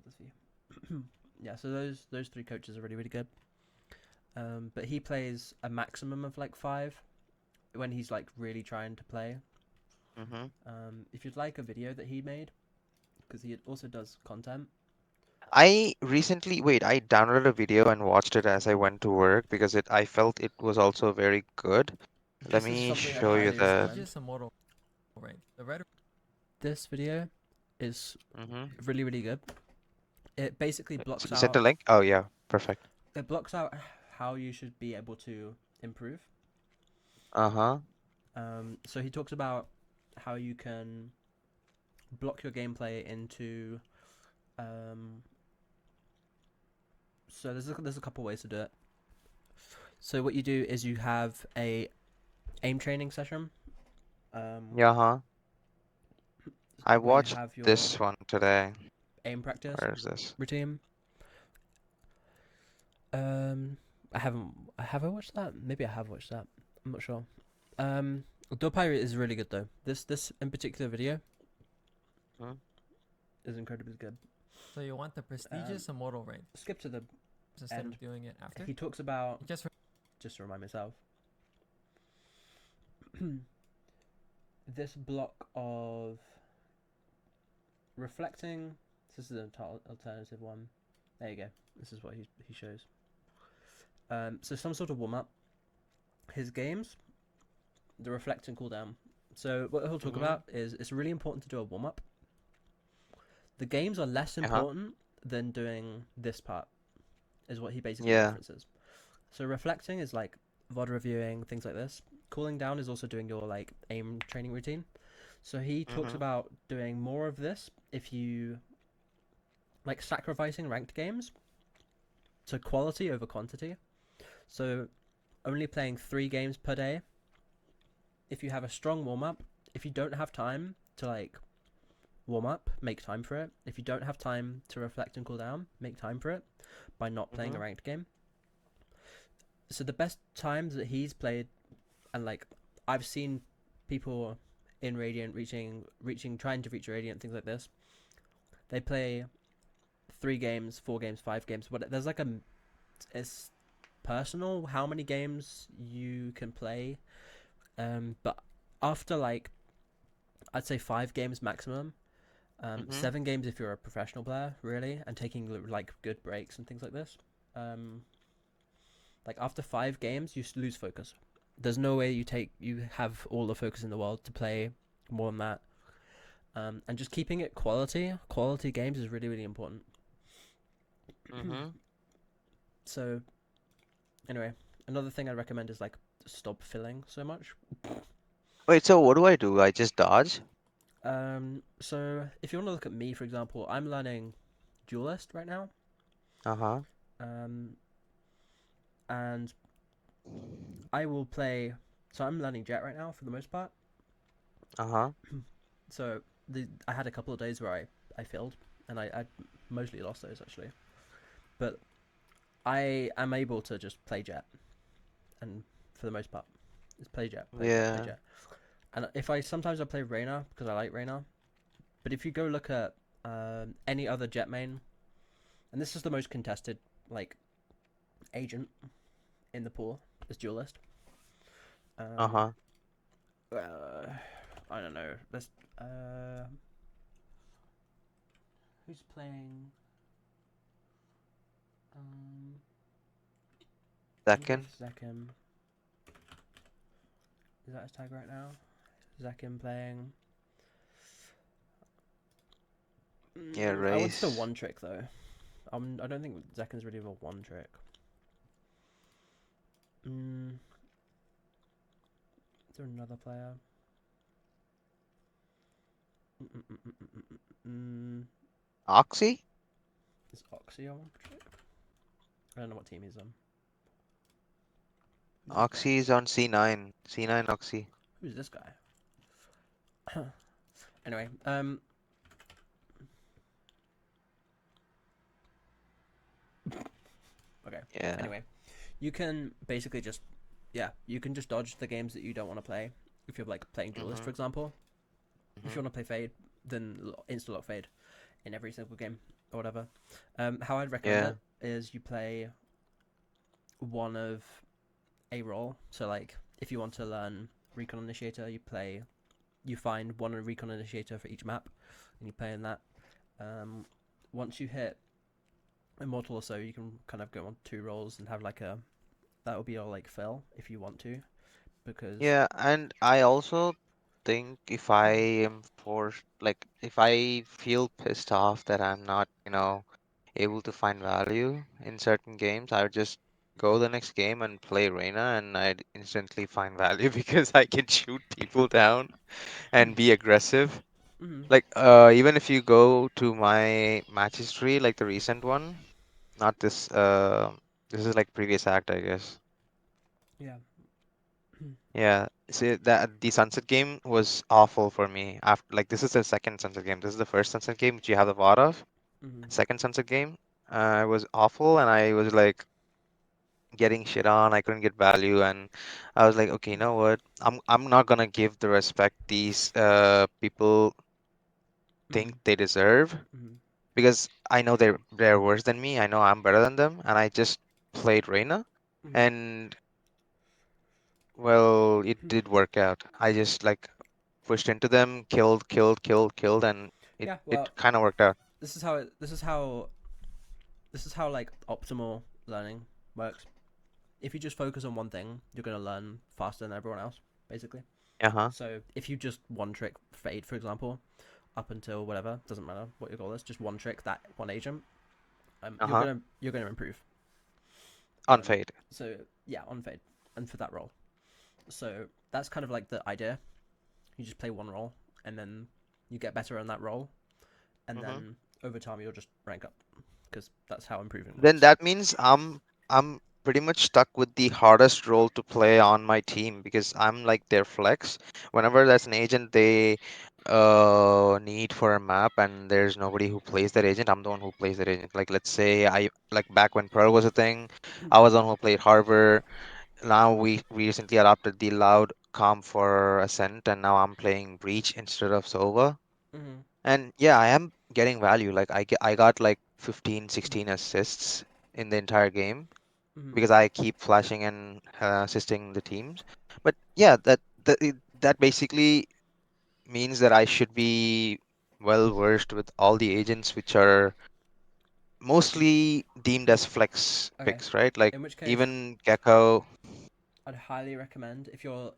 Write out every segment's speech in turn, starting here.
this for you. Yeah, so those three coaches are really really good. But he plays a maximum of like 5 when he's like really trying to play. Mhm. If you'd like a video that he made, because he also does content. I recently, wait, I downloaded a video and watched it as I went to work because I felt it was also very good. Let This is me something I'd show you highly the. recommend. This video is Mhm. really really good. It basically So blocks you sent a out. link? Oh yeah, perfect. It blocks out how you should be able to improve. Uh-huh. So he talks about how you can block your gameplay into. Um, so there's a couple ways to do it. So what you do is you have a aim training session, um, Yeah, huh. I where you watched have your this one today. aim practice Where is this? routine. Um, I haven't. Have I watched that? Maybe I have watched that. I'm not sure. Dog Pirate is really good though. This in particular video Hmm? is incredibly good. So you want the Um, prestigious immortal rank skip to the instead end. of doing it after? He talks about Just just to remind myself. This block of reflecting. This is an alternative one. There you go. This is what he shows. So some sort of warm up. His games, the reflect and cooldown. So what he'll talk Mhm. about is it's really important to do a warm up. The games are less Uh-huh. important than doing this part. Is what he basically Yeah. references. So reflecting is like VOD reviewing, things like this. Cooling down is also doing your like aim training routine. So he talks Mhm. about doing more of this if you like sacrificing ranked games to quality over quantity. So only playing 3 games per day. If you have a strong warm up, if you don't have time to like warm up, make time for it. If you don't have time to reflect and cool down, make time for it by not playing a Mhm. ranked game. So the best times that he's played, and like I've seen people in Radiant reaching trying to reach Radiant, things like this. They play 3 games, 4 games, 5 games. But there's like it's personal how many games you can play. But after like I'd say 5 games maximum. Mhm. 7 games if you're a professional player, really, and taking like good breaks and things like this. Um, like after 5 games, you lose focus. There's no way you have all the focus in the world to play more than that. And just keeping it quality games is really really important. Mhm. So anyway, another thing I recommend is like stop filling so much. Wait, so what do I do? I just dodge? So if you want to look at me, for example, I'm learning Duelist right now. Uh-huh. Um, and I will play. So I'm learning Jet right now for the most part. Uh-huh. So I had a couple of days where I failed, and I mostly lost those actually. But I am able to just play Jet, and for the most part, just play Jet, play Jet, play Yeah. Jet. And if I sometimes I play Reyna because I like Reyna. But if you go look at any other Jet main, and this is the most contested like agent in the pool is Duelist. Um, Uh-huh. uh, I don't know. Let's who's playing? Um, I think Second. it's Zekim. Is that his tag right now? Zekim playing. Yeah, I wanted a race. one trick though. I don't think Zekim's really a one trick. Mm, is there another player? Oxy? Is Oxy a one trick? I don't know what team he's on. Who's this guy? Oxy is on C9. C9 Oxy. Who's this guy? Anyway, okay. Yeah. Anyway, you can basically just, yeah, you can just dodge the games that you don't want to play. If you're like playing Duelist, for Mhm. example, if you Mhm. want to play Fade, then insta lock Fade in every single game. or whatever. How I'd recommend Yeah. it is you play one of a role. So like if you want to learn Recon Initiator, you find one Recon Initiator for each map, and you play in that. Um, Once you hit Immortal or so, you can kind of go on two roles and have like a that will be your like fill if you want to, because Yeah, and I also think if I am forced, like if I feel pissed off that I'm not, able to find value in certain games, I would just go the next game and play Reyna, and I'd instantly find value because I can shoot people down and be aggressive. mm, Like, even if you go to my match history, like the recent one, not this, this is like previous act, I guess. yeah, Yeah, see that the Sunset game was awful for me. After like this is the second Sunset game. This is the first Sunset game which you have the VOD of. mm, Second Sunset game, it was awful, and I was like getting shit on. I couldn't get value, and I was like, okay, you know what? I'm not gonna give the respect these people think mm, they deserve mm, because I know they're worse than me. I know I'm better than them, and I just played Reyna, mm. and well, it did work out. I just like pushed into them, killed, and it Yeah. it Well, kind of worked out. this is how this is how like optimal learning works. If you just focus on one thing, you're gonna learn faster than everyone else, basically. Uh-huh. So if you just one trick fade, for example, up until whatever, doesn't matter what your goal is, just one trick that one agent, you're Uh-huh. gonna improve. Um, Unfade. so yeah, on fade, and for that role. So that's kind of like the idea. You just play one role, and then you get better on that role, and Hmm. then over time you'll just rank up, because that's how improving Then works. that means I'm pretty much stuck with the hardest role to play on my team because I'm like their flex. Whenever there's an agent they need for a map and there's nobody who plays that agent, I'm the one who plays that agent. Like let's say I like back when Pearl was a thing, I was the one who played Harbor. Now we recently adopted the loud comp for Ascent, and now I'm playing Breach instead of Sova. Mm-hmm. And yeah, I am getting value. Like I got like 15, Mm-hmm. 16 assists in the entire game Mm-hmm. because I keep flashing and assisting the teams. But yeah, that basically means that I should be well versed with all the agents which are mostly deemed as flex Okay. picks, right? Like In which case, even Gecko. I'd highly recommend if you're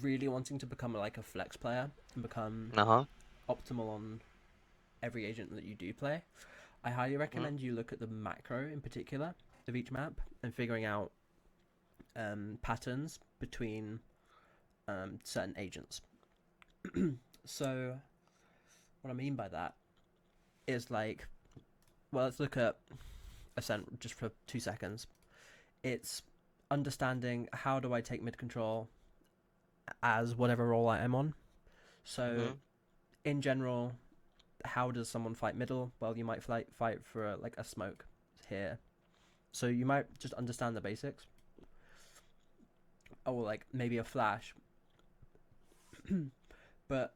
really wanting to become like a flex player and become Uh-huh. optimal on every agent that you do play, I highly Hmm. recommend you look at the macro in particular of each map and figuring out patterns between certain agents. So, what I mean by that is like, well, let's look at Ascent just for 2 seconds. It's understanding how do I take mid control as whatever role I am on. So, Hmm. in general, how does someone fight middle? Well, you might fight for like a smoke here. So you might just understand the basics, or like maybe a flash. But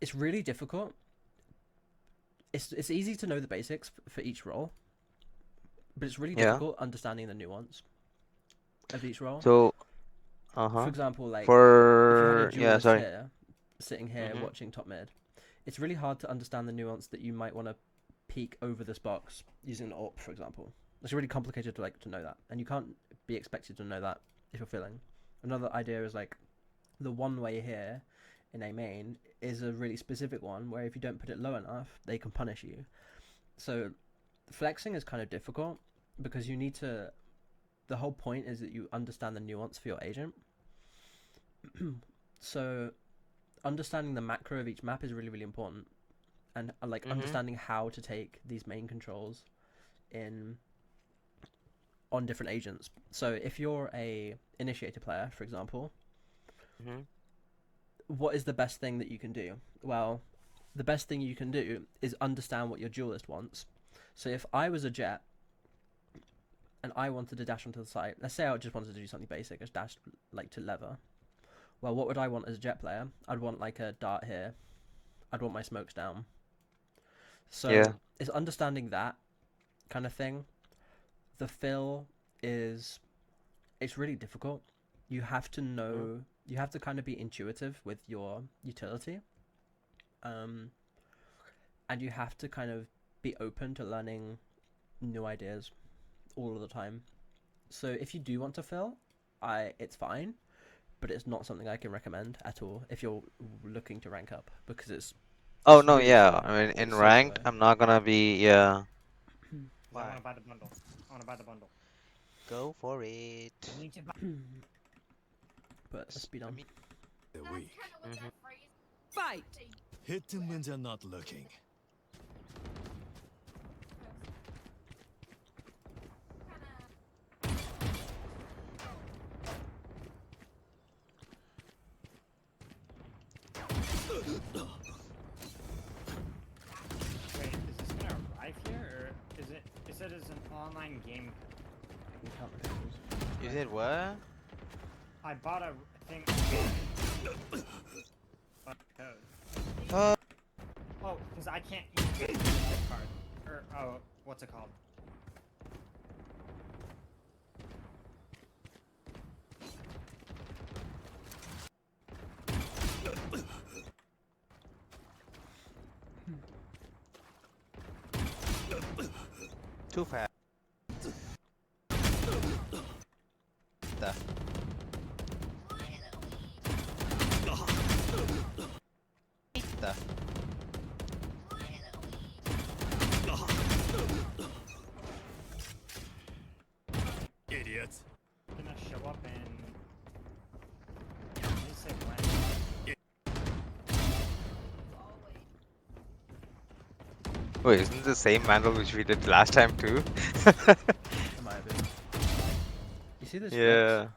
it's really difficult. It's easy to know the basics for each role, but it's really Yeah. difficult understanding the nuance of each role. So, For uh-huh. example, like if you had a For yeah, duelist sorry. here, sitting here Hmm. watching top mid, it's really hard to understand the nuance that you might want to peek over this box using an AWP, for example. It's really complicated to know that, and you can't be expected to know that if you're filling. Another idea is like the one way here in a main is a really specific one where if you don't put it low enough, they can punish you. So flexing is kind of difficult because you need to. The whole point is that you understand the nuance for your agent. So understanding the macro of each map is really really important, and like Hmm. understanding how to take these main controls in on different agents. So if you're a initiator player, for example, Hmm. what is the best thing that you can do? Well, the best thing you can do is understand what your duelist wants. So if I was a jet and I wanted to dash onto the site, let's say I just wanted to do something basic, just dash like to lever. Well, what would I want as a jet player? I'd want like a dart here. I'd want my smokes down. Yeah. So it's understanding that kind of thing. The fill is it's really difficult. You have to Mhm. know. You have to kind of be intuitive with your utility, um, and you have to kind of be open to learning new ideas all of the time. So if you do want to fill, it's fine, but it's not something I can recommend at all if you're looking to rank up because Oh it's no, really yeah. slow. I mean, in It's so slow. ranked, I'm not gonna be. Yeah. 'Cause I want Why? to buy the bundle. I want to buy the bundle. Go for it. I need to buy. But let's be Let done. me. They're weak. Mhm. Fight! Hit them when they're not looking. Wait, is this gonna arrive here, or is it? It said it's an online game. I can count the pixels. You said what? I bought a thing. What code? Uh. Oh, because I can't use the gift card. Or oh, what's it called? Too fast. The. The. Idiots. It's gonna show up in. Did it say when? Wait, isn't it the same mandal which we did last time too? It might have been. You see this flicks? Yeah.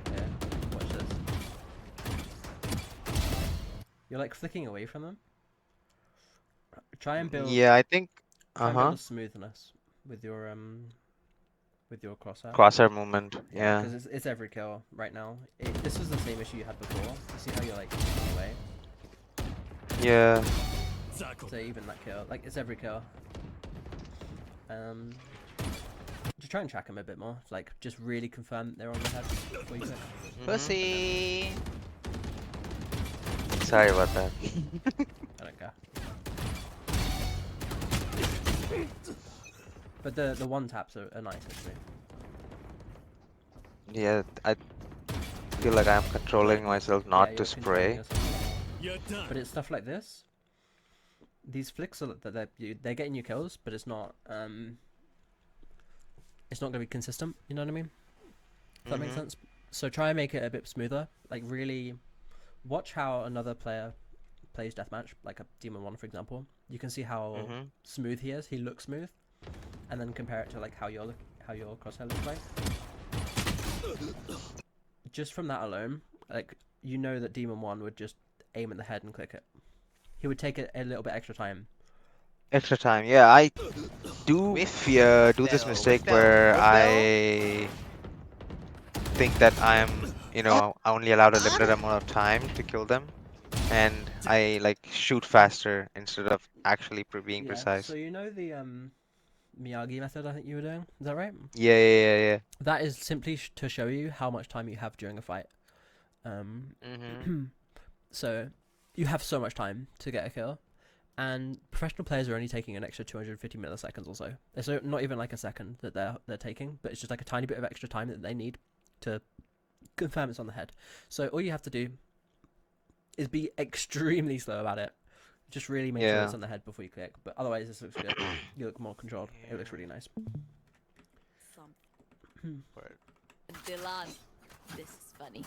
Yeah. Watch this. You're like flicking away from them. Try and build. Yeah, I think. Try and build Uh-huh. a smoothness with your crosshair. Crosshair movement. Yeah, Yeah. because it's every kill right now. This is the same issue you had before. You see how you're like flicking away. Yeah. So even that kill, like it's every kill. Just try and track them a bit more. Like just really confirm they're on the head before you click. Pussy. Sorry about that. I don't care. But the one taps are nice actually. Yeah, I feel like I'm controlling myself Yeah, not to you're controlling spray. yourself a lot more. You're done. But it's stuff like this. These flicks are that they're getting you kills, but it's not gonna be consistent. You know what I mean? If that makes sense. So try and make it a bit smoother. Like really, watch how another player plays deathmatch, like a Demon One, for example. You can see how smooth he is. He looks smooth, and then compare it to like how your crosshair looks like. Just from that alone, like you know that Demon One would just aim at the head and click it. He would take it a little bit extra time. Extra time. Yeah, I do do this mistake where I think that I'm, only allowed a limited amount of time to kill them, and I like shoot faster instead of actually being precise. So you know the Miyagi method I think you were doing? Is that right? Yeah. That is simply to show you how much time you have during a fight. So you have so much time to get a kill, and professional players are only taking an extra 250 milliseconds or so. So not even like a second that they're taking, but it's just like a tiny bit of extra time that they need to confirm it's on the head. So all you have to do is be extremely slow about it. Just really make sure it's on the head before you click. But otherwise, this looks good. You look more controlled. It looks really nice. Dylan, this is funny.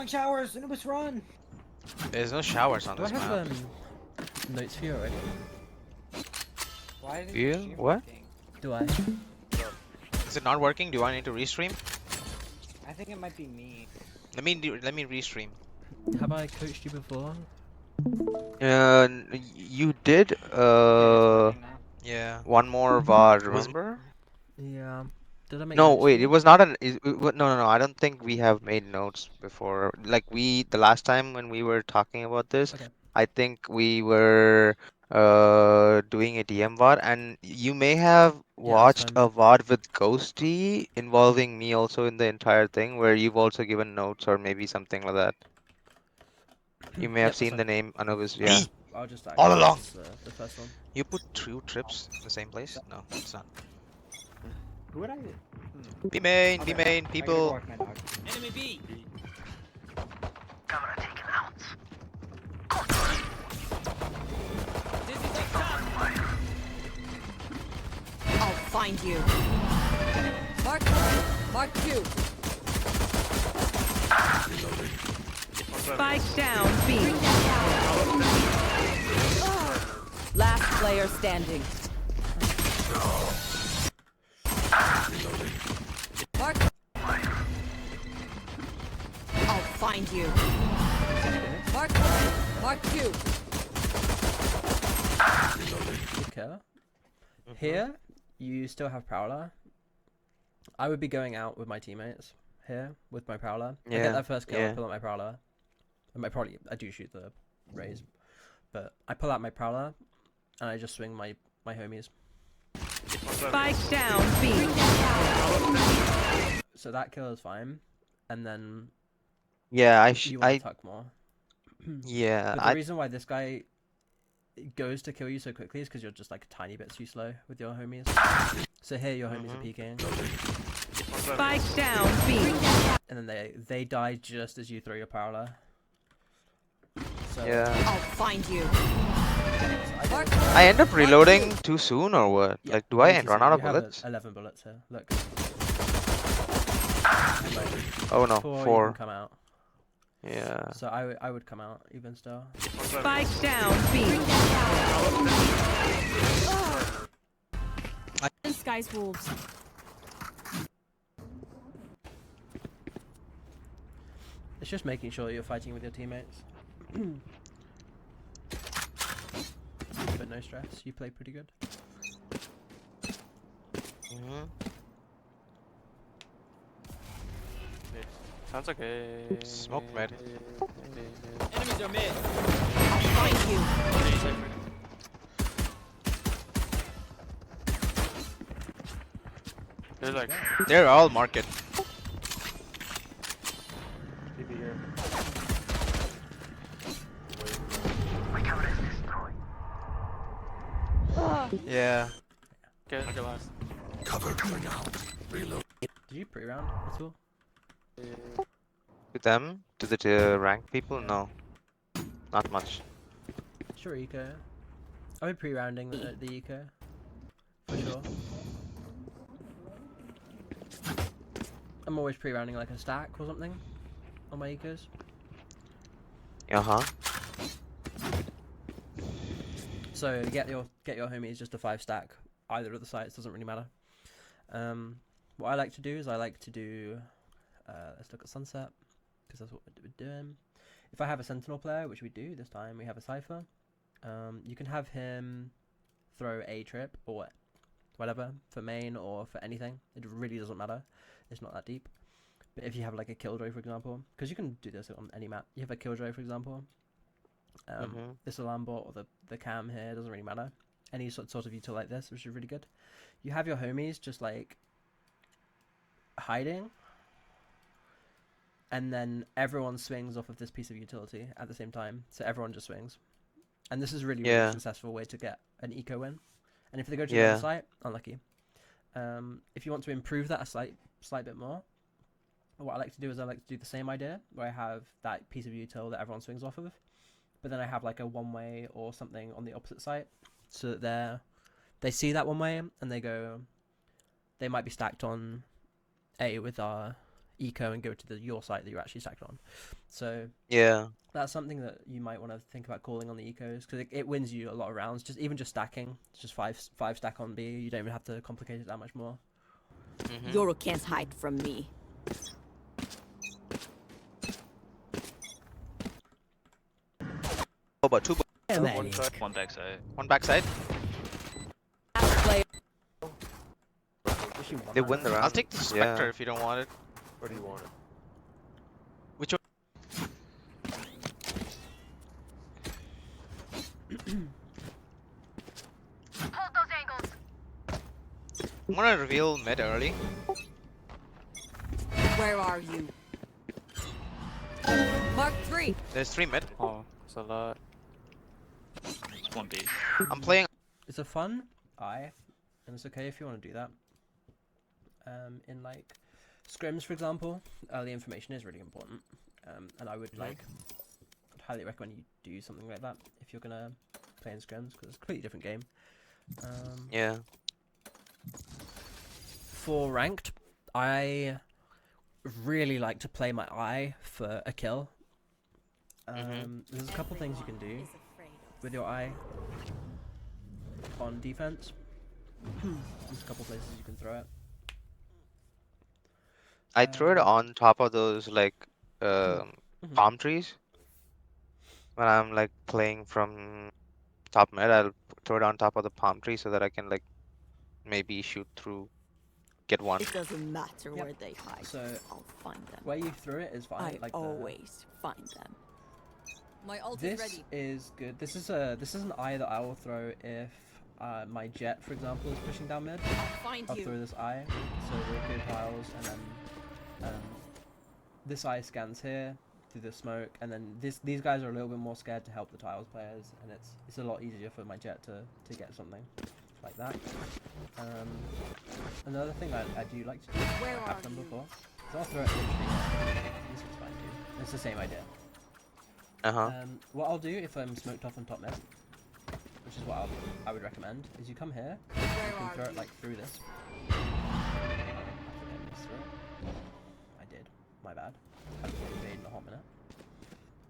Showers, Anubis, run! There's no showers on Do I this have map. notes for you already? Why didn't You? stream What? anything? Do I? Is it not working? Do I need to restream? I think it might be me. Let me restream. Have I coached you before? You did. Yeah, it's working now. Yeah. One more VAR, remember? Yeah. Did I make No, notes wait, for it you? was not no. I don't think we have made notes before. Like the last time when we were talking about this, Okay. I think we were doing a DM VOD, and you may have Yeah, that's watched fine. a VOD with Ghosty involving me also in the entire thing, where you've also given notes or maybe something like that. You may have Yep, that's seen the fine. name Anubis. Yeah, I'll just all along. access the first one. You put two trips in the same place? No, it's not. Who would I? B main, B Okay, main, I gotta go people. walk my dog. Enemy B. Dizzy's up top. I'll find you. Mark 1, Mark 2. Spike down B. Last player standing. Mark. I'll find you. Mark 1, Mark 2. Okay. Here, you still have Prowler. I would be going out with my teammates here with my Prowler. I get Yeah, that first kill, I yeah. pull out my Prowler. I do shoot the rays, but I pull out my Prowler and I just swing my homies. Spike down B. So that kill is fine, and then Yeah, you want to tuck more. yeah, But the reason why this guy goes to kill you so quickly is because you're just like a tiny bit too slow with your homies. So here your homies are peeking. Spike down B. And then they die just as you throw your Prowler. So yeah. I'll find you. I end up reloading too soon or what? yeah, Like, do way I too run soon. out You of have bullets? 11 bullets here. Look. Oh no, 4. You 4. can come out. Yeah. So I would come out even still. Spike down B. Sky's wolves. It's just making sure you're fighting with your teammates. But no stress. You play pretty good. Sounds okay. Smoke mid. Enemies are mid. I'll find you. They're like They're all market. TP here. Yeah. Okay, okay, last. Cover going out. Reload. Did you pre-round at all? To them? To the ranked people? No. Not much. Sure, eco. I'll be pre-rounding the eco. For sure. I'm always pre-rounding like a stack or something on my ecos. Uh-huh. So get your homies just a 5 stack. Either of the sites doesn't really matter. What I like to do is let's look at sunset because that's what we're doing. If I have a sentinel player, which we do this time, we have a cipher. You can have him throw a trip or whatever for main or for anything. It really doesn't matter. It's not that deep. But if you have like a killjoy, for example, because you can do this on any map. You have a killjoy, for example. This alarm bot or the cam here doesn't really matter. Any sort of util like this, which is really good. You have your homies just like hiding, and then everyone swings off of this piece of utility at the same time. So everyone just swings, and this is really successful way to get an eco win. And if they go to the other site, unlucky. If you want to improve that a slight bit more, what I like to do is I like to do the same idea where I have that piece of util that everyone swings off of, but then I have like a one-way or something on the opposite site, so that they see that one way and they might be stacked on A with our eco and go to your site that you're actually stacked on. So yeah, that's something that you might want to think about calling on the ecos, because it wins you a lot of rounds. Just stacking, it's just five stack on B. You don't even have to complicate it that much more. Yoro can't hide from me. Oh, but 2 One side. One backside. on backside. Last player. actually one They round. win the round. I'll take the Spectre Yeah. if you don't want it. Where do you want it? Which one? I'm gonna reveal mid early. Where are you? Mark 3. There's 3 mid. Oh, it's a lot. It's 1B. I'm playing. It's a fun eye, and it's okay if you want to do that. In like scrims, for example, the information is really important, and I would I'd highly recommend you do something like that if you're gonna play in scrims because it's a completely different game. Yeah. For ranked, I really like to play my eye for a kill. There's a couple things you can do with your eye on defense. There's a couple places you can throw it. I threw it on top of those like palm trees. When I'm like playing from top mid, I'll throw it on top of the palm tree so that I can like maybe shoot through, get one. It doesn't matter Yep. where they hide. So I'll find them. where you threw it is fine. I like always find them. My ult this is ready. is good. This is an eye that I will throw if my jet, for example, is pushing down mid. I'll find I'll you. throw this eye, so we're good tiles, and then this eye scans here through the smoke, and then these guys are a little bit more scared to help the tiles players, and it's a lot easier for my jet to get something like that. Another thing I do like to do, Where I are have done you? before, is I'll throw it literally here. This one's fine too. It's the same idea. What I'll do if I'm smoked off on top mid, which is what I would recommend, is you come here, you Where can are throw it you? like through this. I think I missed through it. I did. My bad. Haven't played in a hot minute.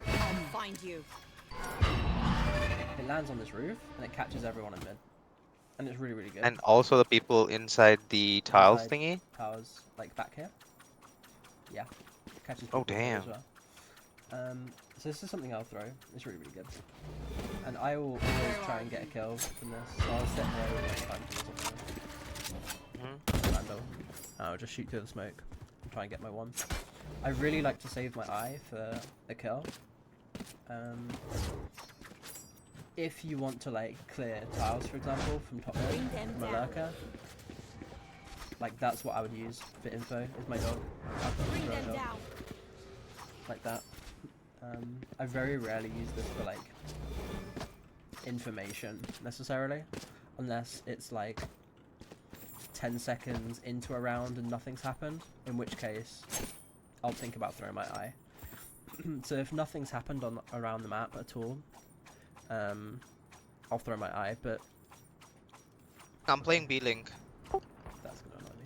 I'll find you. It lands on this roof and it catches everyone in mid, and it's really good. And also the people inside the tiles Inside thingy. Towers like back here. Yeah. Catches Oh, people here as damn. well. So this is something I'll throw. It's really good. And I will always try and get a kill from this. So I'll sit here with my time to Randall. I'll just shoot through the smoke and try and get my one. I really like to save my eye for a kill. If you want to like clear tiles, for example, from top Bring mid, them from a down. lurker, like that's what I would use for info. Is my dog. I've got Bring a them dog down. like that. I very rarely use this for like information necessarily, unless it's like 10 seconds into a round and nothing's happened, in which case I'll think about throwing my eye. So if nothing's happened around the map at all, I'll throw my eye, but I'm playing B Link. that's gonna annoy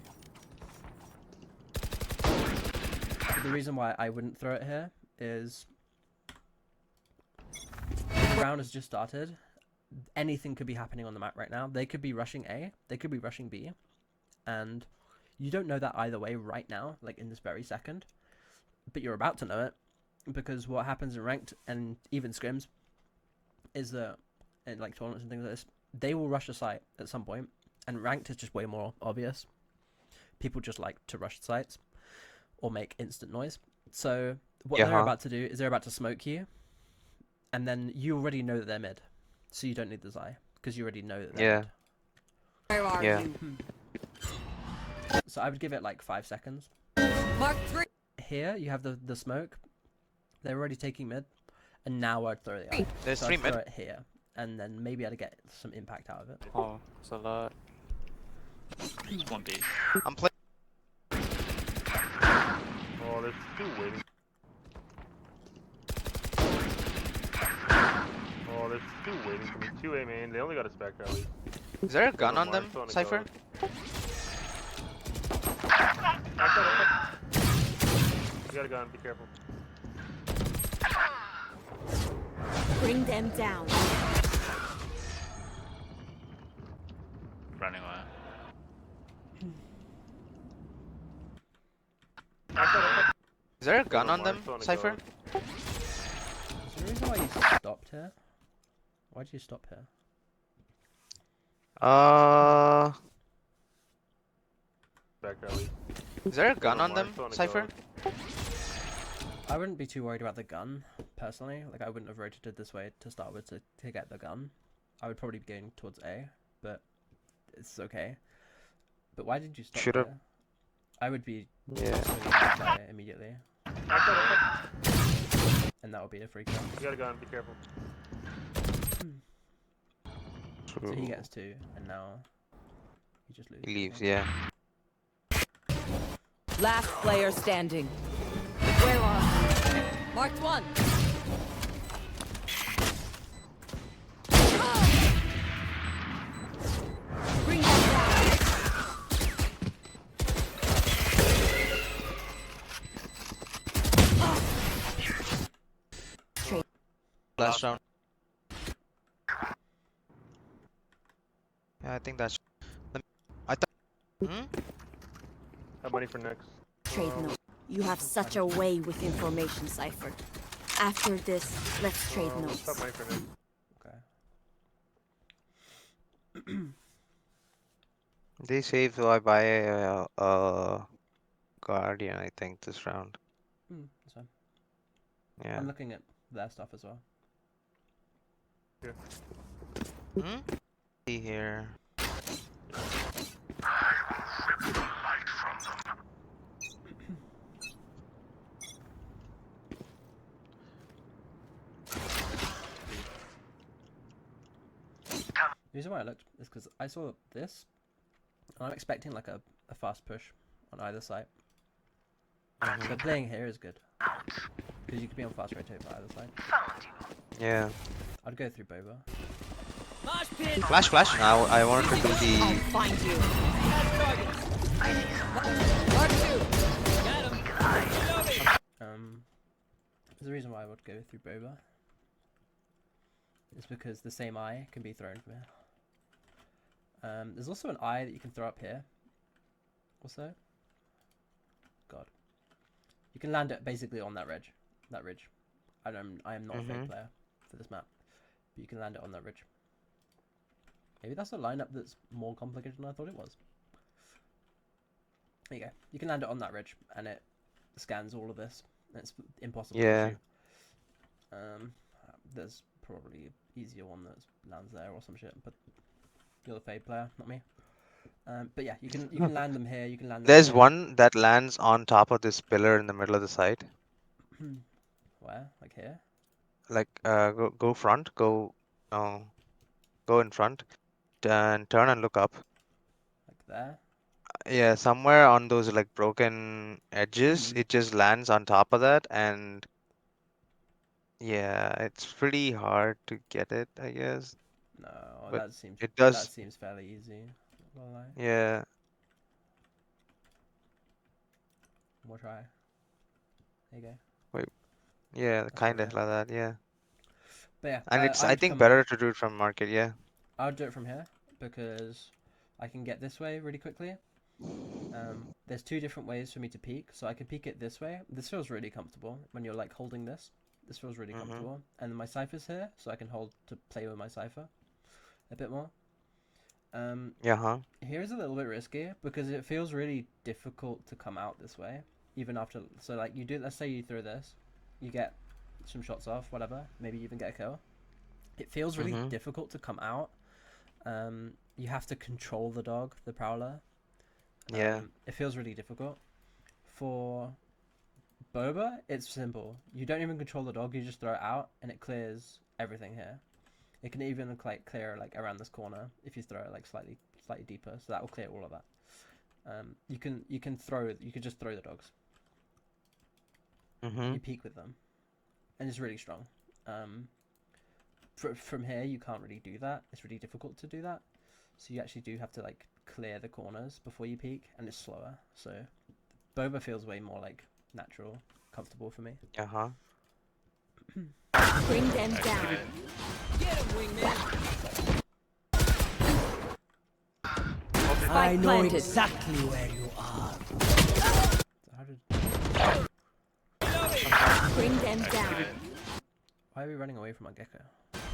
me. The reason why I wouldn't throw it here is the round has just started. Anything could be happening on the map right now. They could be rushing A, they could be rushing B, and you don't know that either way right now, like in this very second, but you're about to know it, because what happens in ranked and even scrims is that in like tournaments and things like this, they will rush a site at some point, and ranked is just way more obvious. People just like to rush sites or make instant noise. So what they're about to do is they're about to smoke you, and then you already know that they're mid, so you don't need this eye because you already know that they're mid. Where are Yeah. you? So I would give it like 5 seconds. Mark 3. Here you have the smoke. They're already taking mid, and now I'd throw the eye. There's So 3 I'd throw mid. it here, and then maybe I'd get some impact out of it. Oh, it's a lot. It's 1B. I'm playing. Oh, there's two waiting. Oh, there's two waiting for me. 2A main. They only got a Spectre at least. Is there a gun on them, Mark's on a Cypher? go. You got a gun. Be careful. Bring them down. Running away. Is there a gun on them, Mark's on a Cypher? go. Is there a reason why you stopped here? Why'd you stop here? Spectre at least. Is there a gun Never on them, mind, still on a Cypher? ghost. I wouldn't be too worried about the gun, personally. Like, I wouldn't have rotated this way to start with to get the gun. I would probably be going towards A, but it's okay. But why did you stop Should've- there? I would be Yeah. there immediately, and that would be a free kill. You got a gun, be careful. So he True. gets 2, and now he just loses. He leaves, yeah. Last player standing. Where are you? Marked 1. Bring them down. Last round. Yeah, I think that's. I thought. Have money for next. Trade note. You have such a way with information, Cypher. After this, let's trade notes. Have money for next. Okay. They save so I buy a Guardian, I think, this round. That's fine. Yeah. I'm looking at their stuff as well. See here. The reason why I looked is because I saw this, and I'm expecting like a fast push on either side. So playing here is good, because you could be on fast rotate by either side. Yeah. I'd go through Boba. Flash, flash. Now I wanted to do I'll the. find you. Mark 2. There's a reason why I would go through Boba. It's because the same eye can be thrown from here. There's also an eye that you can throw up here. Also. God. You can land it basically on that ridge. I am not a fake player for this map. But you can land it on that ridge. Maybe that's a lineup that's more complicated than I thought it was. There you go. You can land it on that ridge, and it scans all of this. And it's impossible Yeah. to shoot. There's probably easier one that lands there or some shit, but you're the fade player, not me. But yeah, you can land them here. You can land them. There's here. one that lands on top of this pillar in the middle of the site. Where? Like here? Like, go front. Go in front. And turn and look up. Like there? Yeah, somewhere on those like broken edges, it just lands on top of that, and yeah, it's pretty hard to get it, I guess. No, But that seems it does. that seems fairly easy. Not gonna lie. Yeah. More try. There you go. Yeah, That's kind of okay. like that, yeah. But yeah, And it's, I would think, come- better to do it from market, yeah. I would do it from here because I can get this way really quickly. There's 2 different ways for me to peek, so I can peek it this way. This feels really comfortable when you're like holding this. This feels really comfortable, and then my cipher's here, so I can hold to play with my cipher a bit more. Yeah, Here's a little bit risky because it feels really difficult to come out this way, even after. So like you do, let's say you throw this, you get some shots off, whatever. Maybe you even get a kill. It feels really difficult to come out. You have to control the dog, the prowler. Yeah. It feels really difficult. For Boba, it's simple. You don't even control the dog. You just throw it out, and it clears everything here. It can even like clear like around this corner if you throw it like slightly deeper. So that will clear all of that. You can just throw the dogs. You peek with them, and it's really strong. From here, you can't really do that. It's really difficult to do that. So you actually do have to like clear the corners before you peek, and it's slower. So Boba feels way more like natural, comfortable for me. Uh-huh. Bring them down. Get him, wingman. Spike planted. exactly where you are. So how did? Bring them down. Why are we running away from our gecko?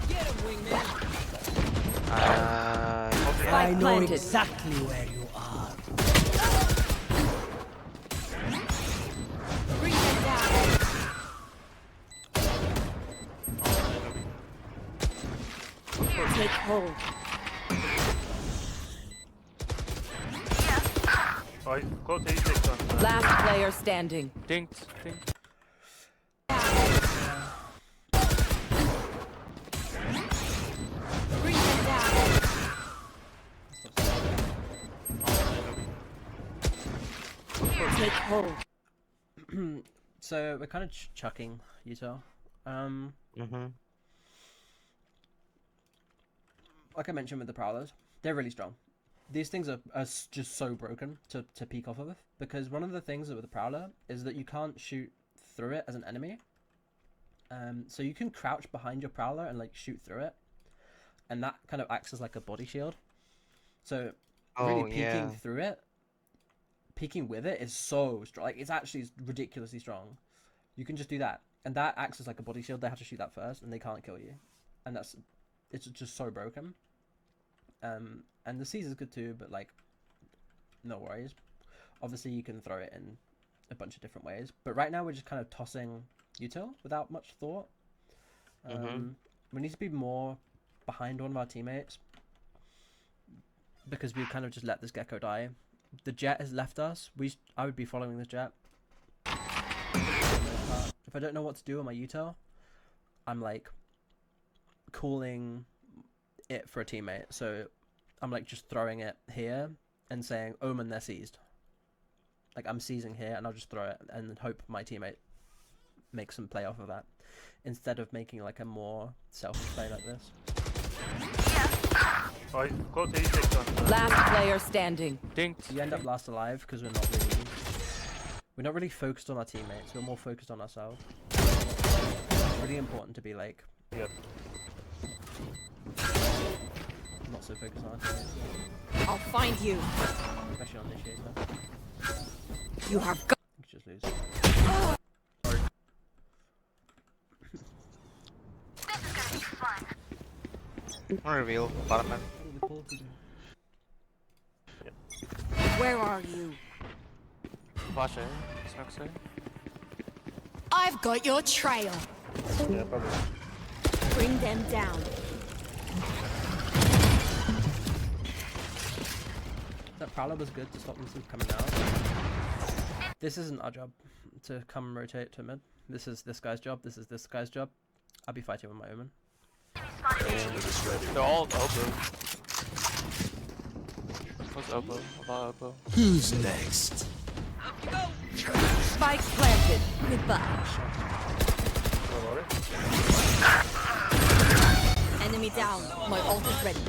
Get him, wingman. Spike planted. exactly where you are. Take hold. Oh, he's close 86 on. Last player standing. Dinked. Dinked. Bring them down. Take hold. So we're kind of chucking Utah. Like I mentioned with the Prowlers, they're really strong. These things are just so broken to peek off of, because one of the things with the Prowler is that you can't shoot through it as an enemy. So you can crouch behind your Prowler and like shoot through it, and that kind of acts as like a body shield. So really peeking through it, peeking with it is so strong. Like, it's actually ridiculously strong. You can just do that, and that acts as like a body shield. They have to shoot that first, and they can't kill you, and it's just so broken. And the C's is good too, but like, no worries. Obviously, you can throw it in a bunch of different ways, but right now we're just kind of tossing util without much thought. We need to be more behind one of our teammates, because we kind of just let this gecko die. The jet has left us. I would be following this jet. If I don't know what to do on my util, I'm like calling it for a teammate. So I'm like just throwing it here and saying, Omen, they're seized. Like, I'm seizing here, and I'll just throw it and hope my teammate makes some play off of that, instead of making like a more selfish play like this. Oh, he's close 86 on. Last player standing. Dinked. You end up last alive because we're not really focused on our teammates. We're more focused on ourselves. It's really important to be like, Yep. not so focused on our teammates, I'll find you. especially on initiator. You have got. You could just lose. One reveal, bottom man. Where are you? Flash A. Smoke C. I've got your trail. Yeah, probably. Bring them down. That Prowler was good to stop them from coming out. This isn't our job to come and rotate to mid. This is this guy's job. This is this guy's job. I'll be fighting with my Omen. They're all elbow. What's elbow? A lot of elbow. Who's next? Spike planted. Goodbye. Enemy down. My ult is ready.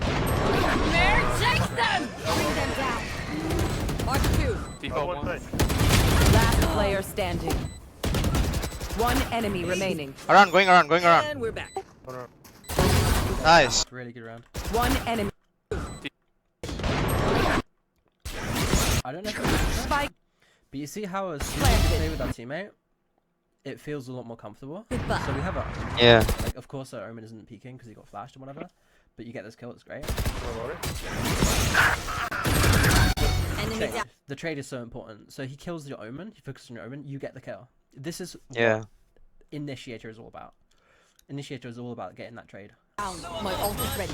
Mare, chase them! Bring them down. Mark 2. Default One one. side. Last player standing. One enemy remaining. Around, going around. And we're back. Hold on. Nice. Really good round. One enemy. I don't know if it's Spike but you see how as soon as we planted. play with our teammate, it feels a lot more comfortable. Goodbye. So we have a Yeah. like, of course our Omen isn't peeking because he got flashed or whatever, but you get this kill, it's great. Enemy Trade. down. The trade is so important. So he kills your Omen, he focuses on your Omen, you get the kill. This is Yeah. what Initiator is all about. Initiator is all about getting that trade. My ult is ready.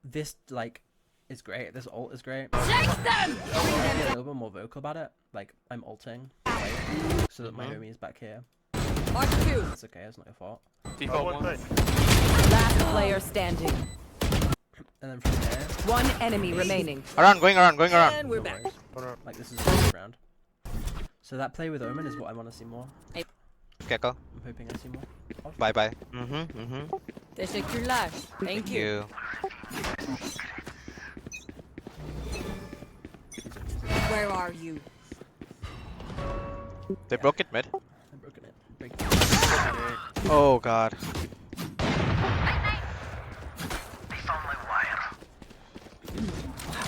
This like is great. This ult is great. Chase them! I get a little bit more vocal about it. Like, I'm ulting, right, so that my homie is back here. Mark 2. It's okay, it's not your fault. Default One one. side. Last player standing. And then from there, One enemy remaining. Around, going around. And we're no back. worries. Hold on. Like, this is a good round. So that play with Omen is what I want to see more. Gecko. I'm hoping I see more. Bye bye. Mm-hmm. Teşekkürler. Thank you. Where are you? They broke it mid. I've broken it. Break it. Oh god.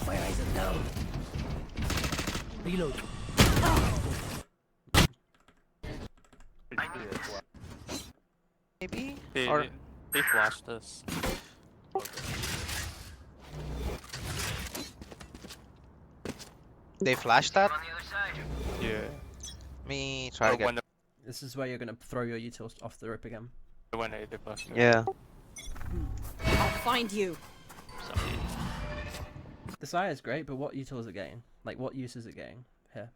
Where is it now? Reload. Maybe? They, Or they flashed us. they flashed that? Yeah. Me try Or again. when This is where you're going to throw your utils off the rip again. they flashed us. Yeah. I'll find you. 70. The Sire is great, but what util is it getting? Like, what use is it getting here?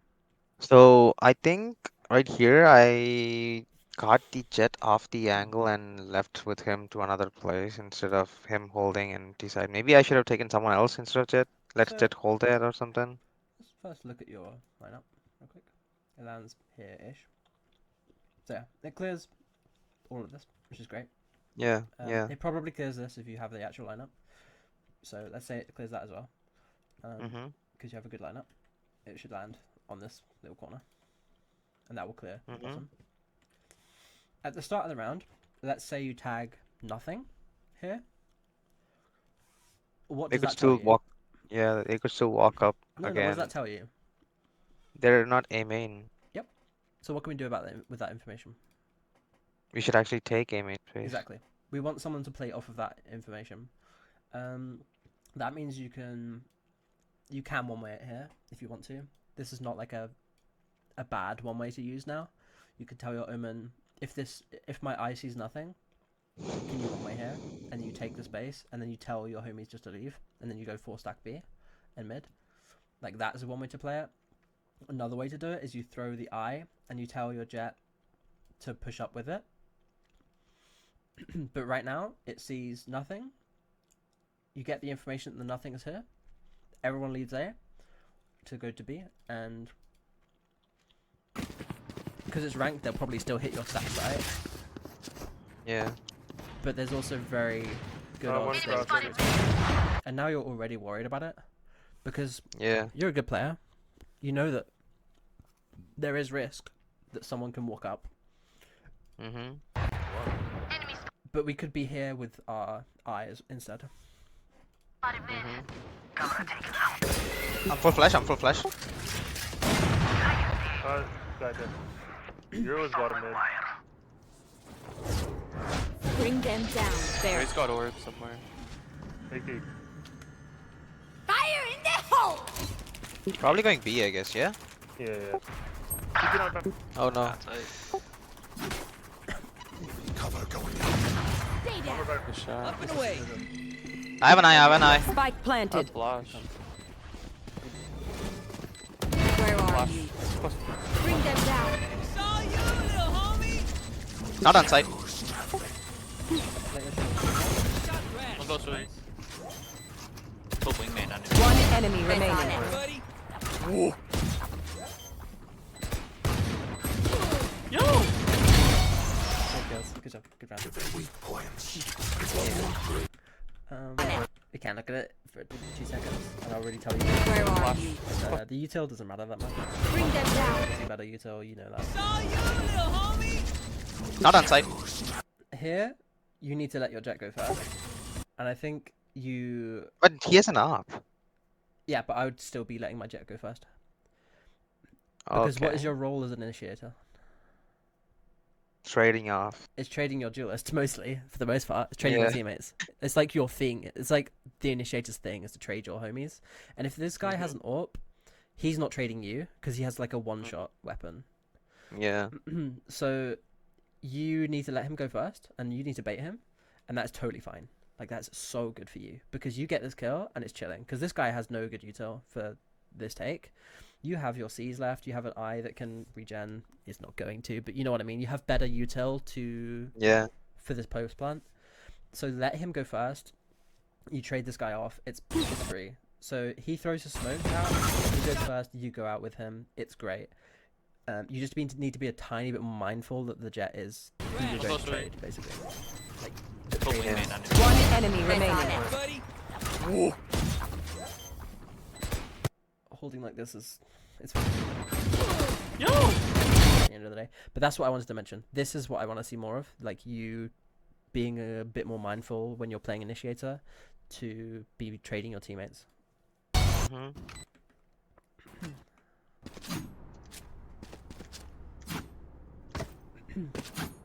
So I think right here I got the jet off the angle and left with him to another place instead of him holding and decide. Maybe I should have taken someone else instead of jet. Let So jet hold there or something. let's first look at your lineup real quick. It lands here-ish. So yeah, it clears all of this, which is great. Yeah, yeah. It probably clears this if you have the actual lineup. So let's say it clears that as well. Mhm. Because you have a good lineup, it should land on this little corner, and that will clear the Mhm. bottom. At the start of the round, let's say you tag nothing here. What They does could that tell still you? walk. Yeah, they could still walk up No, what does again. that tell you? They're not A main. So what can we do about that with that information? We should actually take A main space. Exactly. We want someone to play off of that information. That means you can one way it here if you want to. This is not like a bad one way to use now. You could tell your Omen if my eye sees nothing, can you one way here, and you take the space, and then you tell your homies just to leave, and then you go 4 stack B and mid. Like that is one way to play it. Another way to do it is you throw the eye and you tell your jet to push up with it. But right now it sees nothing. You get the information that the nothing is here. Everyone leaves A to go to B, and because it's ranked, they'll probably still hit your stack site. Yeah. But there's also very good One odds. cross that- over. And now you're already worried about it because Yeah. you're a good player. You know that there is risk that someone can walk up. Mhm. But we could be here with our eyes instead. Mhm. I'm full flash. I'm full flash. Guy dead. Euro was bottom mid. Bring them down. There. He's got orb somewhere. AK. Fire in the hole! Probably going B, I guess. Yeah. Yeah, yeah. Keep it on back. Oh no. That's it. Cover going out. Stay down. Over back. Good shot. Up and away. I have an eye. I have an eye. Spike planted. Flash. Where are Flash. you? Bring them down. Saw you, little homie. Not on site. One goes through. Full wingman on it. One enemy remaining. Buddy. Good girls. Good job. Good round. Weak points. We can look at it for 2 seconds, and I'll really tell you. Where are you? The util doesn't matter that much. Bring them down. It's a better util, you know that. Saw you, little homie. Not on site. Here, you need to let your jet go first. And I think you... But he has an op. Yeah, but I would still be letting my jet go first. Because what is your role as an initiator? Trading off? It's trading your duelists, mostly, for the most part. It's trading your Yeah. teammates. It's like your thing. It's like the initiator's thing is to trade your homies. And if this guy has an AWP, he's not trading you, because he has like a one-shot weapon. Yeah. So you need to let him go first, and you need to bait him, and that's totally fine. Like, that's so good for you, because you get this kill, and it's chilling. Because this guy has no good util for this take. You have your C's left, you have an eye that can regen. It's not going to, but you know what I mean. You have better util Yeah. for this post plant. So let him go first. You trade this guy off. It's free. So he throws a smoke out. He goes first. You go out with him. It's great. You just need to be a tiny bit more mindful that the jet is who you're going to trade, basically. Like, Full wingman on it. One enemy remaining. holding like this is it's fine. At the end of the day. But that's what I wanted to mention. This is what I want to see more of. Like you being a bit more mindful when you're playing initiator to be trading your teammates. Mhm.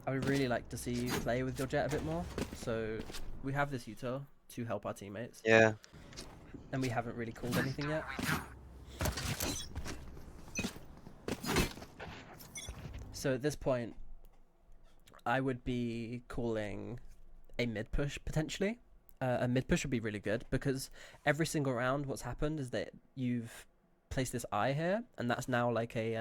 I would really like to see you play with your jet a bit more. So we have this util to help our teammates, Yeah. and we haven't really called anything yet. So at this point, I would be calling a mid push potentially, a mid push would be really good because every single round, what's happened is that you've placed this eye here, and that's now like a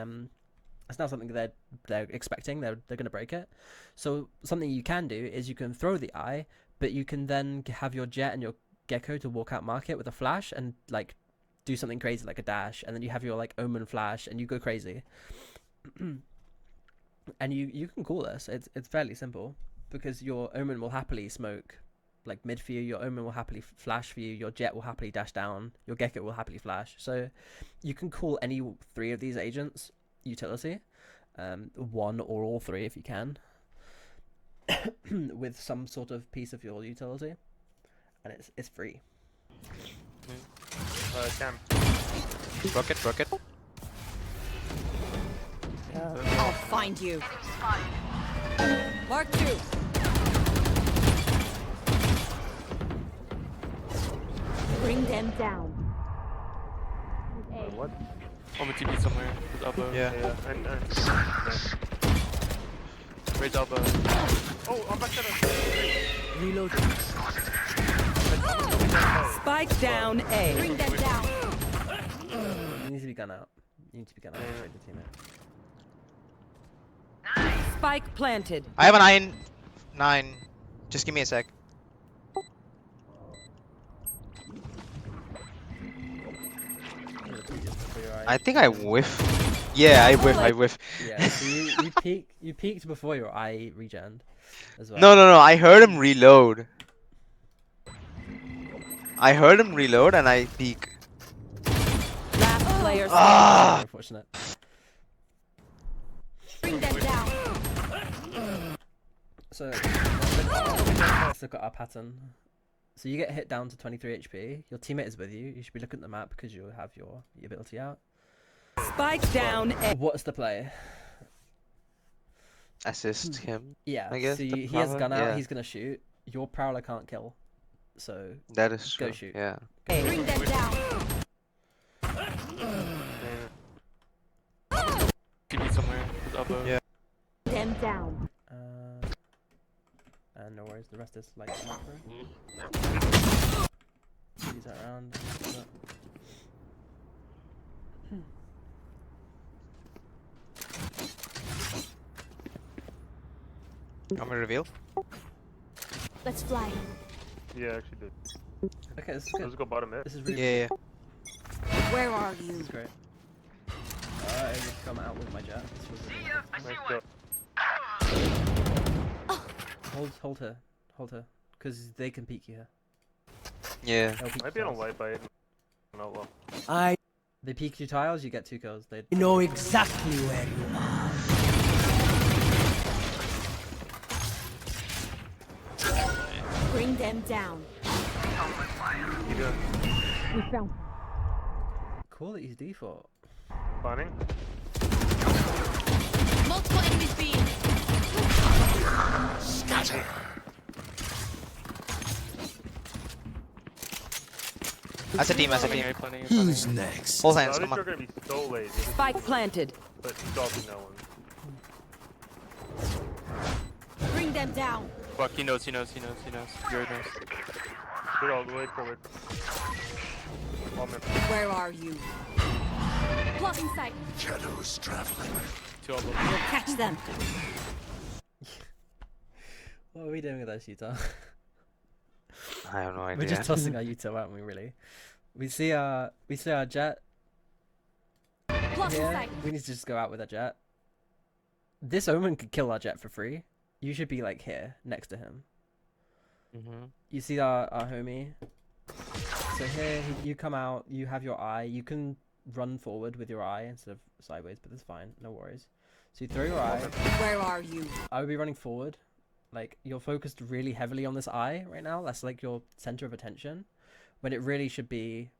that's now something they're expecting. They're gonna break it. So something you can do is you can throw the eye, but you can then have your jet and your gecko to walk out market with a flash and like do something crazy like a dash, and then you have your like omen flash and you go crazy. And you can call this. It's fairly simple because your omen will happily smoke like mid for you, your omen will happily flash for you, your jet will happily dash down, your gecko will happily flash. So you can call any 3 of these agents utility, one or all 3 if you can, with some sort of piece of your utility, and it's free. Cam. Rocket. I'll find you. Mark 2. Bring them down. What? On the TP somewhere. With elbow. Yeah. Yeah. And Raise elbow. oh, I'm back to Reload. the. Spike down A. Bring them down. You need to be gun out. You need to be gun out. Right, the teammate. Spike planted. I have a 9. Just give me a sec. I think I whiff. Yeah, I whiff. Yeah, so you peeked before your eye regened as well. No. I heard him reload. And I peek. Last player standing. Ah! Unfortunate. Bring them down. So let's look at our pattern. So you get hit down to 23 HP. Your teammate is with you. You should be looking at the map because you'll have your ability out. Spike down A. What's the play? Assist him. Yeah, I guess so the he has Prowler, gun out. yeah. He's gonna shoot. Your Prowler can't kill. So That is true. Go shoot. Yeah. Bring them down. TP somewhere. With elbow. Yeah. Them down. And no worries. The rest is like macro. Use that around. Want me to reveal? Let's fly. Yeah, I actually did. Okay, this is Let's good. go bottom mid. This is really Yeah. Where are This you? is great. I just come out with my jet. This was really Nice job. hold her, because they can peek you here. Yeah. They'll peek Might be you on a tiles. light bite. No, well. I They peek you tiles, you get 2 kills. They know exactly where you are. Bring them down. You doing? We found. cool that he's default. Spawning? Multiple enemies B. Scatter. As a team. Planning, planning. Who's next? Full The hands, other come two are on. gonna be so late. Spike planted. But Dalton, no one. Bring them down. Fuck, he knows. Jared knows. Good all the way forward. All mid. Where are you? Blocking sight. Shadows traveling. 2 elbow. We'll catch them. What are we doing with that shooter? I have no idea. We're just tossing our Utah, aren't we? Really? We see our jet Blocking here. sight. We need to just go out with our jet. This omen could kill our jet for free. You should be like here next to him. You see our homie. So here you come out. You have your eye. You can run forward with your eye instead of sideways, but that's fine. No worries. So you throw your eye. Where are you? I would be running forward. Like, you're focused really heavily on this eye right now. That's like your center of attention. When it really should be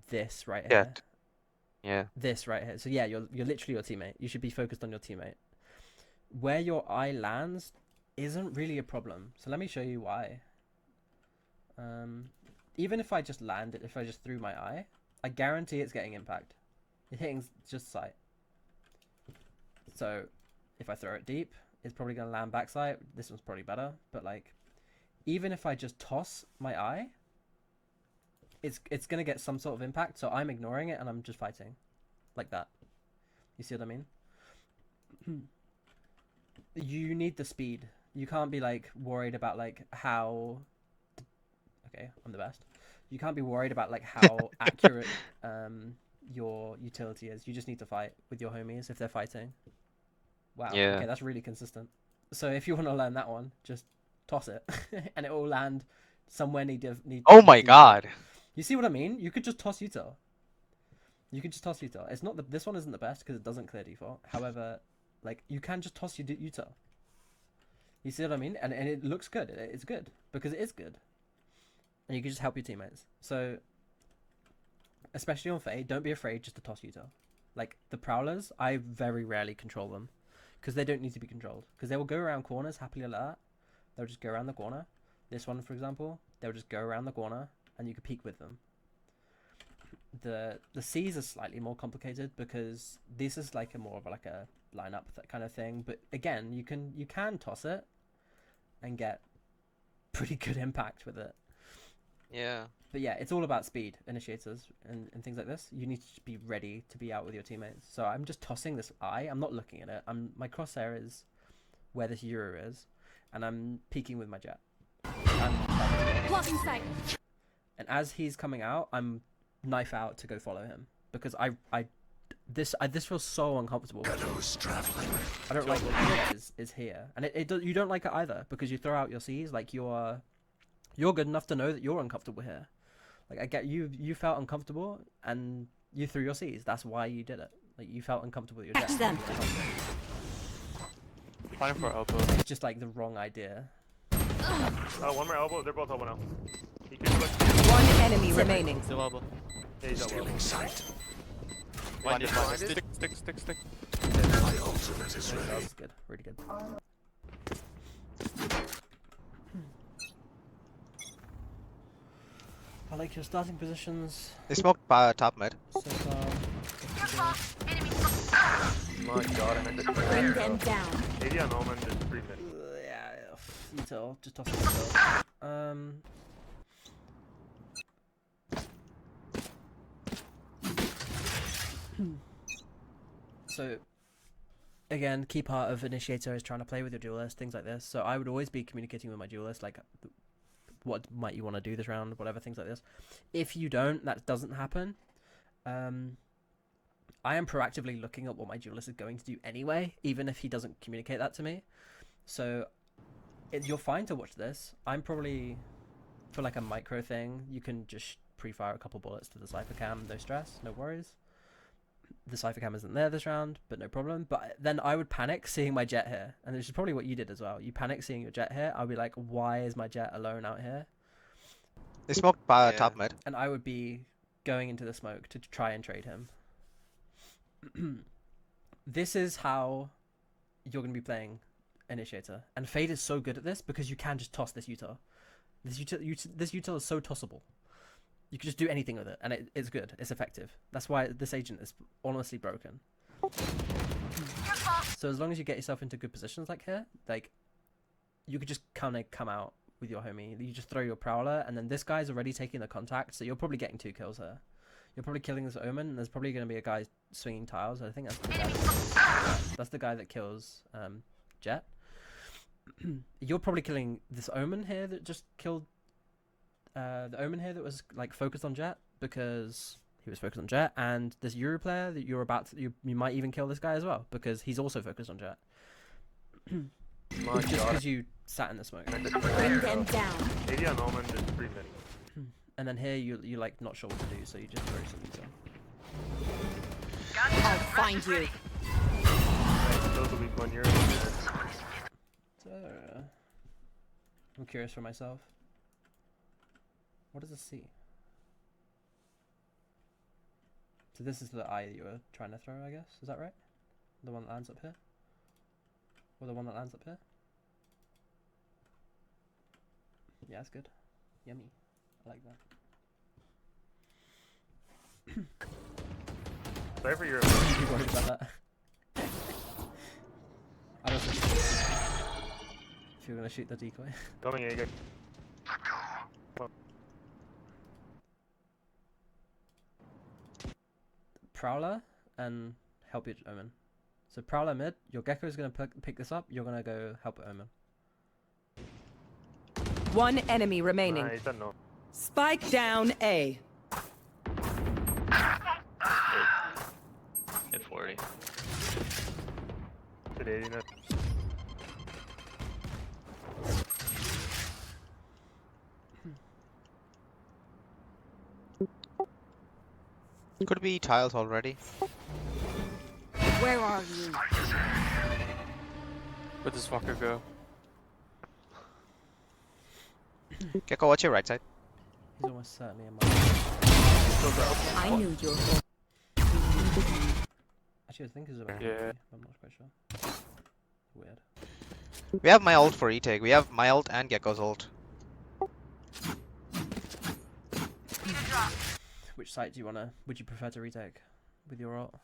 this right Yeah. here. Yeah. This right here. So yeah, you're literally your teammate. You should be focused on your teammate. Where your eye lands isn't really a problem. So let me show you why. Even if I just landed, if I just threw my eye, I guarantee it's getting impact. It's hitting just sight. So if I throw it deep, it's probably going to land backside. This one's probably better, but like even if I just toss my eye, it's gonna get some sort of impact. So I'm ignoring it and I'm just fighting, like that. You see what I mean? You need the speed. You can't be like worried about like how. Okay, I'm the best. You can't be worried about like how accurate your utility is. You just need to fight with your homies if they're fighting. Wow. Yeah. Okay, that's really consistent. So if you want to learn that one, just toss it, and it will land somewhere need. Oh my god. You see what I mean? You could just toss util. You could just toss util. It's not this one isn't the best because it doesn't clear default. However, like you can just toss your util. You see what I mean? And it looks good. It's good because it is good. And you can just help your teammates. So, especially on Fade, don't be afraid just to toss util. Like the Prowlers, I very rarely control them because they don't need to be controlled. Because they will go around corners happily like that. They'll just go around the corner. This one, for example, they'll just go around the corner and you can peek with them. The C's are slightly more complicated because this is like a more of like a lineup kind of thing. But again, you can toss it and get pretty good impact with it. Yeah. But yeah, it's all about speed, initiators, and things like this. You need to be ready to be out with your teammates. So I'm just tossing this eye. I'm not looking at it. My crosshair is where this Euro is, and I'm peeking with my jet. Blocking sight. And as he's coming out, I'm knife out to go follow him because this feels so uncomfortable. Shadows traveling. I don't like that is here, and you don't like it either because you throw out your C's like you're good enough to know that you're uncomfortable here. Like I get you felt uncomfortable and you threw your C's. That's why you did it. Like you felt uncomfortable with your jet. Them. Fine for elbow. It's just like the wrong idea. One more elbow. They're both elbow now. He can click. One enemy remaining. Still elbow. Yeah, he's elbow. Stealing sight. Blinded. Blinded. Stick. My ultimate is ready. That's good. Really good. I like your starting positions They smoked top mid. so far. My god, I meant to Bring them down. Maybe on Omen is 3 mid. Yeah, util. Just toss it util. So, again, key part of Initiator is trying to play with your duelist, things like this. So I would always be communicating with my duelist, like, what might you want to do this round, whatever, things like this. If you don't, that doesn't happen. I am proactively looking at what my duelist is going to do anyway, even if he doesn't communicate that to me. So you're fine to watch this. I'm probably, for like a micro thing, you can just pre-fire a couple bullets to the Cypher Cam, no stress, no worries. The Cypher Cam isn't there this round, but no problem. But then I would panic seeing my jet here, and this is probably what you did as well. You panic seeing your jet here. I'd be like, why is my jet alone out here? They smoked top mid. And I would be going into the smoke to try and trade him. This is how you're going to be playing Initiator. And Fade is so good at this because you can just toss this util. This util is so tossable. You can just do anything with it, and it's good. It's effective. That's why this agent is honestly broken. So as long as you get yourself into good positions like here, like, you could just kind of come out with your homie. You just throw your Prowler, and then this guy's already taking the contact, so you're probably getting 2 kills here. You're probably killing this Omen, and there's probably going to be a guy swinging tiles. I think that's the guy that's the guy that kills Jet. You're probably killing this Omen here that just killed the Omen here that was like focused on Jet because he was focused on Jet, and this Euro player that you're about to, you might even kill this guy as well because he's also focused on Jet. Just because you sat in the smoke. Bring them down. Maybe on Omen is 3 mid. And then here you like not sure what to do, so you just throw something on. I'll find you. Right, those will be fun years. So, I'm curious for myself. What does this see? So this is the eye that you were trying to throw, I guess. Is that right? The one that lands up here? Or the one that lands up here? Yeah, that's good. Yummy. I like that. Sorry for your. You worried about that? I don't think if you're gonna shoot the decoy. Coming in, Prowler and help your Omen. So Prowler mid, your Gecko is going to pick this up, you're going to go help Omen. One enemy remaining. Nice, I know. Spike down A. Hit 40. Today, you know. Could be tiles already. Where are you? Where'd this fucker go? Gecko, watch your right side. He's almost certainly in my... I knew you were. Actually, I think he's about Yeah. I'm not quite sure. Weird. We have my ult for retake. We have my ult and Gecko's ult. Which site would you prefer to retake with your ult?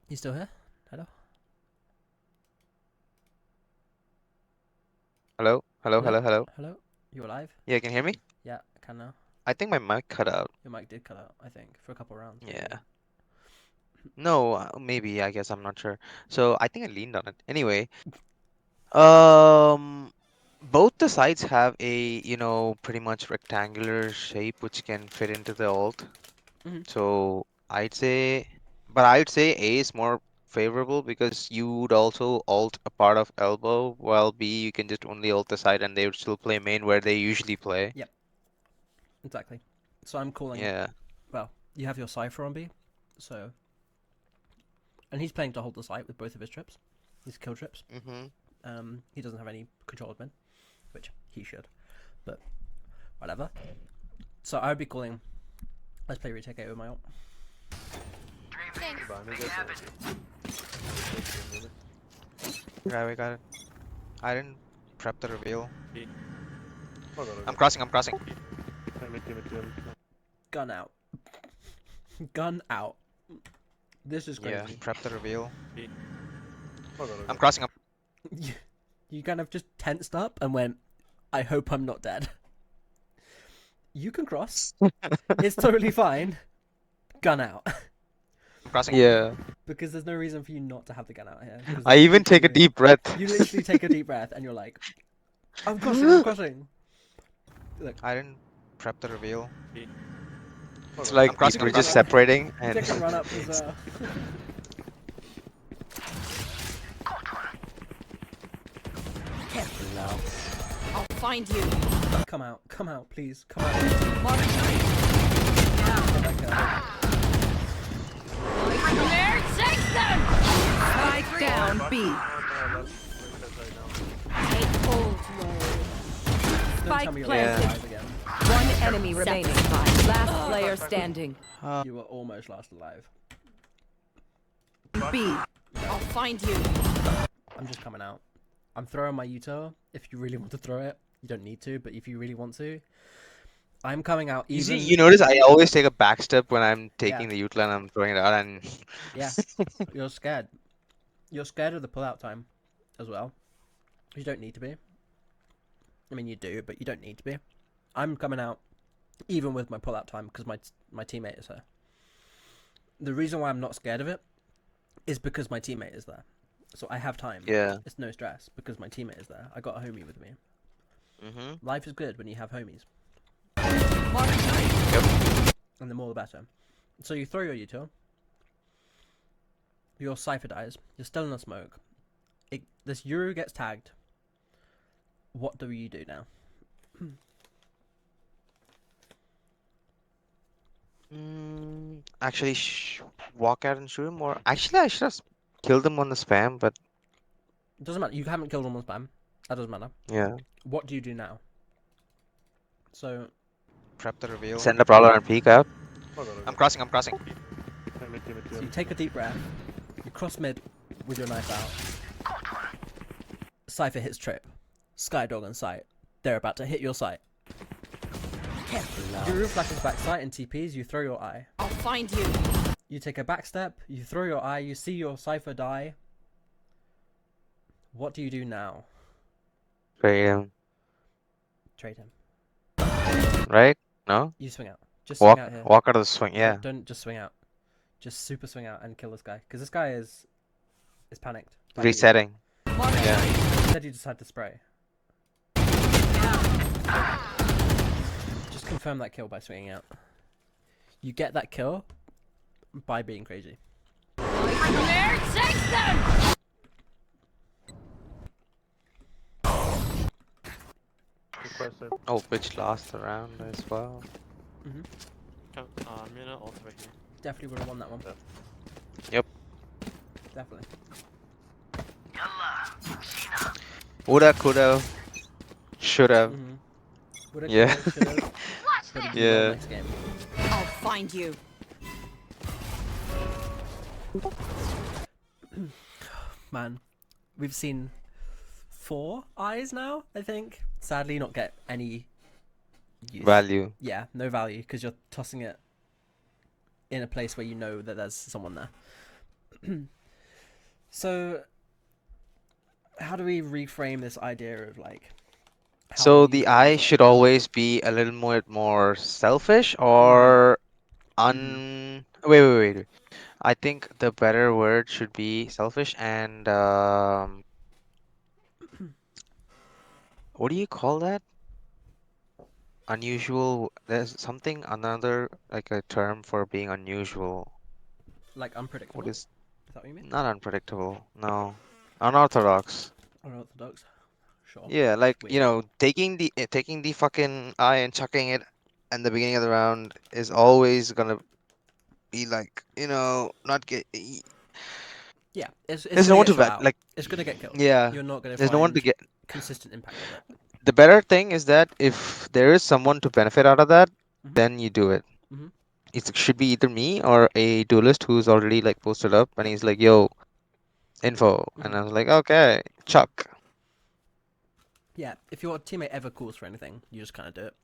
You still here? Hello? Hello? Hello, hello, hello. Hello? You alive? Yeah, can you hear me? Yeah, I can now. I think my mic cut out. Your mic did cut out, I think, for a couple rounds. Yeah. No, maybe, I guess, I'm not sure. So I think I leaned on it. Anyway, both the sides have a, pretty much rectangular shape which can fit into the ult. Mhm. So I'd say A is more favorable because you would also ult a part of elbow, while B you can just only ult the side and they would still play main where they usually play. Exactly. So I'm calling... Yeah. Well, you have your Cypher on B, so... And he's playing to hold the site with both of his trips. His kill trips. Mm-hmm. He doesn't have any control of mid, which he should, but whatever. So I would be calling... Let's play retake A with my ult. Yeah, we got it. I didn't prep the reveal. Hold on, I'm crossing. Gun out. Gun out. This is crazy. Yeah, prep the reveal. Hold on, I'm crossing. You kind of just tensed up and went, I hope I'm not dead. You can cross. It's totally fine. Gun out. I'm crossing. Yeah. Because there's no reason for you not to have the gun out here. 'cause I even take a literally- deep breath. You literally take a deep breath and you're like, I'm crossing. Look, I didn't prep the reveal. It's I'm like crossing. can We're just run up. separating you and take a run up as well. Careful now. I'll find you. Come out, please, come out. Mark Nightmare takes them! Spike down B. Take hold, Lord. Don't tell Spike me you're planted. alive again. One enemy remaining. Last player standing. You were almost last alive. B. I'll find you. I'm just coming out. I'm throwing my util. If you really want to throw it, you don't need to, but if you really want to, I'm coming out you even... see, you notice I always take a back step when I'm taking the util and I'm throwing it out, and Yeah, you're scared. You're scared of the pullout time as well. You don't need to be. I mean, you do, but you don't need to be. I'm coming out even with my pullout time because my teammate is here. The reason why I'm not scared of it is because my teammate is there. So I have time. yeah. It's no stress because my teammate is there. I got a homie with me. Mhm. Life is good when you have homies. And the more the better. So you throw your util. Your Cypher dies. You're still in the smoke. This Euro gets tagged. What do you do now? Actually, walk out and shoot him, or actually, I should have killed him on the spam, but It doesn't matter. You haven't killed him on spam. That doesn't matter. yeah. What do you do now? So Prep the reveal. Send a brawler and peek out. I'm crossing. So you take a deep breath, you cross mid with your knife out. Cypher hits trip. Skydog on sight. They're about to hit your sight. Careful now. Guru flashes back sight and TPs, you throw your eye. I'll find you. You take a back step, you throw your eye, you see your Cypher die. What do you do now? Trade him. Trade him. right? No? You swing out. Just swing Walk out here. walk out of the swing. No, Yeah. don't just swing out. Just super swing out and kill this guy. Because this guy is panicked. By you. Resetting. Mark Yeah. Instead you just had to spray. Just confirm that kill by swinging out. You get that kill by being crazy. Nightmare takes them! Good question. Oh, bitch lost the round as well. Mm-hmm. I'm gonna ult right here. Definitely would have won that one. Yep. Definitely. Woulda, coulda, shoulda. Mm-hmm. Would Yeah. Yeah. Next game. I'll find you. Man, we've seen 4 eyes now, I think. Sadly, not get any use. Value. Yeah, no value because you're tossing it in a place where you know that there's someone there. So, how do we reframe this idea of like? how So we the use eye it? should always be a little more selfish Mm-hmm. or wait. I think the better word should be selfish and what do you call that? Unusual. There's something another like a term for being unusual. Like unpredictable. What is Is that what you mean? not unpredictable? No. Unorthodox. Unorthodox. Sure. Yeah, like you Weird. know, taking the fucking eye and chucking it at the beginning of the round is always gonna be like, you know, not get. Yeah, it's There's gonna no one get to shot bet. out. Like, It's gonna get killed. yeah, You're not gonna there's no one to find get. consistent impact with it. The better thing is that if there is someone to benefit out of that, Mhm. then you do it. Mhm. It should be either me or a duelist who's already like posted up and he's like, "Yo, info," and I Mhm. was like, "Okay, chuck." Yeah, if your teammate ever calls for anything, you just kind of do it.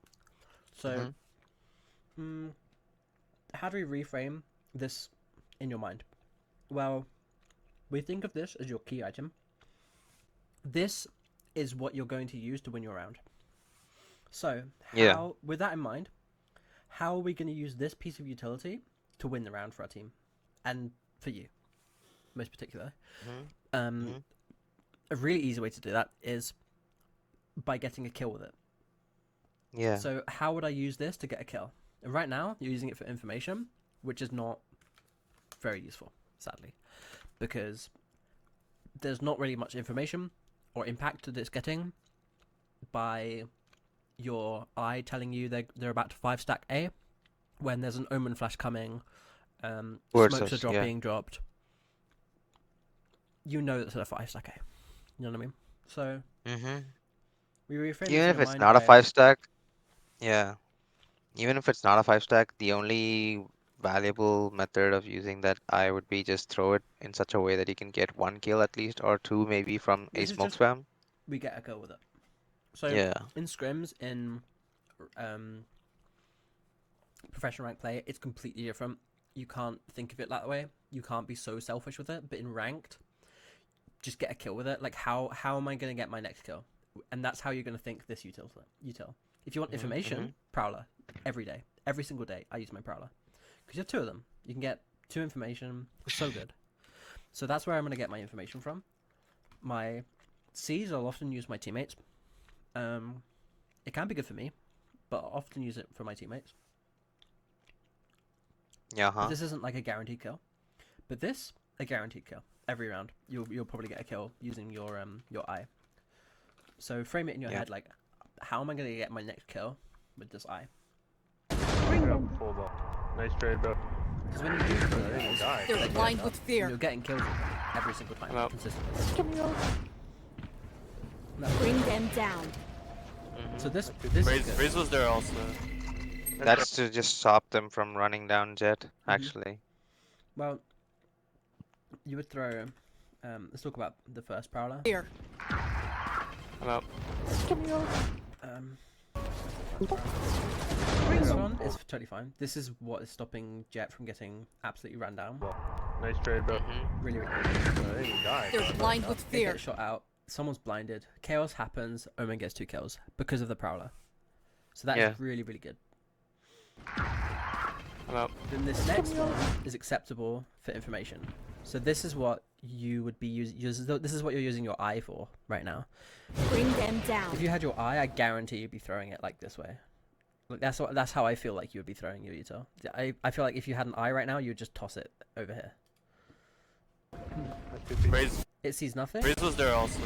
So, how do we reframe this in your mind? Well, we think of this as your key item. This is what you're going to use to win your round. So, Yeah. with that in mind, how are we going to use this piece of utility to win the round for our team, and for you, most particularly? A really easy way to do that is by getting a kill with it. Yeah. So how would I use this to get a kill? And right now, you're using it for information, which is not very useful, sadly, because there's not really much information or impact that it's getting by your eye telling you they're about to 5-stack A, when there's an omen flash coming, Word smokes are says, yeah. being dropped. You know that's a 5-stack A. You know what I mean? So we reframe this in Even if your it's mind not a by- 5-stack, yeah. Even if it's not a 5-stack, the only valuable method of using that eye would be just throw it in such a way that you can get 1 kill at least, or 2 maybe from a This is smoke just- spam. we get a kill with it. So Yeah. in scrims, in professional rank play, it's completely different. You can't think of it that way. You can't be so selfish with it. But in ranked, just get a kill with it. Like how am I going to get my next kill? And that's how you're going to think this util. If you want information, Prowler every day, every single day. I use my Prowler because you have 2 of them. You can get 2 information. So good. So that's where I'm going to get my information from. My C's, I'll often use my teammates. It can be good for me, but I'll often use it for my teammates. Yeah, But this isn't like a guaranteed kill. But this, a guaranteed kill. Every round, you'll probably get a kill using your eye. So frame it in your head like, how am I going to get my next kill with this eye? Full ball. Nice trade, bro. Because when you do kill I think you died. They're blind with fear. you're getting kills with them every single time, Hello. consistently. No. Bring them down. So this is good. Raze was there also. That's to just stop them from running down jet, actually. Well, you would throw. Let's talk about the first Prowler. Here. Hello. This one is totally fine. This is what is stopping Jet from getting absolutely ran down. Nice trade, bro. Really, really I think you died. They're blind with They fear. get shot out. Someone's blinded. Chaos happens. Omen gets 2 kills because of the Prowler. So that is Yeah. really, really good. I'm out. Then this next one is acceptable for information. So this is what you would be using. This is what you're using your eye for right now. Bring them down. If you had your eye, I guarantee you'd be throwing it like this way. Like that's how I feel like you would be throwing your util. I feel like if you had an eye right now, you would just toss it over here. Raze, It sees nothing, Raze was there also.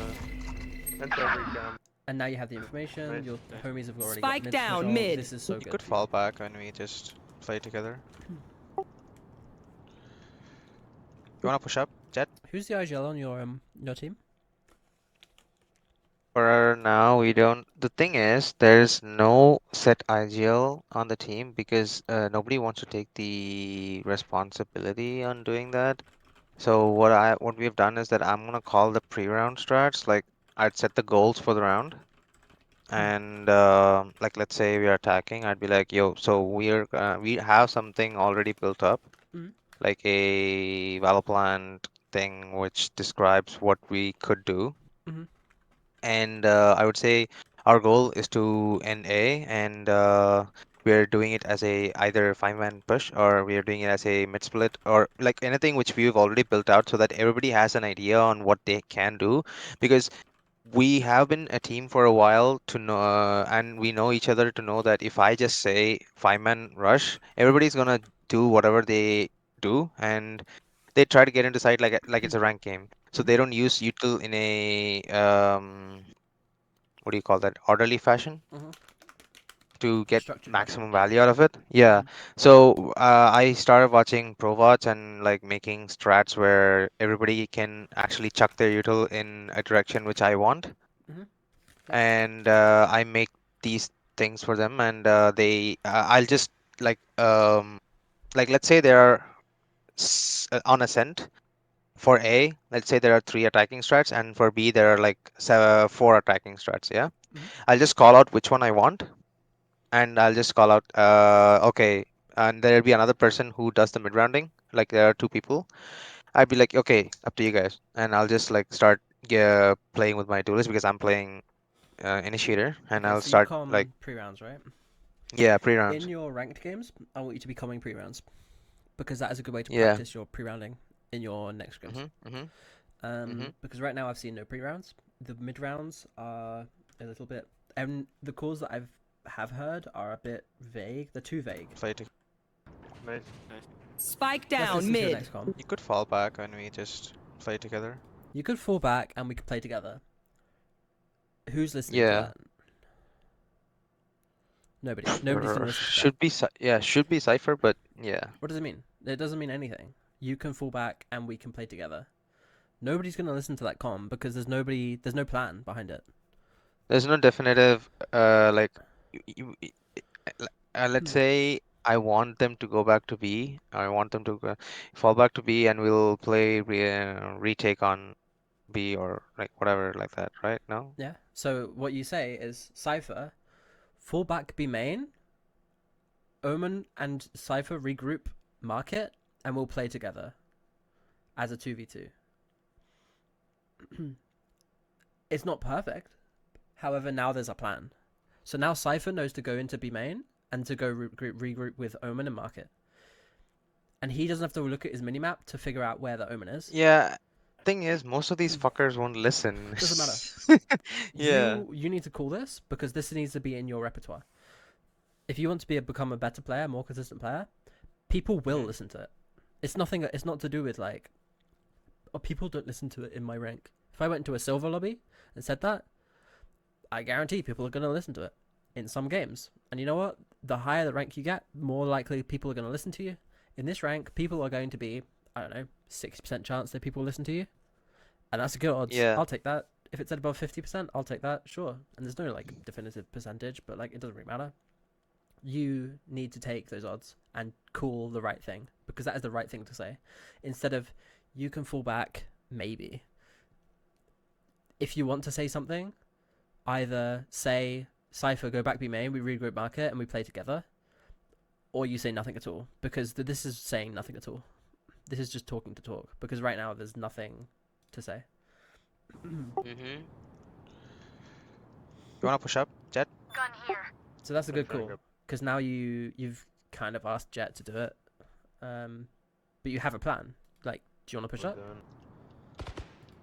That's every cam. and now you have the information. Nice. Your homies have already Spike got mid down, control. mid. This is so You good. could fall back when we just play together. You wanna push up, Jet? Who's the IGL on your team? For now, we don't. The thing is, there's no set IGL on the team because nobody wants to take the responsibility on doing that. So what we've done is that I'm gonna call the pre-round strats. Like I'd set the goals for the round, and like let's say we are attacking, I'd be like, yo, so we have something already built up, Mm. like a battle plan thing which describes what we could do. Mhm. And I would say our goal is to end A, and we're doing it as a either 5-man push or we are doing it as a mid split or like anything which we've already built out so that everybody has an idea on what they can do, because we have been a team for a while to know, and we know each other to know that if I just say 5-man rush, everybody's gonna do whatever they do, and they try to get into site like it's a rank game. So Mhm. they don't use util in a what do you call that, orderly fashion Mhm. to get Structured fashion. maximum value out of it. Yeah. Mhm. So I started watching ProVods and like making strats where everybody can actually chuck their util in a direction which I want, Mhm. Yep. and I make these things for them, and I'll just like let's say there are on ascent for A, let's say there are 3 attacking strats, and for B there are like 4 attacking strats. Yeah, Mhm. I'll just call out which one I want, and I'll just call out okay, and there'll be another person who does the mid rounding. Like there are 2 people. I'd be like, okay, up to you guys, and I'll just like start playing with my duelist because I'm playing initiator, and Okay, I'll so you start like com pre-rounds, right? yeah, In pre-rounds. your ranked games, I want you to be comming pre-rounds because that is a good way to Yeah. practice your pre-rounding in your next scrims. Mhm. Mhm. Mhm. Because right now I've seen no pre-rounds. The mid-rounds are a little bit, and the calls that have heard are a bit vague. They're too vague. Play to. Nice. Spike Let's down listen to your mid. next com. You could fall back when we just play together. You could fall back and we could play together. Who's listening to Yeah. that? Nobody. Nobody's gonna listen to that. Should be should be Cypher, but yeah. What does it mean? It doesn't mean anything. You can fall back and we can play together. Nobody's gonna listen to that com because there's no plan behind it. There's no definitive like let's say I want them to go back to B. I want them to fall back to B, and we'll play retake on B or like whatever like that, right? No? Yeah. So what you say is Cypher, fall back B main, Omen and Cypher regroup market, and we'll play together as a 2v2. It's not perfect. However, now there's a plan. So now Cypher knows to go into B main and to go regroup with Omen and market. And he doesn't have to look at his minimap to figure out where the Omen is. Yeah. Thing is, most of these fuckers won't listen. Doesn't matter. Yeah. You need to call this because this needs to be in your repertoire. If you want to become a better player, more consistent player, people will listen to it. It's nothing. It's not to do with like, oh, people don't listen to it in my rank. If I went into a silver lobby and said that, I guarantee people are going to listen to it in some games. And you know what? The higher the rank you get, more likely people are going to listen to you. In this rank, people are going to be, I don't know, 60% chance that people listen to you. And that's a good odds. Yeah. I'll take that. If it's at above 50%, I'll take that, sure. And there's no like definitive percentage, but like it doesn't really matter. You need to take those odds and call the right thing because that is the right thing to say. Instead of you can fall back, maybe. If you want to say something, either say Cypher, go back B main, we regroup market and we play together, or you say nothing at all because this is saying nothing at all. This is just talking to talk because right now there's nothing to say. Mhm. You wanna push up, Jet? Gun here. So that's a good very call good. because now you've kind of asked Jet to do it, but you have a plan. Like, do you want to push We're up? done.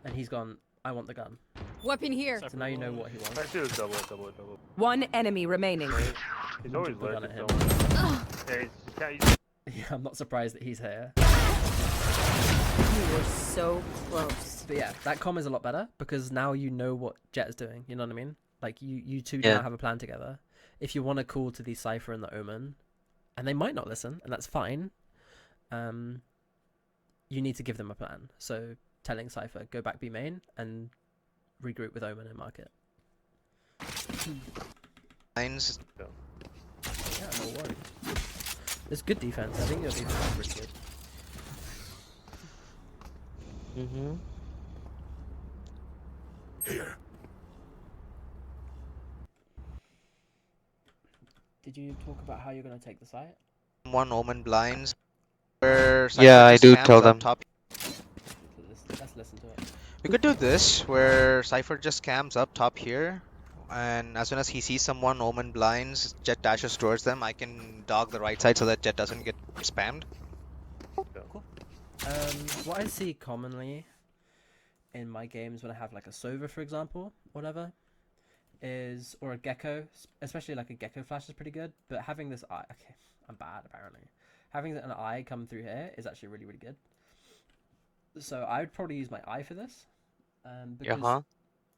And he's gone. I want the gun. Weapon here. So now you know what he wants. Actually, it was double. One enemy remaining. He's always Put late. gun at him. Yeah, he's Yeah, I'm not surprised that he's here. You were so close. But yeah, that comm is a lot better because now you know what Jet is doing. You know what I mean? Like you two Yeah. now have a plan together. If you want to call to the Cypher and the Omen, and they might not listen, and that's fine. You need to give them a plan. So telling Cypher, go back B main and regroup with Omen and market. Lines. Yeah, no worries. There's good defense. I think your defense is pretty good. Mm-hmm. Here. Did you talk about how you're going to take the site? One Omen blinds. Where Yeah, Cypher I just do camps tell up them. Top. Let's listen to it. We could do this, where Cypher just cams up top here, and as soon as he sees someone Omen blinds, Jet dashes towards them. I can dog the right side so that Jet doesn't get spammed. What I see commonly in my games when I have like a Sova, for example, whatever, is, or a Gecko, especially like a Gecko flash is pretty good, but having this eye, okay, I'm bad apparently. Having an eye come through here is actually really, really good. So I would probably use my eye for this, because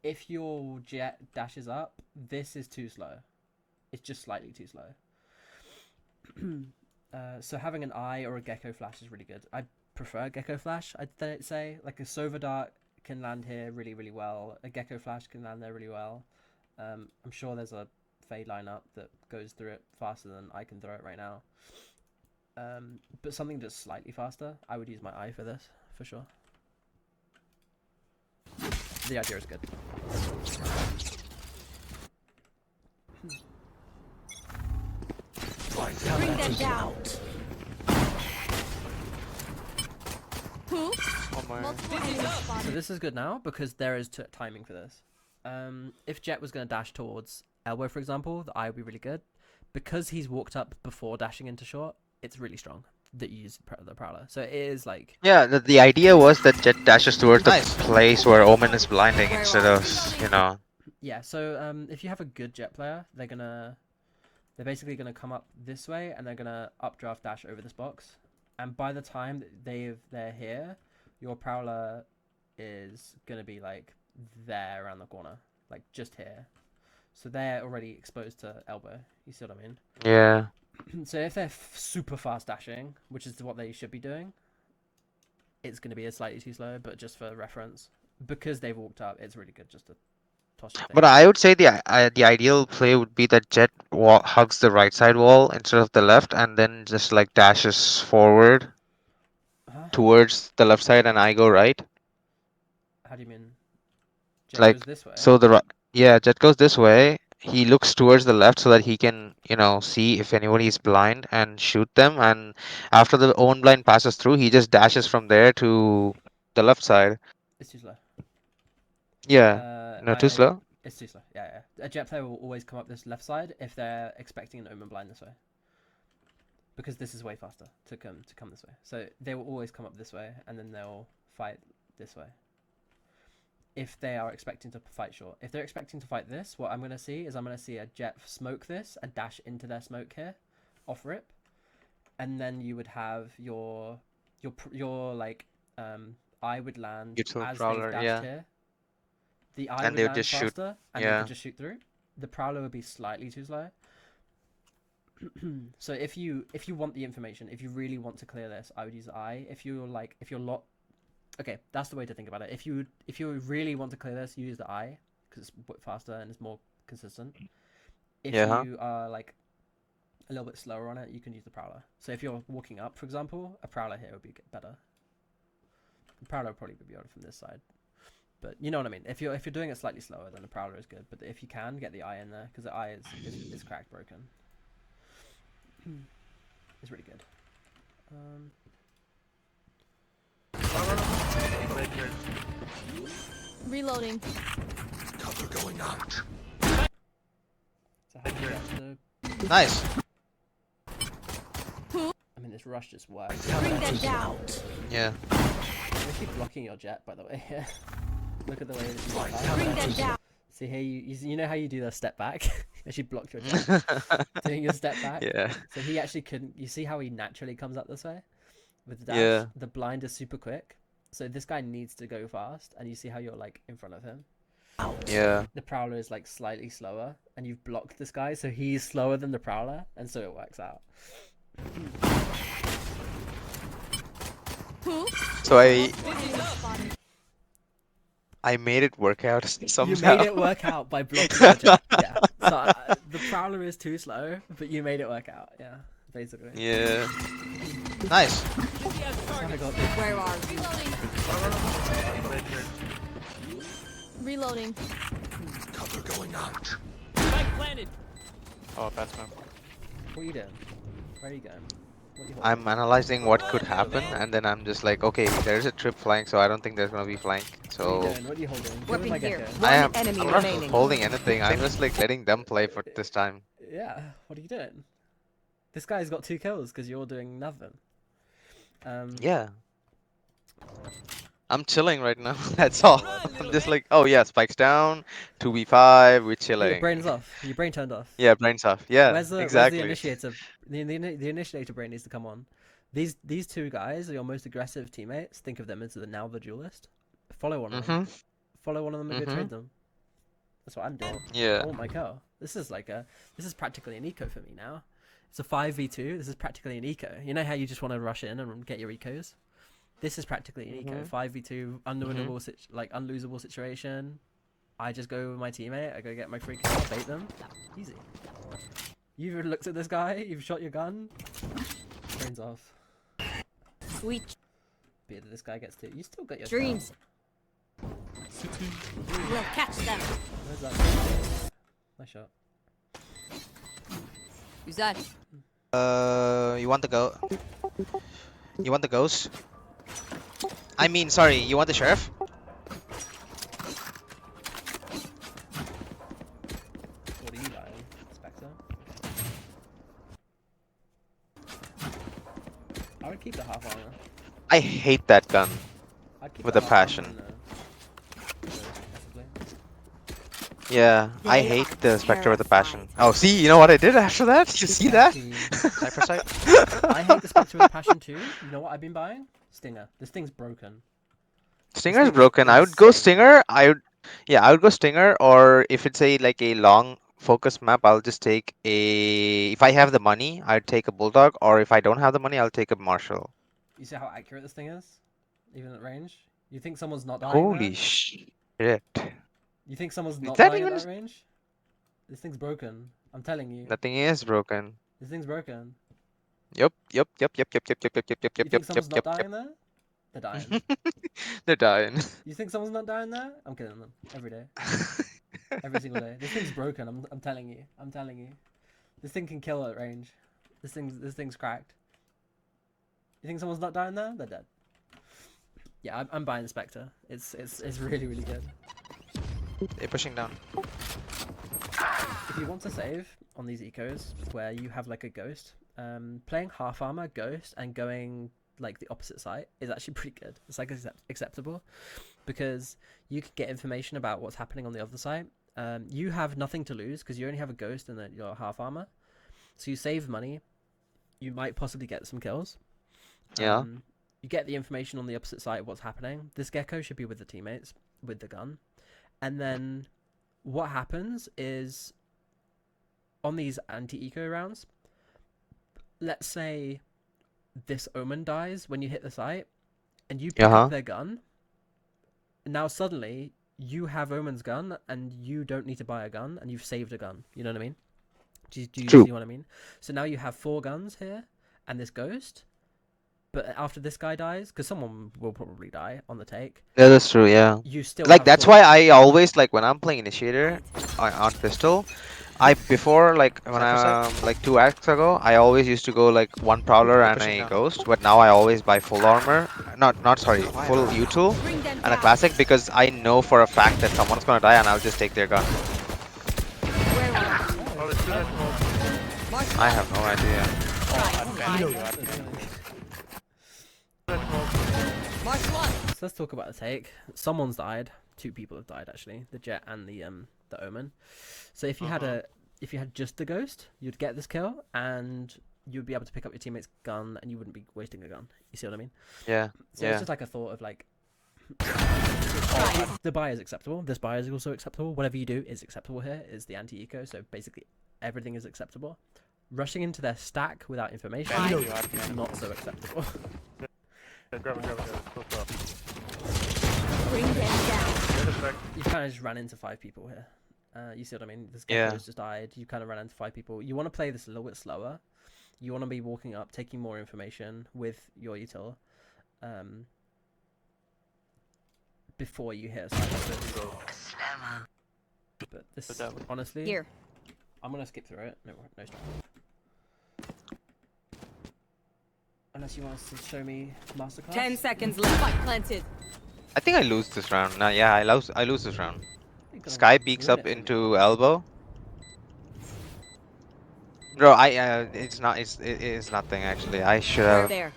if your Jet dashes up, this is too slow. It's just slightly too slow. So having an eye or a Gecko flash is really good. I prefer Gecko flash, I'd say. Like a Sova dart can land here really, really well. A Gecko flash can land there really well. I'm sure there's a fade lineup that goes through it faster than I can throw it right now. But something that's slightly faster, I would use my eye for this, for sure. The idea is good. Bring them down. Who? Multiple enemies So spotted. this is good now because there is timing for this. If Jet was going to dash towards elbow, for example, the eye would be really good. Because he's walked up before dashing into short, it's really strong that you use the Prowler. So it is like... Yeah, the idea was that Jet dashes towards the place where Omen is blinding Where instead are of, you know... Yeah, so if you have a good Jet player, they're basically gonna come up this way and they're gonna updraft dash over this box. And by the time that they're here, your Prowler is gonna be like there around the corner, like just here. So they're already exposed to elbow. You see what I mean? Yeah. So if they're super fast dashing, which is what they should be doing, it's going to be a slightly too slow, but just for reference, because they've walked up, it's really good just to toss your thing. But I would say the ideal play would be that Jet hugs the right side wall instead of the left, and then just like dashes forward towards the left side, and I go right. How do you mean? Jet Like, goes this way? so yeah, Jet goes this way. He looks towards the left so that he can, you know, see if anybody is blind and shoot them. And after the own blind passes through, he just dashes from there to the left side. It's too slow. Yeah, no, too slow. It's too slow. Yeah. A Jet player will always come up this left side if they're expecting an Omen blind this way, because this is way faster to come this way. So they will always come up this way, and then they'll fight this way. If they are expecting to fight short. If they're expecting to fight this, what I'm going to see is I'm going to see a Jet smoke this and dash into their smoke here, off rip. And then you would have your like, eye would land as Prowler, they've dashed yeah. here. The eye And would they would land just shoot, faster, and they could just shoot through. The Prowler would be slightly too slow. So if you want the information, if you really want to clear this, I would use the eye. If you're okay, that's the way to think about it. If you really want to clear this, use the eye because it's faster and it's more consistent. If you are like a little bit slower on it, you can use the Prowler. So if you're walking up, for example, a Prowler here would be better. The Prowler would probably be better from this side, but you know what I mean. If you're doing it slightly slower, then the Prowler is good. But if you can get the eye in there, because the eye is cracked broken, it's really good. Reloading. Cover going out. So how do you get to Nice. I mean, this rush just works. Bring them down. Yeah. They keep blocking your jet, by the way. Yeah. Look at the way that you block that. Bring them down. See here, you know how you do the step back? She blocked your jet doing your step back. Yeah. So he actually couldn't. You see how he naturally comes up this way with the dash. Yeah. The blind is super quick. So this guy needs to go fast, and you see how you're like in front of him. Yeah. The prowler is like slightly slower, and you've blocked this guy, so he's slower than the prowler, and so it works out. So I made it work out somehow. You made it work out by blocking your jet. Yeah. So the prowler is too slow, but you made it work out. Yeah, basically. Yeah. Nice. Oh my God, this- Where are you? Reloading. Cover going out. Oh, bad smoke. What are you doing? Where are you going? What are you holding? I'm analyzing what could happen, and then I'm just like, okay, there's a trip flank, so I don't think there's gonna be flank. What are you So doing? What are you holding? Give me Weapon my here. gecko. One I am. enemy I'm not remaining. holding anything. I'm just like letting them play for this time. Yeah. What are you doing? This guy's got 2 kills because you're doing nothing. Yeah. I'm chilling right now. That's all. I'm just like, oh yeah, spikes down, 2v5, we're Your chilling. brain's off. Your brain turned off. Yeah, brains off. Yeah, Where's the exactly. initiator? The initiator brain needs to come on. These 2 guys are your most aggressive teammates. Think of them as now the duelist. Follow one of them. Follow one of them and go trade them. That's what I'm doing. Yeah. Oh my god. This is practically an eco for me now. It's a 5v2. This is practically an eco. You know how you just want to rush in and get your ecos? This is practically an eco. 5v2, unwinnable, unlosable situation. I just go with my teammate. I go get my free kill, bait them. Easy. You've looked at this guy. You've shot your gun. Brains off. Sweet But yeah, this guy gets to. You still got your dreams. We'll catch them. Where's that? Nice shot. Who's that? You want the go? You want the ghost? I mean, sorry, you want the sheriff? What are you buying, Spectre? I would keep the half armor. I hate that gun. I'd keep With the a half armor passion. and, possibly. Yeah, I They hate are the Spectre with a passion. terrified. Oh, see, you know what I did after that? You see that? Sniper sight. I hate the Spectre with a passion too. You know what I've been buying? Stinger. This thing's broken. Stinger's thing is broken. I would go insane. Stinger. I would go Stinger, or if it's a long focus map, I'll just take a. If I have the money, I'd take a Bulldog, or if I don't have the money, I'll take a Marshall. You see how accurate this thing is? Even at range? You think someone's not dying Holy there? shit! You think someone's not that dying even at that range? This thing's broken. I'm telling you. Nothing is broken. This thing's broken. Yep. You think someone's not Yep. dying there? They're dying. They're dying. You think someone's not dying there? I'm killing them every day, every single day. This thing's broken. I'm telling you. I'm telling you. This thing can kill at range. This thing's cracked. You think someone's not dying there? They're dead. Yeah, I'm buying the Spectre. It's really really good. They're pushing down. If you want to save on these ecos where you have like a ghost, playing half armor, ghost, and going like the opposite side is actually pretty good. It's like acceptable because you can get information about what's happening on the other side. You have nothing to lose because you only have a ghost and then you're half armor, so you save money. You might possibly get some kills. Yeah. You get the information on the opposite side of what's happening. This gecko should be with the teammates with the gun, and then what happens is on these anti-eco rounds, let's say this omen dies when you hit the site and you pick up their gun. Now suddenly you have omen's gun and you don't need to buy a gun and you've saved a gun. You know what I mean? Do you see what I mean? So now you have 4 guns here and this ghost. But after this guy dies, because someone will probably die on the take. Yeah, that's true. Yeah. You still Like have that's 4 why I always like when I'm playing Initiator on pistol. Before like when I like 2 acts ago, I always used to go like 1 Prowler and a Ghost, but now I always buy full armor. Not sorry, full util and a Classic because I know for a fact that someone's gonna die and I'll just take their gun. Oh, there's 2 nice smoke. Mark I one. have no idea. Mark one. So let's talk about the take. Someone's died. 2 people have died actually. The Jet and the Omen. So if you had just the Ghost, you'd get this kill and you'd be able to pick up your teammate's gun and you wouldn't be wasting a gun. You see what I mean? Yeah. So it's just like a thought of like, the buy is acceptable. This buy is also acceptable. Whatever you do is acceptable here. Is the anti-eco. So basically everything is acceptable. Rushing into their stack without information is not so acceptable. Grab it. Close up. Bring them down. Get it back. You kind of just ran into 5 people here. You see what I mean? This guy Yeah. just died. You kind of ran into 5 people. You want to play this a little bit slower. You want to be walking up, taking more information with your util, before you hit a side like this. But this, honestly, Here. I'm gonna skip through it. No stress. Unless you want to show me masterclass. 10 seconds left. Spike planted. I think I lose this round. Nah, yeah, I lose this round. You're gonna Sky peeks win up it, aren't into elbow. Bro, it's nothing actually. I should They're have there.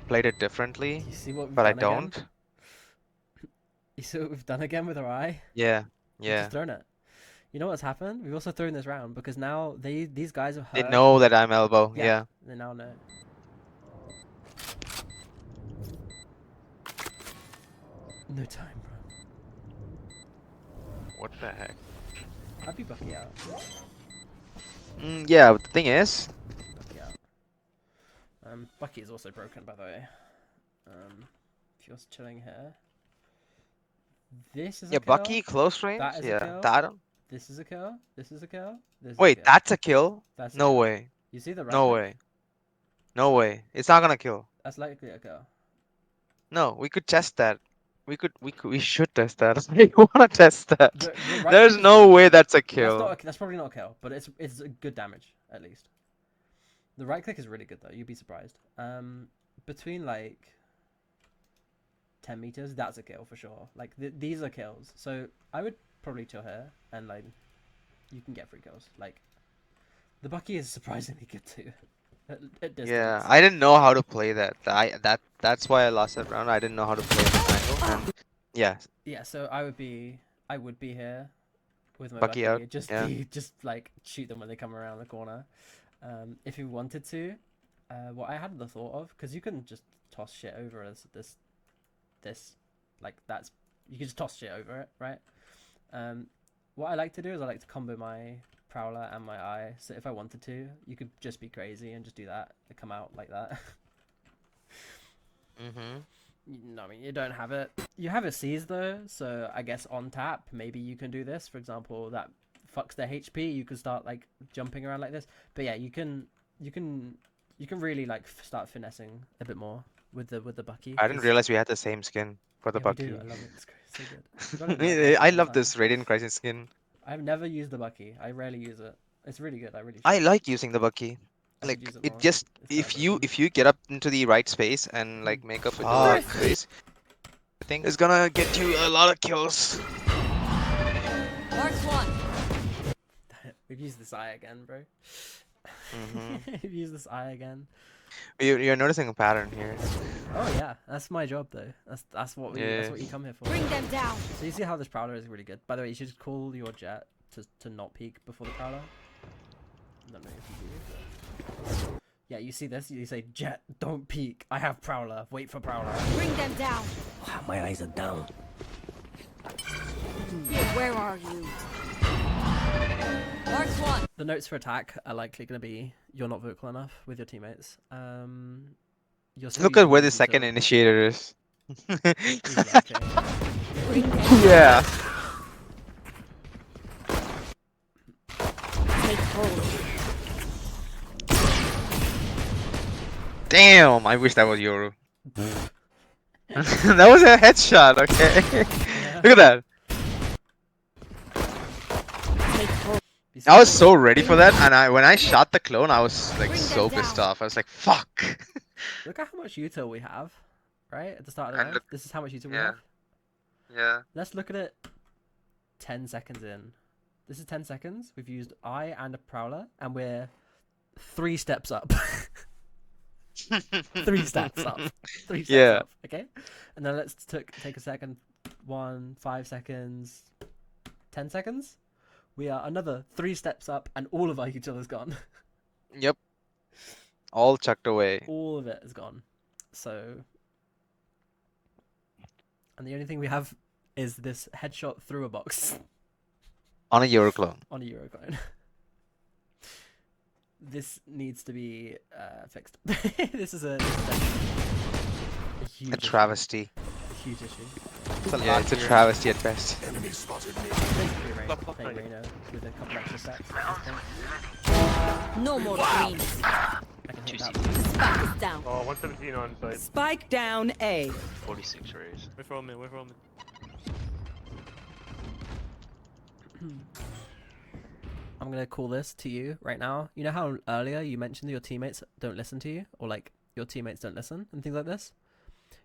played it differently, You see what we've but I done again? don't. You see what we've done again with our eye? Yeah, We've yeah. just thrown it. You know what's happened? We've also thrown this round because now these guys have They heard. know that I'm elbow. Yeah. Yeah. They now know. No time, bro. What the heck? I'd be Bucky out. Yeah, but the thing is, Bucky out. Bucky is also broken, by the way. If you're chilling here. This is a yeah, kill. Bucky close range. That is a Yeah, kill. I don't. This is a kill. This is a kill. This is a Wait, kill. that's a kill? That's a No kill. way. You see the right No click? way. No way. It's not gonna kill. That's likely a kill. No, we could test that. We should test that. I wanna test that. The right There's click is no really way good. that's a That's kill. not. That's probably not a kill, but it's a good damage at least. The right click is really good though. You'd be surprised. Between like 10 meters, that's a kill for sure. Like these are kills. So I would probably chill here and like you can get 3 kills. Like the Bucky is surprisingly good too. At distance. Yeah, I didn't know how to play that. That's why I lost that round. I didn't know how to play this angle. And yeah, Yeah. So I would be here with my Bucky out, Just yeah. just like shoot them when they come around the corner. If you wanted to, what I had the thought of, because you can just toss shit over as this like that's you can just toss shit over it, right? What I like to do is I like to combo my Prowler and my eye. So if I wanted to, you could just be crazy and just do that. They come out like that. No, I mean you don't have it. You have a seize though, so I guess on tap maybe you can do this. For example, that fucks their HP. You can start like jumping around like this. But yeah, you can really like start finessing a bit more with the Bucky. I didn't realize we had the same skin for the Yeah, we Bucky. do. I love it. It's so good. You gotta do that I all the love time. this Radiant Crisis skin. I've never used the Bucky. I rarely use it. It's really good. I really. I should. like using the Bucky. I should Like use it it more. just It's better. if you get up into the right space and like make up with the right space, I think it's gonna get you a lot of kills. Mark one. We've used this eye again, bro. Mm-hmm. We've used this eye again. You're noticing a pattern here. Oh yeah, that's my job though. That's what you come here for. Bring them down. So you see how this Prowler is really good. By the way, you should call your Jet to not peek before the Prowler. I don't know if you do. But... Yeah, you see this? You say, Jet, don't peek. I have Prowler. Wait for Prowler. Bring them down. Wow, my eyes are down. Where are you? Mark one. The notes for attack are likely going to be you're not vocal enough with your teammates. You're still Look at using where your the second util. initiator is. He's lurking. Bring them down. Yeah. Take hold. Damn, I wish that was Yoru. That was a headshot, okay? Look at that. Take hold. You see I was that? so ready for that, and when I shot the clone, I was like so pissed off. I was like, fuck. Look at how much util we have, right? At the start of the And round. look- This is how much util we yeah. have. Yeah. Let's look at it 10 seconds in. This is 10 seconds. We've used I and a Prowler, and we're 3 steps up. 3 steps up. 3 steps Yeah. up. Okay? And then let's take a second. 1, 5 seconds, 10 seconds. We are another 3 steps up, and all of our utility's gone. Yep. All chucked away. All of it is gone. So, and the only thing we have is this headshot through a box On a Euroclone. on a Euroclone. This needs to be fixed. This is a huge A travesty. a huge issue. Yeah, it's a travesty at best. Enemy spotted me. Basically, playing Reyna with a couple extra sets at this point. No more dreams. I can hit that. Spike is down. Oh, 117 on site. Spike down A. 46 raise. Wait for me, wait for me. I'm gonna call this to you right now. You know how earlier you mentioned that your teammates don't listen to you, or like your teammates don't listen and things like this?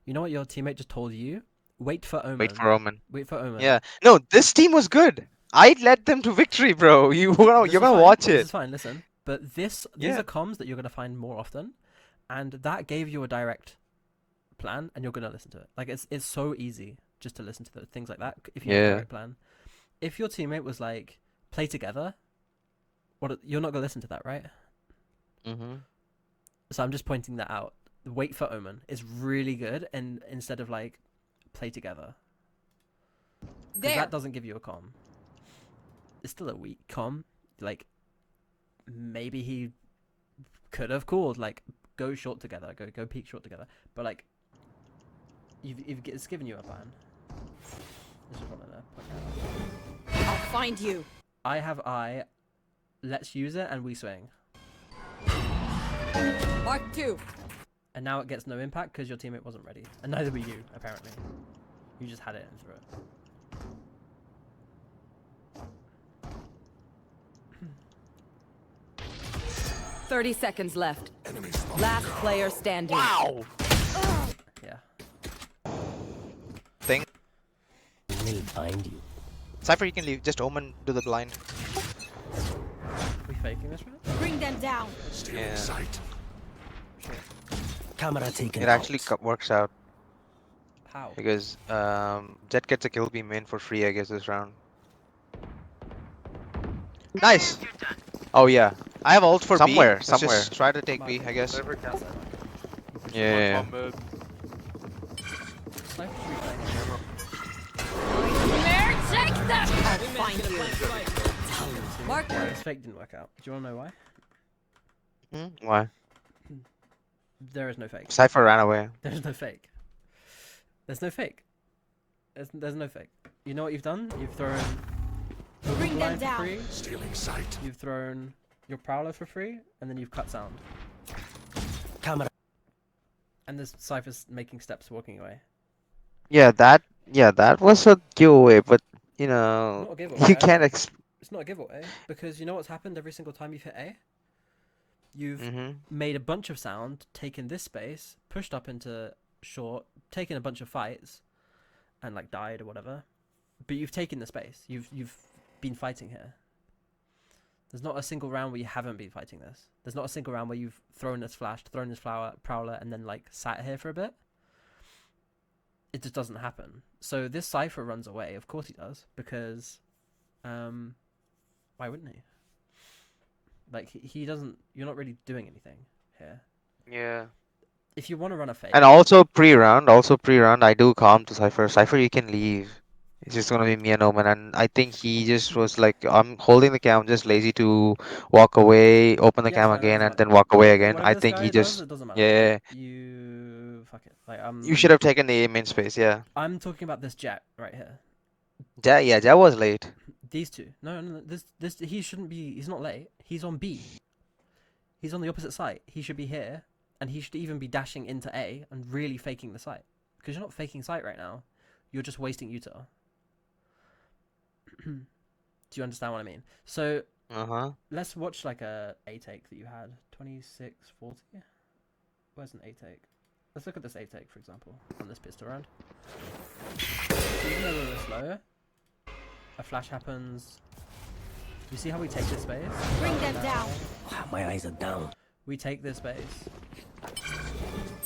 You know what your teammate just told you? Wait for Omen. Wait for Omen. Wait for Omen. Yeah. No, this team was good. I led them to victory, bro. You're This gonna is fine. watch This it. is fine. Listen, but these Yeah. are comms that you're gonna find more often, and that gave you a direct plan, and you're gonna listen to it. Like it's so easy just to listen to the things like that if you have a Yeah. direct plan. If your teammate was like play together, you're not gonna listen to that, right? Mm-hmm. So I'm just pointing that out. Wait for Omen is really good, and instead of like play together, 'cause There. that doesn't give you a comm. It's still a weak comm. Like maybe he could have called like go short together, go peek short together, but like it's given you a plan. This is one of the point out. I'll find you. I have I. Let's use it, and we swing. Mark 2. And now it gets no impact because your teammate wasn't ready. And neither were you, apparently. You just had it and threw it. 30 seconds left. Enemy spotted. Last player standing. Wow! Yeah. Thing. Will find you. Cypher, you can leave. Just Omen do the blind. We faking this round? Bring them down. Stealing Yeah. sight. Camera taken It actually out. works out How? because Jet gets a kill beam in for free, I guess, this round. Nice. Oh yeah. I have ult for somewhere. B. Somewhere. Just try to take B, I guess. Cypher count. Yeah. One mid. Sniper should be playing it. I'll find you. Mark Yeah, this fake didn't work out. Do you want to know why? Why? There is no fake. Cypher ran away. There's no fake. There's no fake. There's no fake. You know what you've done? You've thrown your Bring them blind for down. free. Stealing sight. You've thrown your Prowler for free, and then you've cut sound. Camera. And this Cypher's making steps walking away. Yeah, that was a giveaway, but you Not know, a giveaway. you can't It's not a giveaway because you know what's happened every single time you've hit A? You've Mhm. made a bunch of sound, taken this space, pushed up into short, taken a bunch of fights, and like died or whatever. But you've taken the space. You've been fighting here. There's not a single round where you haven't been fighting this. There's not a single round where you've thrown this flash, thrown this prowler, and then like sat here for a bit. It just doesn't happen. So this Cypher runs away. Of course he does, because why wouldn't he? Like he doesn't. You're not really doing anything here. Yeah. If you want to run a fake, And also pre-round, I do calm to Cypher. Cypher, you can leave. It's just gonna be me and Omen, and I think he just was like, I'm holding the cam, just lazy to walk away, open the Yeah, cam fair, again, that's and fine. then walk away again. whatever I this think guy he does, just, it doesn't matter. yeah. You fuck it. Like You should have taken the A main space, yeah. I'm talking about this Jet right here. Ja was late. These two. No. This. He shouldn't be. He's not late. He's on B. He's on the opposite site. He should be here, and he should even be dashing into A and really faking the site. Because you're not faking site right now. You're just wasting Utah. Do you understand what I mean? So let's watch like a take that you had. 26-40. Where's an A take? Let's look at this A take, for example, on this pistol round. So even though we're slow, a flash happens. You see how we take this space? Bring them down. My eyes are down. We take this space.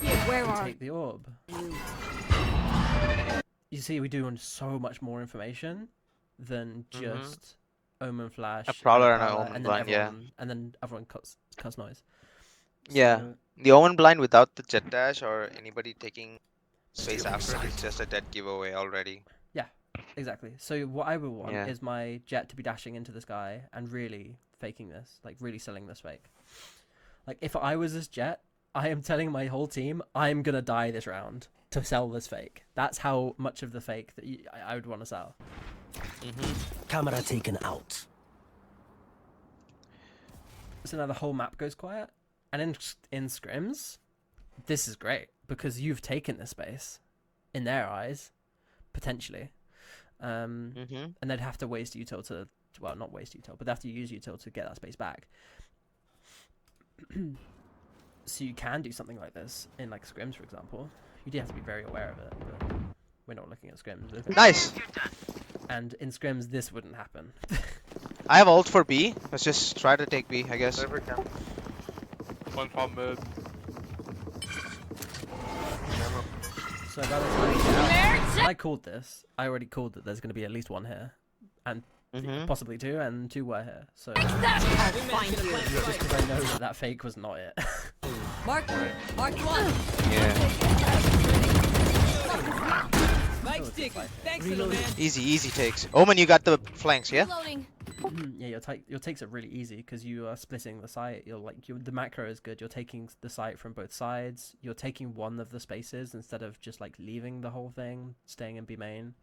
Here, where We are take the orb. you? You see, we do on so much more information than just Omen Flash, A Prowler and a Prowler, Omen and then Blind, yeah. and then everyone cuts noise. Yeah. So, The Omen Blind without the Jet Dash or anybody taking space Stealing after it is sight. just a dead giveaway already. exactly. So what I would want Yeah. is my jet to be dashing into the sky and really faking this, like really selling this fake. Like if I was this jet, I am telling my whole team I'm gonna die this round to sell this fake. That's how much of the fake that I would want to sell. Camera taken out. So now the whole map goes quiet, and in scrims, this is great because you've taken this space, in their eyes, potentially, and they'd have to waste util to, well, not waste util, but they have to use util to get that space back. So you can do something like this in like scrims, for example. You do have to be very aware of it, but we're not looking at scrims. Nice! And in scrims, this wouldn't happen. I have ult for B. Let's just try to take B, I guess. Whatever can. One from mid. So by the time you get out, I called this. I already called that there's going to be at least one here, and possibly two, and two were here. So I'll find you. just because I know that that fake was not it. Mark one. Spike stick. Thanks for the man. Easy takes. Omen, you got the flanks, yeah? Reloading. Yeah, your takes are really easy because you are splitting the site. The macro is good. You're taking the site from both sides. You're taking one of the spaces instead of just like leaving the whole thing, staying in B main.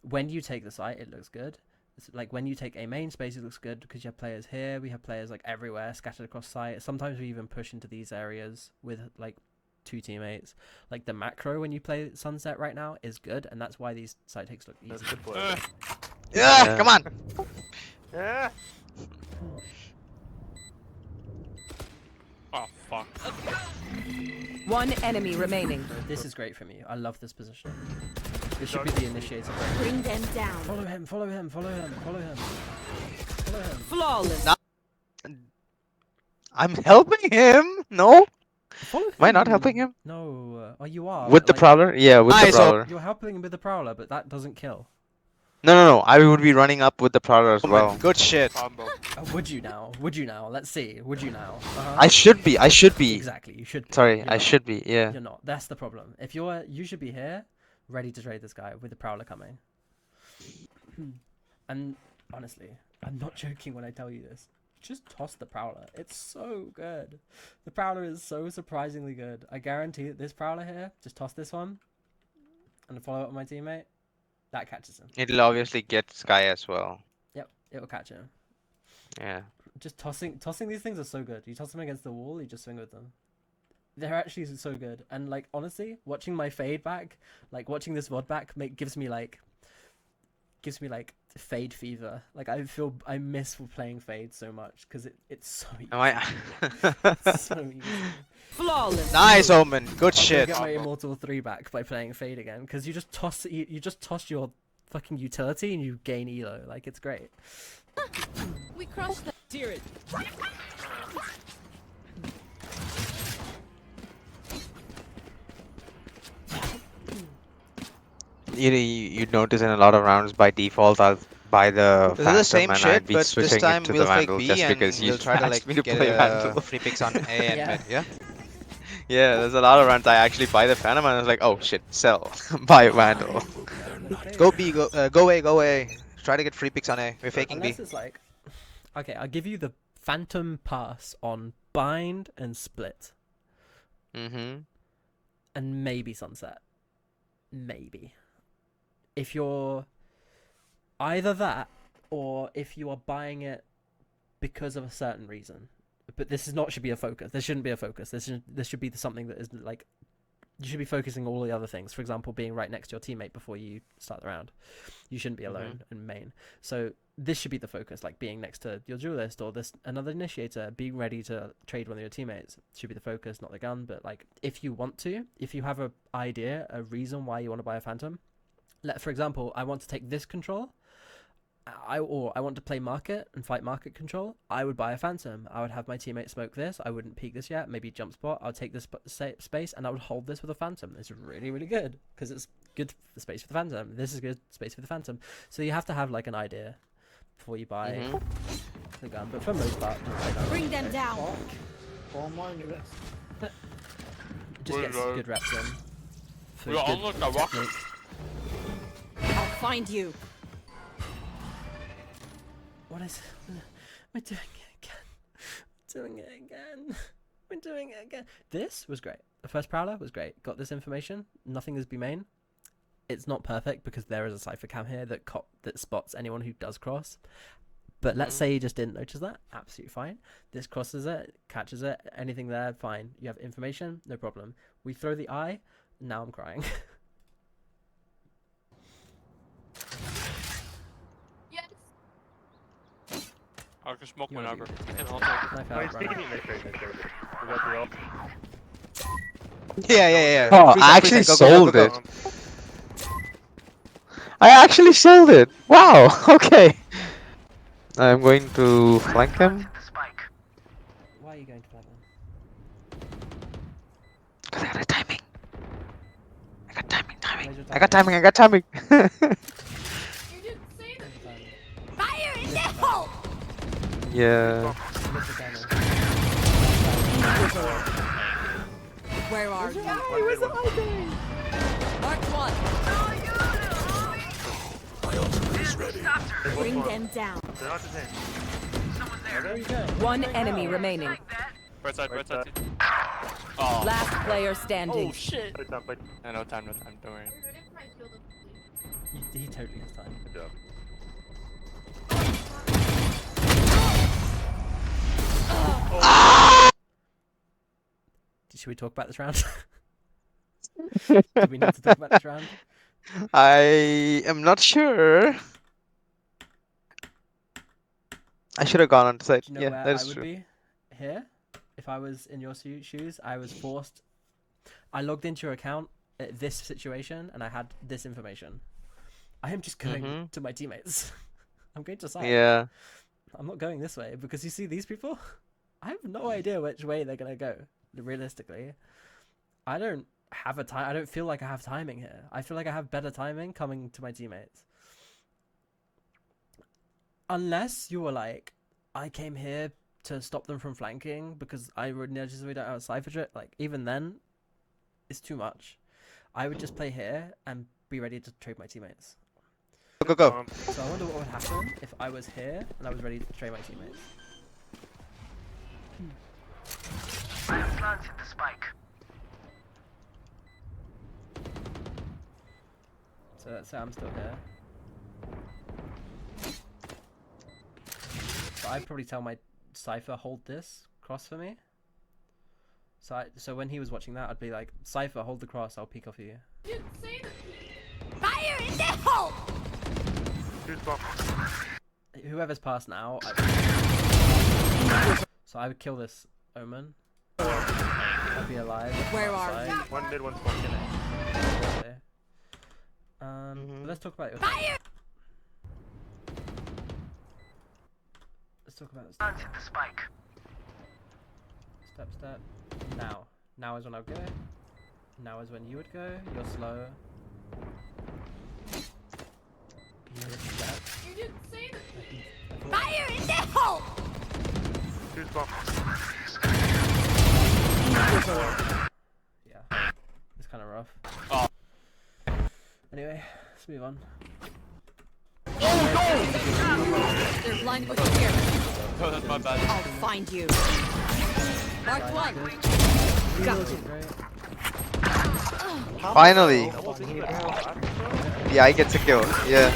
When you take the site, it looks good. It's like when you take A main space, it looks good because you have players here. We have players like everywhere, scattered across site. Sometimes we even push into these areas with like two teammates. Like the macro when you play Sunset right now is good, and that's why these site takes look That's easy. good play. Yeah, come on! Yeah. Oh fuck. One enemy remaining. This is great from you. I love this position. This should be the initiator. Bring them down. Follow him, follow him, follow him, follow him. Follow him. Flawless. No. I'm helping him! No? Follow him. Am I not helping him? No. Oh, you are. With but, the like, Prowler? Yeah, with the Nice, Prowler. You're helping him with the Prowler, but that doesn't kill. No, I would be running up with the Prowler as well. Good shit. Combo. Would you now? Would you now? Let's see. Would you now? I should be. Exactly, you should be. Sorry, You're I not. should be, yeah. You're not. That's the problem. If you should be here, ready to trade this guy with the Prowler coming. And honestly, I'm not joking when I tell you this. Just toss the Prowler. It's so good. The Prowler is so surprisingly good. I guarantee that this Prowler here, just toss this one, and follow up with my teammate. That catches him. It'll obviously get Sky as well. Yep, it will catch him. Yeah. Just tossing these things are so good. You toss them against the wall, you just swing with them. They're actually so good. And like honestly, watching my fade back, like watching this VOD back, gives me like fade fever. Like I miss playing fade so much because it's so easy. Am I? It's so easy. Flawless. Nice, Omen. Good I'll shit. get my Immortal 3 back by playing fade again because you just toss your fucking utility and you gain elo. Like it's great. We crushed the Tyrion. You'd notice in a lot of rounds by default I'll buy the This is Phantom the same and shit, I'd be but this switching time it to we'll the fake Vandal B just and because you we'll try to asked like me to get play Vandal. free picks on A and Yeah. mid, yeah? Yeah, there's a lot of rounds I actually buy the Phantom and I was like, oh shit, sell, buy Vandal. Go B, go away. Try to get free picks on A. We're faking B. Unless it's like, okay, I'll give you the Phantom pass on Bind and Split, Mm-hmm. and maybe Sunset. Maybe. If you're either that, or if you are buying it because of a certain reason. But this should be a focus. This shouldn't be a focus. This should be something that is like, you should be focusing on all the other things. For example, being right next to your teammate before you start the round. You shouldn't be alone in main. So this should be the focus, like being next to your duelist or another initiator, being ready to trade one of your teammates should be the focus, not the gun. But like, if you have a idea, a reason why you want to buy a Phantom, for example, I want to take this control. I want to play market and fight market control, I would buy a phantom. I would have my teammate smoke this. I wouldn't peek this yet. Maybe jump spot. I'll take this space and I would hold this with a phantom. It's really, really good because it's good for space for the phantom. This is good space for the phantom. So you have to have like an idea before you buy the gun. But for the most part, just play that. Bring them down. Four more Anubis. Just get some good reps in. For We are good almost at rock. technique. I'll find you. What is? We're doing it again. Doing it again. We're doing it again. This was great. The first Prowler was great. Got this information. Nothing is B main. It's not perfect because there is a Cypher cam here that spots anyone who does cross. But let's say you just didn't notice that. Absolutely fine. This crosses it, catches it. Anything there, fine. You have information, no problem. We throw the eye. Now I'm crying. I can smoke You wanna whenever. do- And I'll Knife No, out, he's run. taking it next phase. We got the ult. Yeah. Oh, Freeze I up, actually freeze up. Go, go, sold go, it. go. I actually sold it. Wow. Okay. I'm going to flank him. Why are you going to flag them? Cause I got a timing. I got timing. Where's your I got timing. Fire in the hole. Yeah. Miss the timing. Where are you? Mark one. My ultimate is ready. Bring them down. They're not the same. Where are you going? One enemy remaining. Right side. Right side. Oh. Last player standing. Oh shit. Play time, play. Yeah, no time, don't worry. He totally has time. Good job. Should we talk about this round? Do we need to talk about this round? I am not sure. I should have gone on site. Do you know Yeah, where that I is would true. be? Here? If I was in your shoes, I was forced. I logged into your account at this situation and I had this information. I am just going to my teammates. I'm going to site. Yeah. I'm not going this way because you see these people? I have no idea which way they're going to go, realistically. I don't have I don't feel like I have timing here. I feel like I have better timing coming to my teammates. Unless you were like, I came here to stop them from flanking because I would just we don't have a Cypher trick. Like, even then, it's too much. I would just play here and be ready to trade my teammates. Go, go, go. So I wonder what would happen if I was here and I was ready to trade my teammates. So let's say I'm still here. So I'd probably tell my Cypher hold this cross for me. So when he was watching that, I'd be like, Cypher, hold the cross, I'll peek off of you. Fire in the hole. Choose bomb. Whoever's passed now, so I would kill this Omen. I'd be alive. Where are outside. you? One mid, one spawn. Okay. But let's talk about your Fire. Let's talk about this. Step. Now is when I'll go. Now is when you would go. You're slow. You would step. You didn't say that. I thought- Fire in the hole. Choose bomb. Yeah. It's kind of rough. Oh. Anyway, let's move on. They're blinded with fear. Oh, that's my bad. I'll find you. Mark one. Got you. Great. Finally. Yeah, I get to kill. Yeah.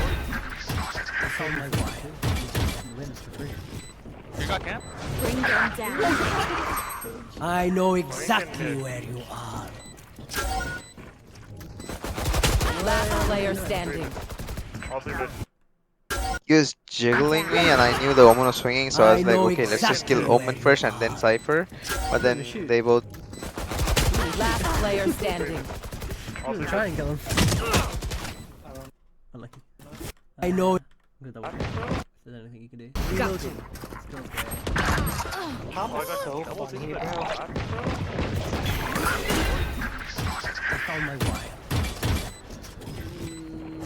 You got camp? Bring them down. I know exactly where you are. Last player standing. All three mid. He was jiggling me and I knew the Omen was swinging, so I was I like, know okay, let's just kill exactly Omen where first you and then are. Cypher. But then Shoot. they both... Last player standing. All three Try mid. and kill him. Unlucky. I know. I'm gonna double check if there's anything you can do. Got you. Still great. Oh, I got so double funny, digit bro. back I found my wire.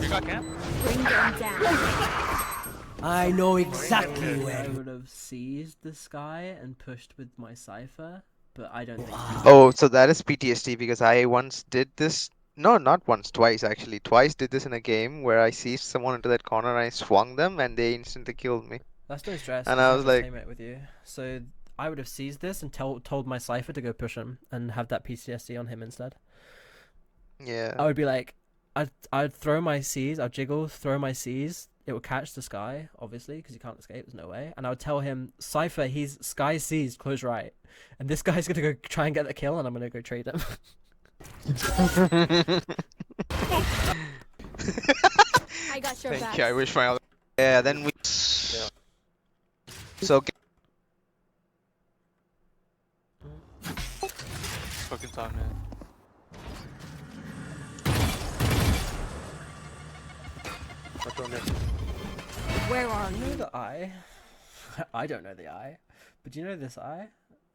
You got camp? Bring them down. I know exactly I where you would have seized this guy and pushed with my cipher, but I don't think. Oh, so that is PTSD because I once did this. No, not once, twice actually. Twice did this in a game where I seized someone into that corner and I swung them and they instantly killed me. That's no stress. And It's I not was the like, same with you. So I would have seized this and told my cipher to go push him and have that PTSD on him instead. yeah. I would be like, I'd throw my C's, I'd jiggle, throw my C's. It would catch the Sky, obviously, because you can't escape. There's no way. And I would tell him, Cypher, he's Sky C's, close right. And this guy's gonna go try and get the kill, and I'm gonna go trade him. I got your Thank back. you. I wish my other. Yeah. Then we. So. Fucking time, man. That's on there. Where are You you? know the eye? I don't know the eye. But do you know this eye?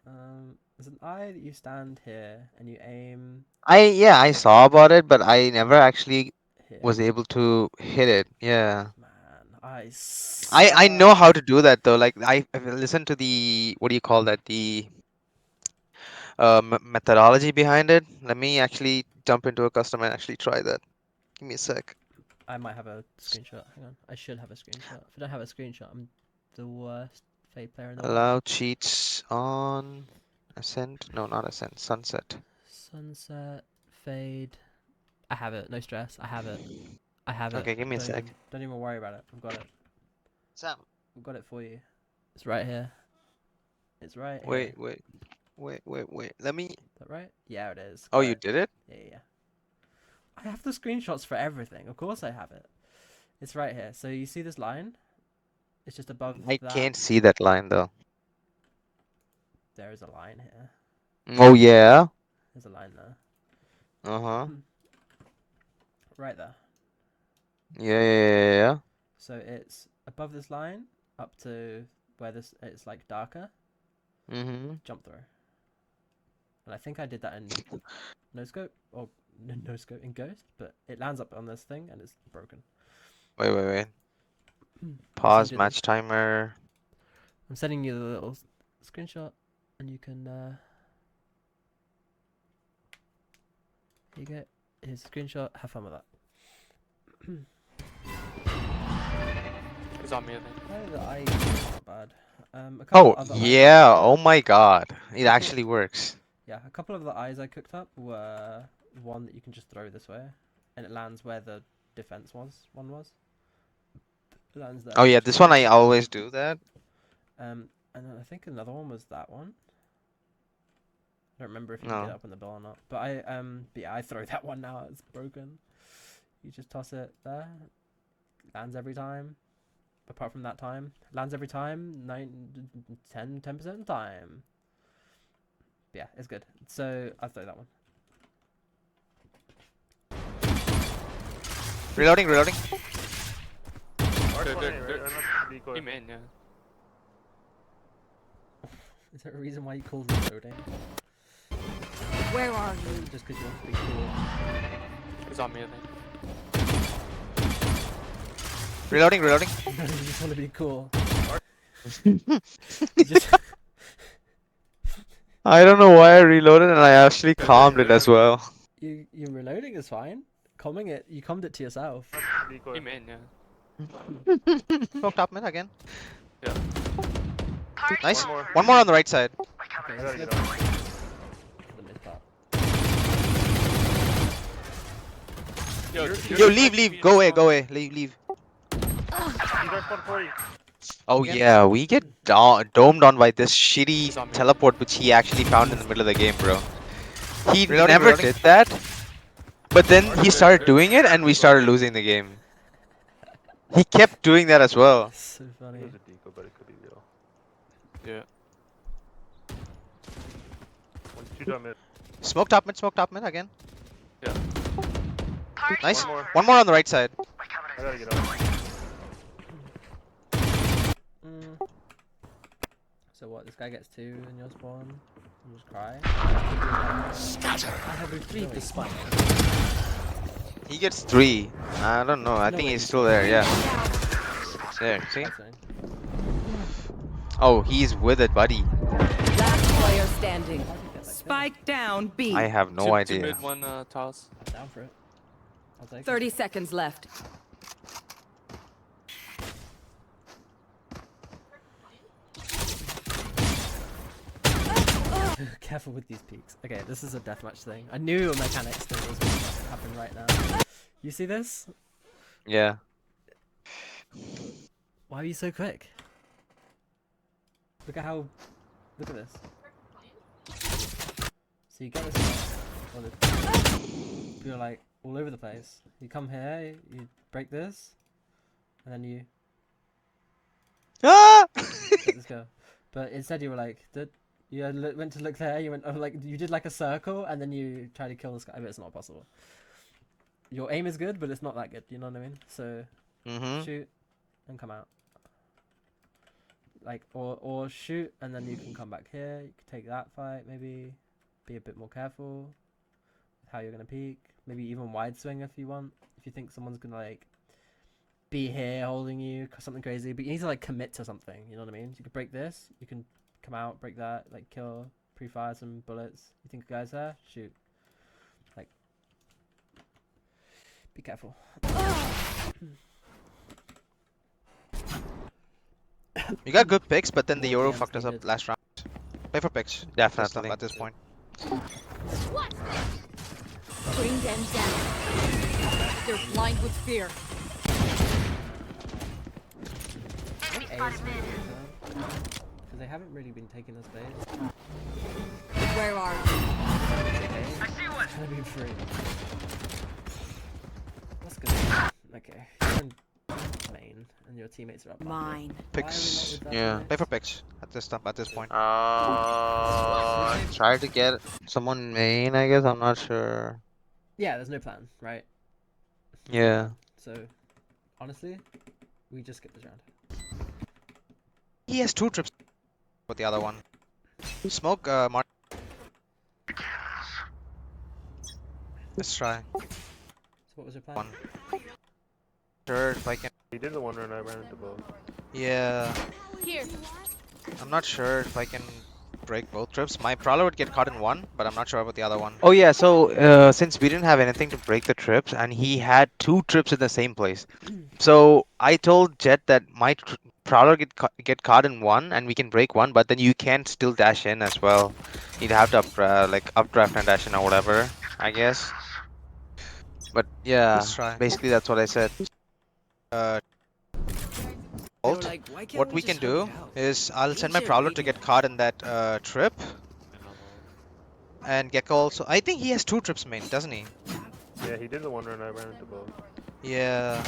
There's an eye that you stand here and you aim I saw about it, but I never actually here. was able to hit it. Yeah. Man, I I know how suck. to do that though. Like I've listened to the what do you call that? The methodology behind it. Let me actually jump into a custom and actually try that. Give me a sec. I might have a screenshot. Hang on. I should have a screenshot. If I don't have a screenshot, I'm the worst Fade player in the world. Allow cheats on Ascent. No, not Ascent. Sunset. Sunset, Fade. I have it. No stress. I have it. I have it. Okay, give me a Don't sec. don't even worry about it. I've got it. Sam. I've got it for you. It's right here. It's right Wait, here. wait. Let me. Is that right? Yeah, it is. Oh, Got you it. did it? Yeah. I have the screenshots for everything. Of course I have it. It's right here. So you see this line? It's just above I that. can't see that line though. There is a line here. Oh yeah. There's a line there. Uh-huh. Right there. Yeah. So it's above this line up to where this it's like darker. Mm-hmm. Jump through. And I think I did that in no scope or no scope in Ghost, but it lands up on this thing and it's broken. Wait. I'll Pause send you match timer. I'm sending you the little screenshot, and you can. Here you go. Here's a screenshot. Have fun with that. It's on me, I think. Oh, the eye is not bad. A couple Oh other eyes I yeah. cooked up- Oh my god. It actually works. Yeah, a couple of the eyes I cooked up were one that you can just throw this way, and it lands where the defense was. One was. It lands there. Oh yeah, which this is one nice. I always do that. And then I think another one was that one. I don't remember if you No. can get up on the bill or not. But I throw that one now. It's broken. You just toss it there. Lands every time. Apart from that time, lands every time. 10% of the time. But yeah, it's good. So I throw that one. Reloading. They're- Right, they're- I'm not decoy. Team in, yeah. Is there a reason why you call reloading? Where are you? Just because you want to be cool. It's on me, I think. Reloading. No, you just want to be cool. You just I don't know why I reloaded and I actually calmed it as well. you reloading is fine. Calming it, you calmed it to yourself. Decoy. Team in, yeah. Smoke top mid again. Yeah. Nice. One more. One more on the right side. Okay, I gotta let's get go out. the mid part. Yo, leave. Go away. Leave. He's at 140. Oh Again? yeah, we get domed on by this He's shitty on me. teleport which he actually found in the middle of the game, bro. He Reloading. never did that, but then he started doing it and we started losing the game. He kept doing that as well. So It funny. was a decoy, but it could be real. Yeah. Two down mid. Smoke top mid again. Yeah. Nice. One more. One more on the right side. I gotta get out. So what? This guy gets 2 in your spawn. You just cry. Scatter. I have retrieved the spike. He gets 3. I don't know. I No think way, he's he's still there. Yeah. There. See? That's fine. Oh, he's with it, buddy. Last player standing. How did you get like Spike down B. I have no two idea. mid, one toss. I'm down for it. I'll take 30 seconds left. it. Careful with these peaks. Okay, this is a deathmatch thing. I knew a mechanics thing was going to happen right now. You see this? Yeah. Why are you so quick? Look at how... Look at this. So you get this one, or you're like all over the place. You come here, you break this, and then you Ah! let this go. But instead you were like, you went to look there, you went, you did like a circle, and then you try to kill this guy, but it's not possible. Your aim is good, but it's not that good, you know what I mean? So, shoot, and come out. Like, or shoot, and then you can come back here, you can take that fight, maybe. Be a bit more careful with how you're gonna peek. Maybe even wide swing if you want. If you think someone's gonna like be here holding you, something crazy. But you need to like commit to something. You know what I mean? You can break this. You can come out, break that, like kill, pre-fire some bullets. You think a guy's there? Shoot. Like, be careful. You got good picks, but then the More Euro DMs fucked us up needed. last round. Play for picks. Definitely. At this point. Bring them down. They're blind with fear. Because they haven't really been taking this base. Where are you? I see one. It's gonna be free. That's good. Okay. You're in main, and your teammates are up. Mine. Picks. with that Yeah. teammates? Play for picks at this point. Try to get someone main, I guess. I'm not sure. Yeah, there's no plan, right? Yeah. So, honestly, we just skip this round. He has 2 trips with the other one. Smoke, Mark. Let's try. So what was your plan? One. Sure, if I can. He did the one run, I ran into both. Yeah. Here. I'm not sure if I can break both trips. My Prowler would get caught in one, but I'm not sure about the other one. Oh yeah, so since we didn't have anything to break the trips, and he had 2 trips in the same place, so I told Jet that my Prowler get caught in one, and we can break one, but then you can still dash in as well. You'd have to updraft and dash in or whatever, I guess. But yeah, Let's try. basically that's what I said. Ult. What we can do is I'll send my Prowler to get caught in that trip. And Gecko also. I think he has 2 trips main, doesn't he? Yeah, he did the one run, I ran into both. Yeah.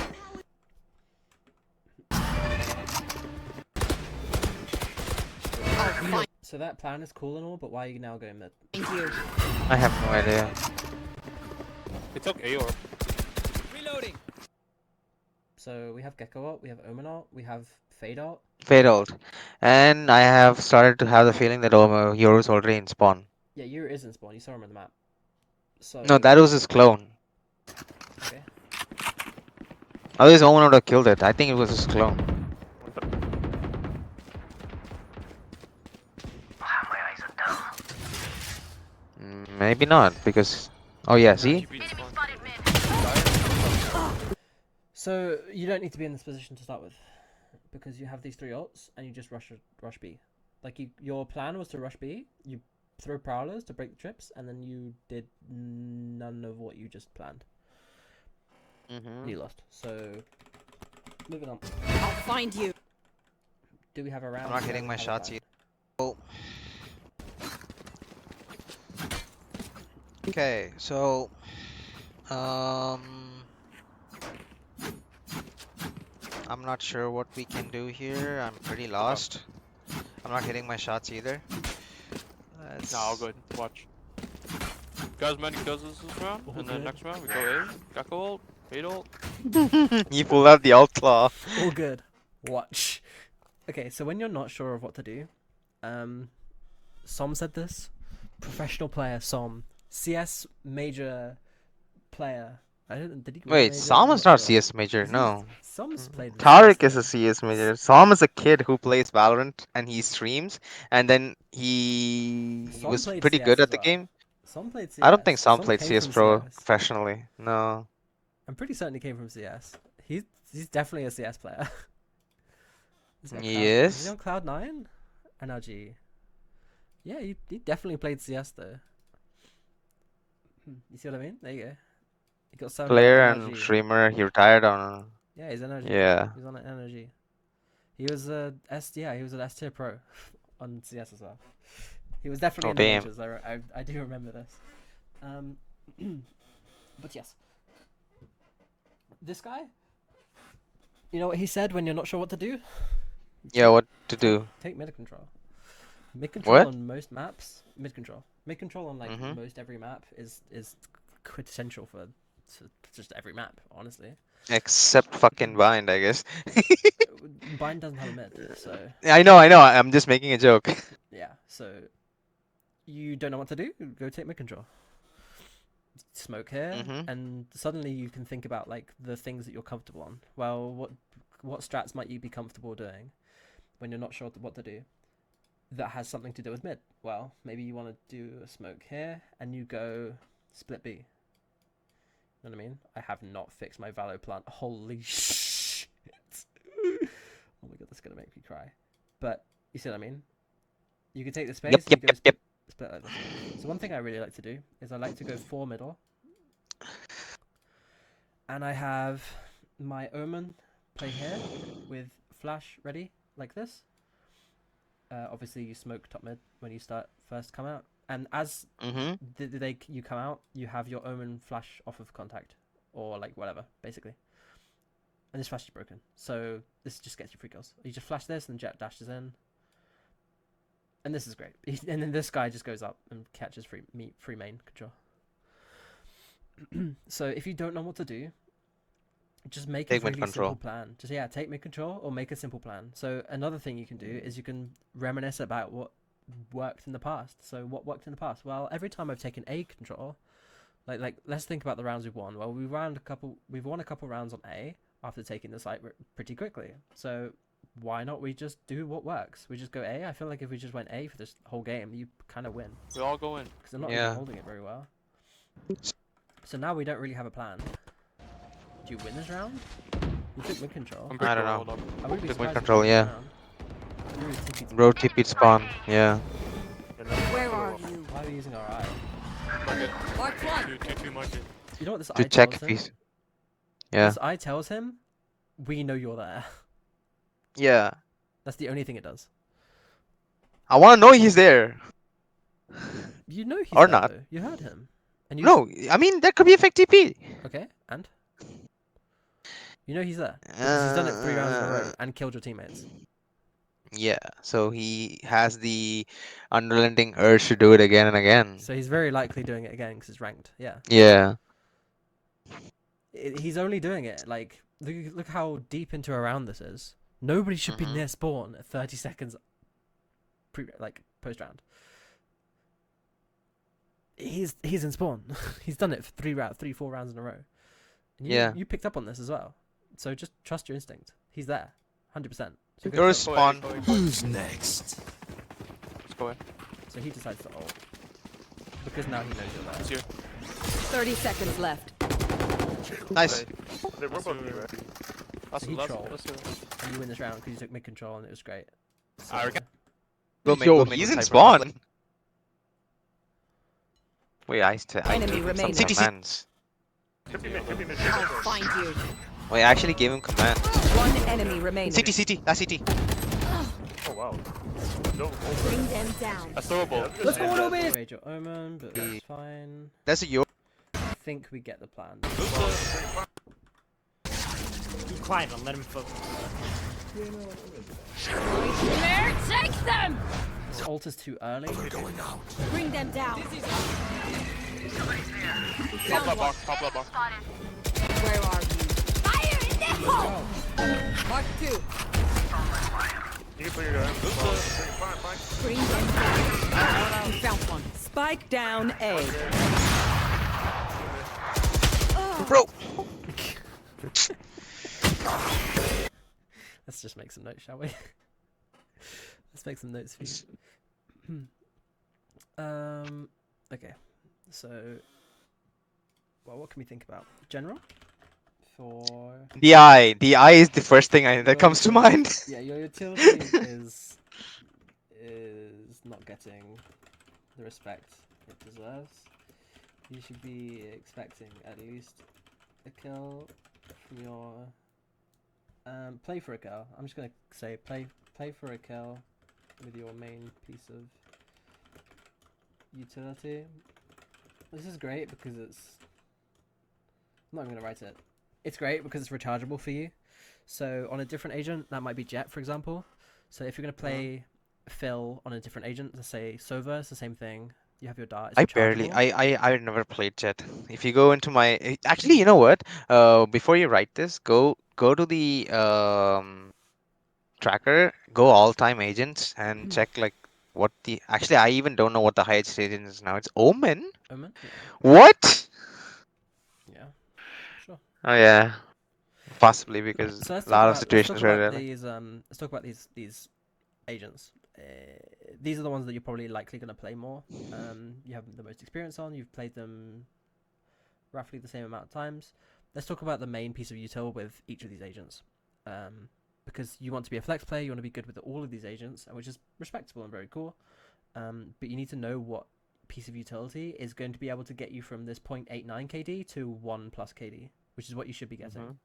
So that plan is cool and all, but why are you now going mid? Thank you. I have no idea. He took Aor. Reloading. So we have Gecko ult, we have Omen ult, we have Fade ult. Fade ult. And I have started to have the feeling that Euro's already in spawn. Yeah, Yuri is in spawn, you saw him on the map. So No, that was his clone. okay. Otherwise, Owen would have killed it. I think it was his clone. Maybe not, because... Oh yeah, see? So you don't need to be in this position to start with, because you have these 3 ults and you just rush B. Like your plan was to rush B. You throw prowlers to break the trips, and then you did none of what you just planned. You lost. So moving on. I'll find you. Do we have a round? I'm not hitting my shots either. either. Oh. Okay, so I'm not sure what we can do here. I'm pretty lost. I'm not hitting my shots either. No, I'll go ahead and watch. Guys, many kills this round, and then next round we go A, Gecko ult, Fade ult. You pulled out the outlaw. All good. Watch. Okay, so when you're not sure of what to do, Som said this. Professional player Som. CS major player. I don't. Did he? win a Wait, major? Som I'm is not not sure. CS major. Is he? No. Som's played. with Tariq CS is a though. CS major. Som is a kid who plays Valorant and he streams, and then he Som was played pretty CS good as at the well. game. Som played CS. I don't think Som Som played came CS from Pro CS. professionally. No. I'm pretty certain he came from CS. He's definitely a CS player. Is he on Cloud, is he Yes. on Cloud9? NRG. Yeah, he definitely played CS though. You see what I mean? There you go. He got 7 Player on and NRG. streamer. He retired on. Yeah, he's NRG. Yeah. He's on NRG. He was he was an S tier pro on CS as well. He was definitely Oh, in the damn. majors. I do remember this. But yes. This guy, you know what he said when you're not sure what to do? Yeah, what to do? Take mid control. Mid control What? on most maps. Mid control. Mid control on like Mhm. most every map is quintessential for just every map. Honestly, Except fucking Bind, I guess. Bind doesn't have a mid, so I know. I'm just making a joke. yeah. So you don't know what to do. Go take mid control. Smoke here, Mhm. and suddenly you can think about like the things that you're comfortable on. Well, what strats might you be comfortable doing when you're not sure what to do? That has something to do with mid. Well, maybe you want to do a smoke here, and you go split B. You know what I mean? I have not fixed my Valo plant. Holy shit! Oh my god, that's gonna make me cry. But you see what I mean? You can take the space. Yep, and you yep, go yep, yep. split like this. So one thing I really like to do is I like to go 4 middle, and I have my Omen play here with flash ready like this. Obviously, you smoke top mid when you first come out, and as Mhm. you come out, you have your Omen flash off of contact, or like whatever, basically. And this flash is broken, so this just gets you free kills. You just flash this, and Jet dashes in, and this is great. And then this guy just goes up and catches free main control. So if you don't know what to do, just make Take a mid really control. simple plan. Just take mid control or make a simple plan. So another thing you can do is you can reminisce about what worked in the past. So what worked in the past? Well, every time I've taken A control, like let's think about the rounds we've won. Well, we've won a couple rounds on A after taking the site pretty quickly. So why not we just do what works? We just go A. I feel like if we just went A for this whole game, you kind of win. We all go in. Because they're not Yeah. even holding it very well. So now we don't really have a plan. Do you win this round? You took mid control. I'm I big don't door, know. hold up. I would be Took mid surprised if control, you won yeah. this round. You really think it's- Bro, TP spawn. Yeah. Where are you? Why are we using our eye? Mark one. Too much. You know what this To eye check tells if him? he's. Yeah. This eye tells him, we know you're there. Yeah. That's the only thing it does. I want to know he's there. You know he's Or there, not. though. You heard him. And you No, I mean that could be a fake TP. Okay, and? You know he's there. Because he's done it 3 rounds in a row and killed your teammates. Yeah, so he has the unrelenting urge to do it again and again. So he's very likely doing it again because it's ranked. Yeah. Yeah. He's only doing it, like, look how deep into a round this is. Nobody should be Mhm. near spawn at 30 seconds post-round. He's in spawn. He's done it for 4 rounds in a row. And Yeah. You picked up on this as well. So just trust your instinct. He's there. 100%. So, go Yours kill him. spawn. Go in. Who's next? Let's go in. So he decides to ult. Because now he knows you're there. He's here. 30 seconds left. Nice. We're both here, right? Let's, So he let's, trolled. let's do it. And you win this round because you took mid control and it was great. So, I reckon- Yo, he's in spawn. Wait, I Enemy gave him some remaining. commands. Could be mid. I'll find you. Wait, I actually gave him commands. One enemy remaining. CT, that's CT. Oh wow. No, Bring them down. That's throwable. let's go Anubis! Major Omen, but that's fine. That's a yo. I think we get the plan. Keep quiet and let him focus. There, take them! This ult is too early. Bring them down. Top left box, top left box. Where are you? Fire in the hole! Mark two. You can put your gun. Fine. Bring them down. You found one. Spike down A. Bro. Let's just make some notes, shall we? Let's make some notes for you. Okay. So, well, what can we think about? General? For The eye. The eye is the first thing that comes to mind. yeah, your utility is not getting the respect it deserves. You should be expecting at least a kill from your play for a kill. I'm just gonna say play for a kill with your main piece of utility. This is great because it's I'm not even gonna write it. It's great because it's rechargeable for you. So on a different agent, that might be Jet, for example. So if you're gonna play Phil on a different agent, let's say Sova, it's the same thing. You have your dart. It's rechargeable. I never played Jet. If you go into my, actually, you know what? Before you write this, go to the tracker, go all time agents and check like what the. Actually, I even don't know what the highest agent is now. It's Omen. Omen? Yeah. What? Yeah. Sure. Oh yeah, possibly because So a lot of situations where they're like. let's talk about these agents. These are the ones that you're probably likely going to play more. You have the most experience on. You've played them roughly the same amount of times. Let's talk about the main piece of util with each of these agents. Because you want to be a flex player, you want to be good with all of these agents, which is respectable and very cool. But you need to know what piece of utility is going to be able to get you from this 0.89 KD to 1 plus KD, which is what you should be getting.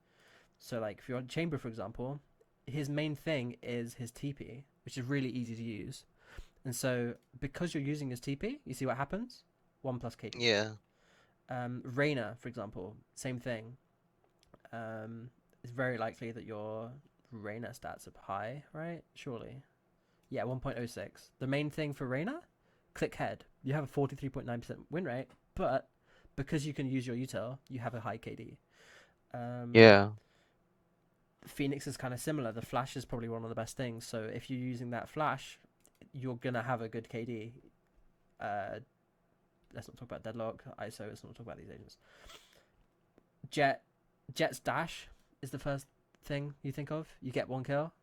So like if you're on Chamber, for example, his main thing is his TP, which is really easy to use. And so because you're using his TP, you see what happens? 1 plus KD. Yeah. Reyna, for example, same thing. It's very likely that your Reyna stats are high, right? Surely. Yeah, 1.06. The main thing for Reyna, click head. You have a 43.9% win rate, but because you can use your util, you have a high KD. Yeah. Phoenix is kind of similar. The flash is probably one of the best things. So if you're using that flash, you're gonna have a good KD. Let's not talk about deadlock, ISO. Let's not talk about these agents. Jet's dash is the first thing you think of. You get 1 kill.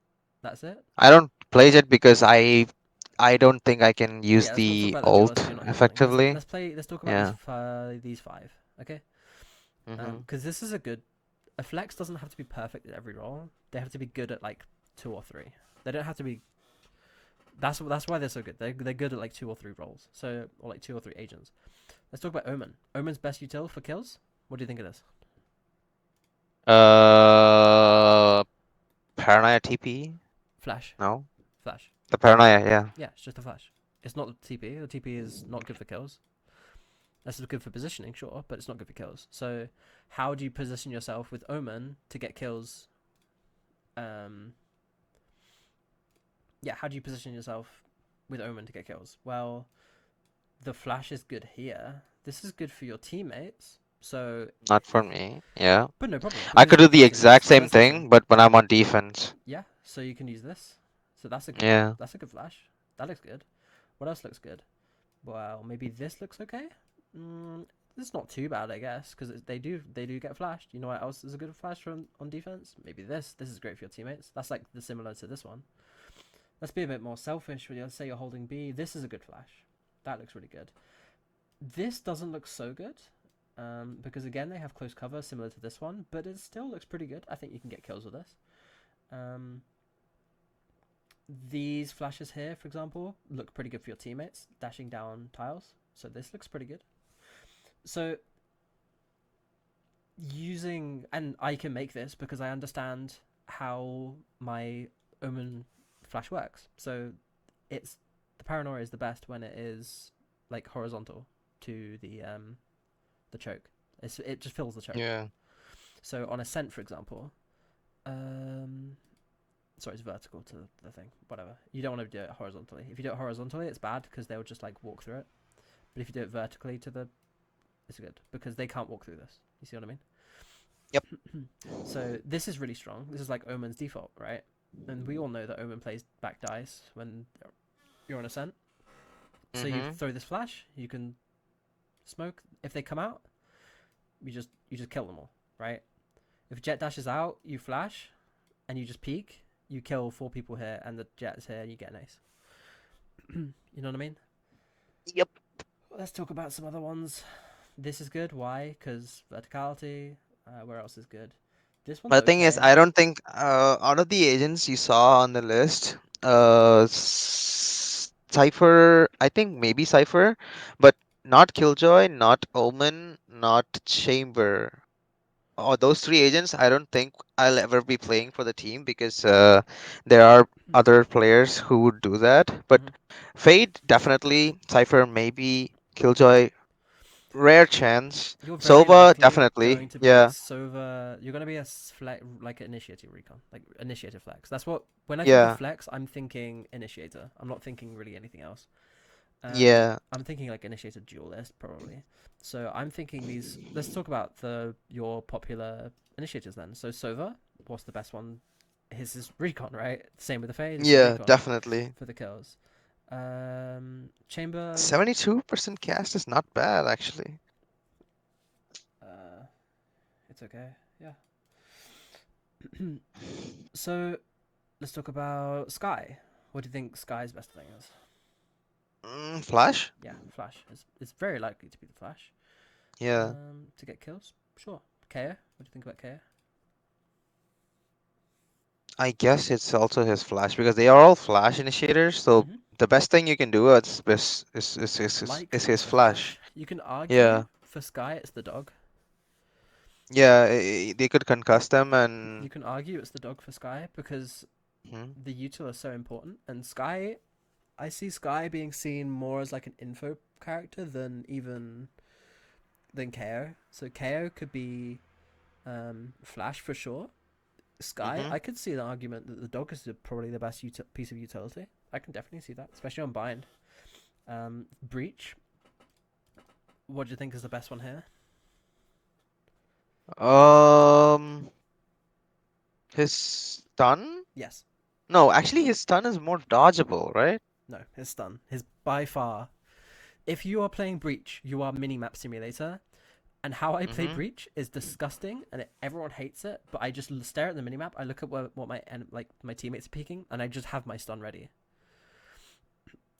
That's it. I don't play Jet because I don't think I can use Let's not talk the about the ult agility you're not using. effectively. Let's talk Yeah. about these 5. Okay. Because this is a flex doesn't have to be perfect at every role. They have to be good at like 2 or 3. They don't have to be. That's why they're so good. They're good at like 2 or 3 roles. So or like 2 or 3 agents. Let's talk about Omen. Omen's best util for kills. What do you think of this? Paranoia TP? Flash. No. Flash. The Paranoia, yeah. Yeah, it's just a flash. It's not the TP. The TP is not good for kills. That's good for positioning, sure, but it's not good for kills. So, how do you position yourself with Omen to get kills? Yeah, how do you position yourself with Omen to get kills? Well, the flash is good here. This is good for your teammates. So Not for me, yeah. but no problem. I could do the Because exact so same let's listen. thing, but when I'm on defense. Yeah, so you can use this. So that's a good Yeah. that's a good flash. That looks good. What else looks good? Well, maybe this looks okay. It's not too bad, I guess, because they do get flashed. You know what else is a good flash on defense? Maybe this. This is great for your teammates. That's like similar to this one. Let's be a bit more selfish. Let's say you're holding B. This is a good flash. That looks really good. This doesn't look so good, because again they have close cover similar to this one, but it still looks pretty good. I think you can get kills with this. These flashes here, for example, look pretty good for your teammates, dashing down tiles. So this looks pretty good. So and I can make this because I understand how my Omen flash works. So the Paranoia is the best when it is like horizontal to the choke. It just fills the choke. Yeah. So on Ascent, for example, sorry, it's vertical to the thing. Whatever. You don't want to do it horizontally. If you do it horizontally, it's bad because they'll just like walk through it. But if you do it vertically it's good because they can't walk through this. You see what I mean? Yep. So this is really strong. This is like Omen's default, right? and we all know that Omen plays back dice when you're on ascent. So you Mm-hmm. throw this flash, you can smoke. If they come out, you just kill them all, right? If Jet dashes out, you flash, and you just peek. You kill 4 people here, and the Jet's here, and you get an ace. You know what I mean? Yep. Let's talk about some other ones. This is good. Why? Because verticality. Where else is good? This one's But the thing is, okay. I don't think out of the agents you saw on the list, Cypher, I think maybe Cypher, but not Killjoy, not Omen, not Chamber. Oh, those 3 agents, I don't think I'll ever be playing for the team because there are other players who would do that. But Mhm. Fade, definitely. Cypher, maybe. Killjoy, rare chance. You're very Sova, likely definitely. going to be Yeah, Sova. You're going to be a like initiator recon, like initiator flex. That's what when I think of yeah, flex, I'm thinking initiator. I'm not thinking really anything else. yeah. I'm thinking like initiator duelist probably. So I'm thinking these. Let's talk about your popular initiators then. So Sova, what's the best one? His is recon, right? Same with the fade. It's a Yeah, recon definitely. for the kills. Chamber. 72% cast is not bad, actually. Uh, it's okay. Yeah. So let's talk about Sky. What do you think Sky's best thing is? Flash? Yeah, Flash. It's very likely to be the Flash. Yeah. To get kills, sure. Kea, what do you think about Kea? I guess it's also his flash because they are all flash initiators. So Mm-hmm. the best thing you can do is Likely his it's the flash. Flash. You can argue Yeah. for Sky it's the dog. Yeah, they could concuss them You and. can argue it's the dog for Sky because Mhm. the util is so important. And Sky, I see Sky being seen more as like an info character than KO. So KO could be Flash for sure. Sky, Mhm. I could see the argument that the dog is probably the best piece of utility. I can definitely see that, especially on bind. Breach. What do you think is the best one here? Um, his stun? Yes. No, actually, his stun is more dodgeable, right? No, his stun. His by far. If you are playing Breach, you are minimap simulator. And how I play Mhm. Breach is disgusting, and everyone hates it. But I just stare at the minimap. I look at what my teammates are peeking, and I just have my stun ready.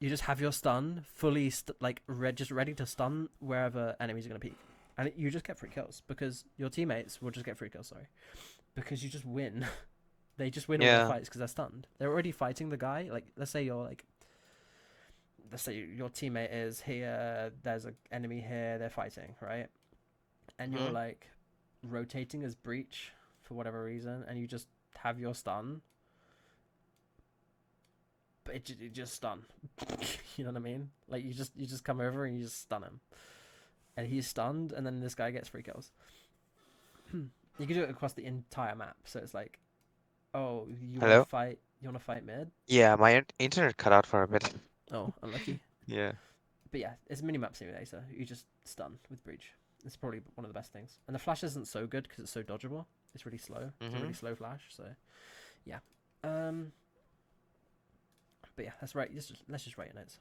You just have your stun fully just ready to stun wherever enemies are gonna peek, and you just get free kills because your teammates will just get free kills. Sorry, because you just win. They just win all their Yeah. fights because they're stunned. They're already fighting the guy. Like let's say your teammate is here. There's an enemy here. They're fighting, right? And you're Mhm. like rotating as breach for whatever reason, and you just have your stun, but it just stun. You know what I mean? Like you just come over and you just stun him, and he's stunned, and then this guy gets free kills. You can do it across the entire map, so it's like, oh, Hello? you wanna fight mid? Yeah, my internet cut out for a bit. Oh, unlucky. Yeah. But yeah, it's a minimap simulator. You just stun with breach. It's probably one of the best things. And the flash isn't so good because it's so dodgeable. It's really slow. It's a really Mhm. slow flash. So yeah. But yeah, that's right. Let's just write your notes.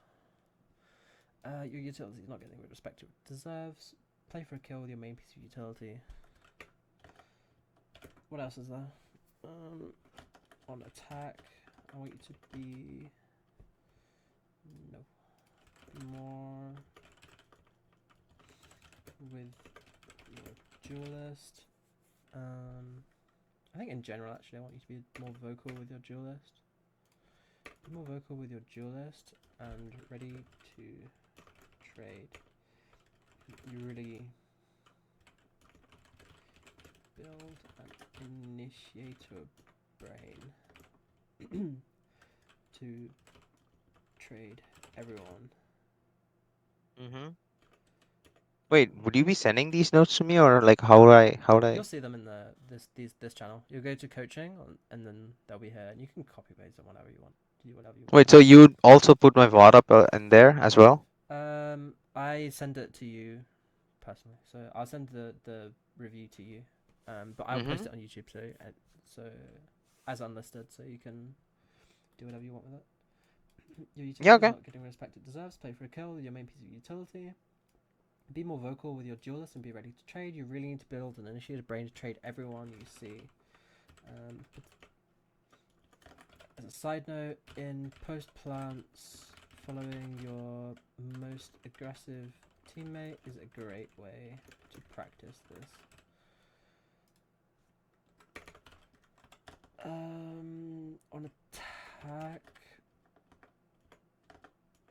Your utility is not getting the respect it deserves. Play for a kill with your main piece of utility. What else is there? On attack, I want you to be more with your duelist. I think in general, actually, I want you to be more vocal with your duelist. Be more vocal with your duelist and ready to trade. You really build an initiator brain to trade everyone. Mhm. Wait, would you be sending these notes to me or like how would I? You'll see them in this channel. You'll go to coaching and then they'll be here, and you can copy paste them whenever you want. Do whatever you Wait, so you'd also put my VOD up in there as well? want. I send it to you personally, so I'll send the review to you. But I'll post Mhm. it on YouTube. So as unlisted, so you can do whatever you want with it. Your utility Yeah, is okay. not getting the respect it deserves. Play for a kill, your main piece of utility. Be more vocal with your duelist and be ready to trade. You really need to build an initiated brain to trade everyone you see. As a side note, in post plants, following your most aggressive teammate is a great way to practice this. On attack,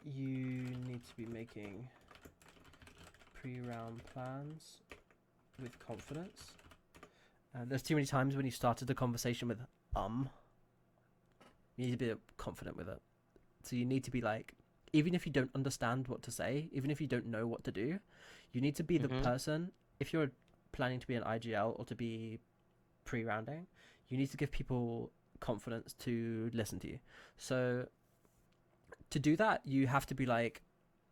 you need to be making pre-round plans with confidence. There's too many times when you started the conversation with you need to be confident with it. So you need to be like, even if you don't understand what to say, even if you don't know what to do, you need to be the person. If you're planning to be an IGL or to be pre-rounding, you need to give people confidence to listen to you. So to do that, you have to be like,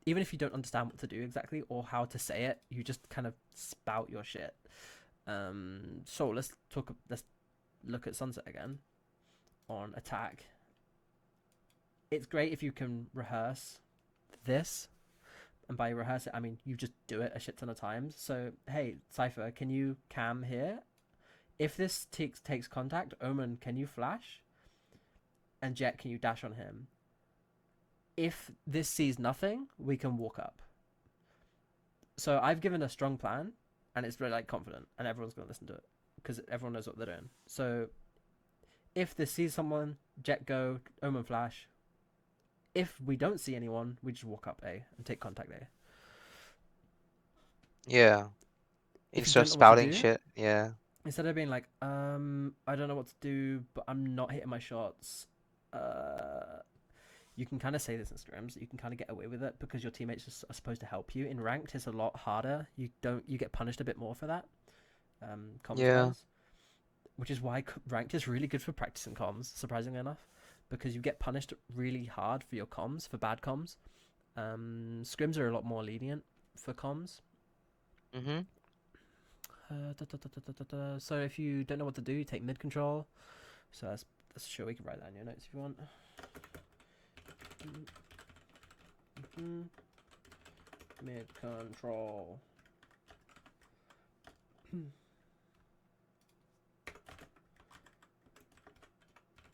even if you don't understand what to do exactly or how to say it, you just kind of spout your shit. So let's look at Sunset again on attack. It's great if you can rehearse this, and by rehearse it I mean you just do it a shit ton of times. So hey, Cypher, can you cam here? If this takes contact, Omen, can you flash? And Jet, can you dash on him? If this sees nothing, we can walk up. So I've given a strong plan, and it's really like confident, and everyone's gonna listen to it because everyone knows what they're doing. So if this sees someone, Jet go, Omen flash. If we don't see anyone, we just walk up A and take contact A. Yeah. If you Instead don't of know what to spouting do, shit. Yeah. instead of being like, I don't know what to do, but I'm not hitting my shots. You can kind of say this in scrims. You can kind of get away with it because your teammates are supposed to help you. In ranked, it's a lot harder. You get punished a bit more for that. Comms Yeah. wise, which is why ranked is really good for practicing comms. Surprisingly enough, because you get punished really hard for your comms, for bad comms. Scrims are a lot more lenient for comms. So if you don't know what to do, you take mid control. So that's sure we can write that in your notes if you want. Mid control.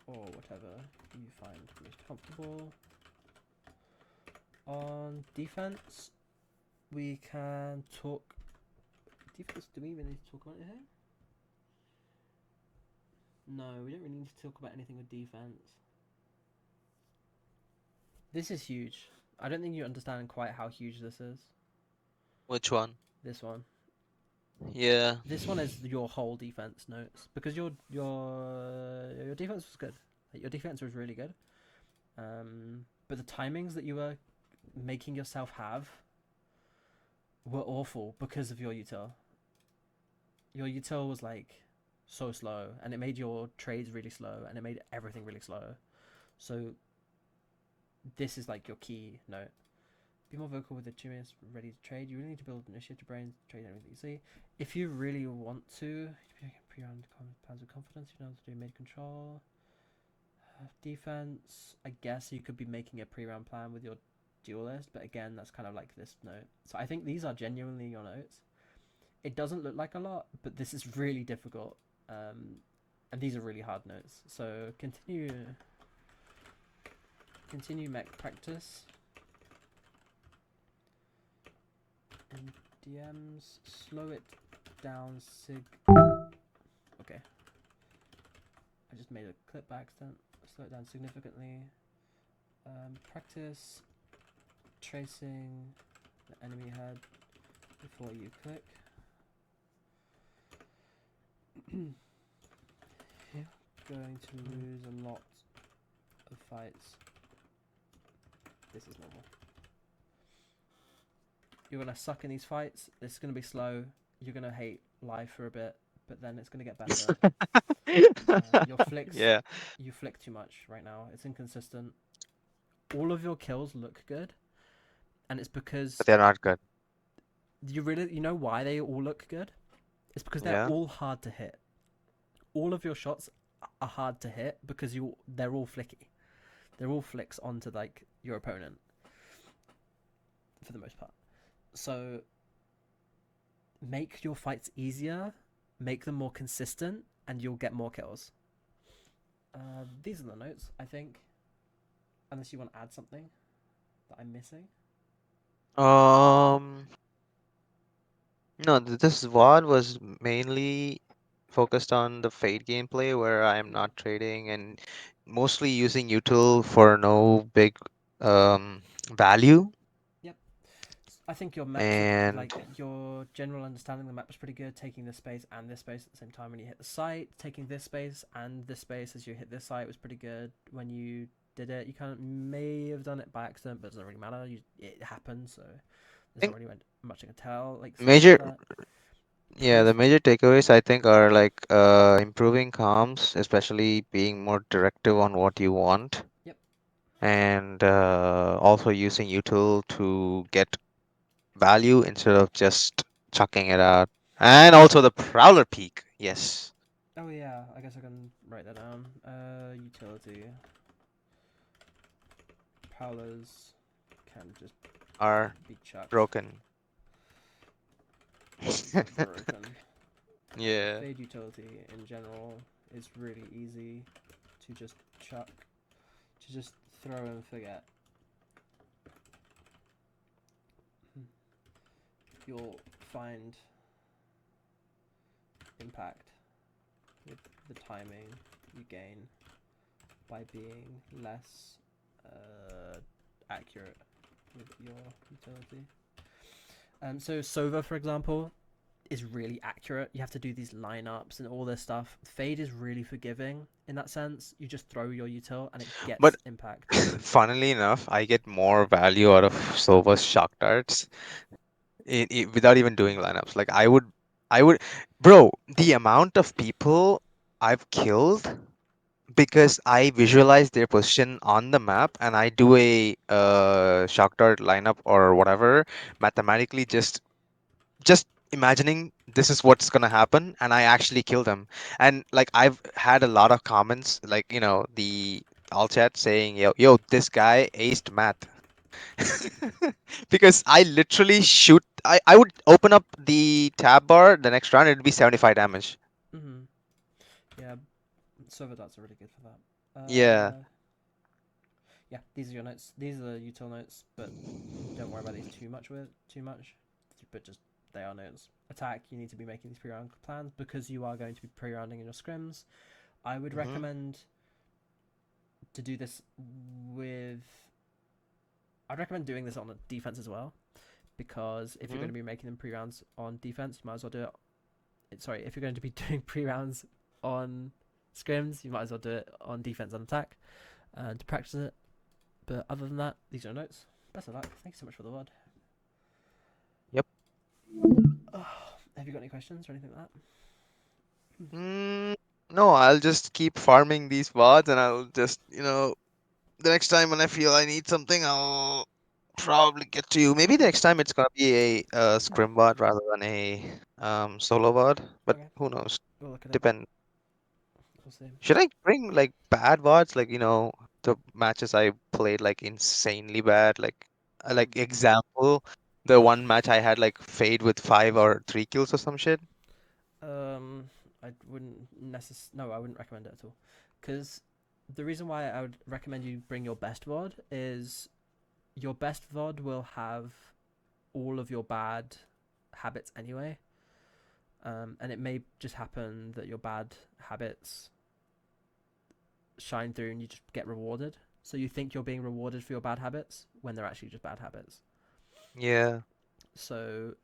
Or whatever you find most comfortable. On defense, we can talk. Defense, do we even need to talk about anything? No, we don't really need to talk about anything with defense. This is huge. I don't think you understand quite how huge this is. Which one? This one. Yeah. This one is your whole defense notes because your defense was good. Like, your defense was really good. But the timings that you were making yourself have were awful because of your util. Your util was like so slow, and it made your trades really slow, and it made everything really slow. So this is like your key note. Be more vocal with the teammates ready to trade. You really need to build initiative brains to trade everything you see. If you really want to, pre-round plans with confidence, you know how to do mid control. Defense, I guess you could be making a pre-round plan with your duelist, but again, that's kind of like this note. So I think these are genuinely your notes. It doesn't look like a lot, but this is really difficult. And these are really hard notes. So continue mech practice. And DMs, slow it down, sig. Okay. I just made a clip by accident. Slow it down significantly. Practice tracing the enemy head before you click. You're going to lose a lot of fights. This is normal. You're going to suck in these fights. It's going to be slow. You're going to hate life for a bit, but then it's going to get better. Your flicks, Yeah. you flick too much right now. It's inconsistent. All of your kills look good, and it's because But they're not good. you know why they all look good? It's because they're Yeah. all hard to hit. All of your shots are hard to hit because they're all flicky. They're all flicks onto like your opponent for the most part. So make your fights easier, make them more consistent, and you'll get more kills. These are the notes, I think. Unless you want to add something that I'm missing. No, this VOD was mainly focused on the Fade gameplay where I'm not trading and mostly using util for no big value. Yep. I think your maps, And like your general understanding of the map was pretty good. Taking this space and this space at the same time when you hit the site. Taking this space and this space as you hit this site was pretty good. When you did it, you kind of may have done it by accident, but it doesn't really matter. It happened, so there's think not really much I can tell. Like things like major that. yeah, the major takeaways I think are like improving comms, especially being more directive on what you want, Yep. and also using util to get value instead of just chucking it out. And also the Prowler peak, yes. Oh yeah, I guess I can write that down. Utility. Prowlers can just Are be chucked. broken. Broken. Yeah. Fade utility in general is really easy to just chuck, to just throw and forget. You'll find impact with the timing you gain by being less accurate with your utility. So Sova, for example, is really accurate. You have to do these lineups and all this stuff. Fade is really forgiving in that sense. You just throw your util and it gets But impact. funnily enough, I get more value out of Sova's shock darts without even doing lineups. Like I would, bro, the amount of people I've killed because I visualize their position on the map and I do a shock dart lineup or whatever mathematically just imagining this is what's gonna happen and I actually kill them. And like I've had a lot of comments like the all chat saying yo this guy aced math because I literally shoot I would open up the tab bar the next round it'd be 75 damage. Mm-hmm. Yeah, Sova darts are really good for that. Yeah. Yeah, these are your notes. These are util notes, but don't worry about these too much. But just they are notes. Attack, you need to be making these pre-round plans because you are going to be pre-rounding in your scrims. I would recommend to do this with. I'd recommend doing this on defense as well, because if you're going to be making them pre-rounds on defense, you might as well do it. Sorry, if you're going to be doing pre-rounds on scrims, you might as well do it on defense and attack, to practice it. But other than that, these are notes. Best of luck. Thank you so much for the word. Yep. Have you got any questions or anything like that? No, I'll just keep farming these VODs and I'll just, the next time when I feel I need something, I'll probably get to you. Maybe the next time it's gonna be a scrim VOD rather than a solo VOD, but Okay. who knows? We'll look at it. Depend. We'll see. Should I bring like bad VODs, like the matches I played like insanely bad, like example, the one match I had like fade with 5 or 3 kills or some shit. I wouldn't No, I wouldn't recommend it at all. Because the reason why I would recommend you bring your best VOD is your best VOD will have all of your bad habits anyway. And it may just happen that your bad habits shine through and you just get rewarded. So you think you're being rewarded for your bad habits when they're actually just bad habits. Yeah. So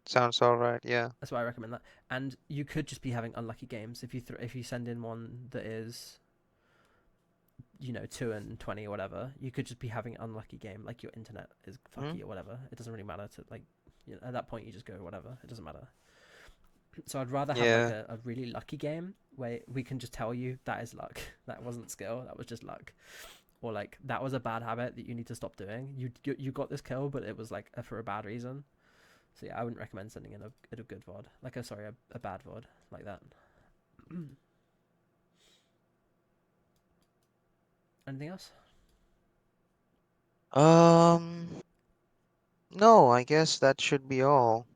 Sounds all right. Yeah. that's why I recommend that. And you could just be having unlucky games if you send in one that is 2 and 20 or whatever. You could just be having an unlucky game, like your internet is fucky or whatever. It doesn't really matter to at that point you just go whatever. It doesn't matter. So I'd rather have like a really lucky game where we can just tell you that is luck. That wasn't skill. That was just luck. Or like that was a bad habit that you need to stop doing. You got this kill, but it was like for a bad reason. So yeah, I wouldn't recommend sending in a good VOD. Like a bad VOD like that. Anything else? No, I guess that should be all.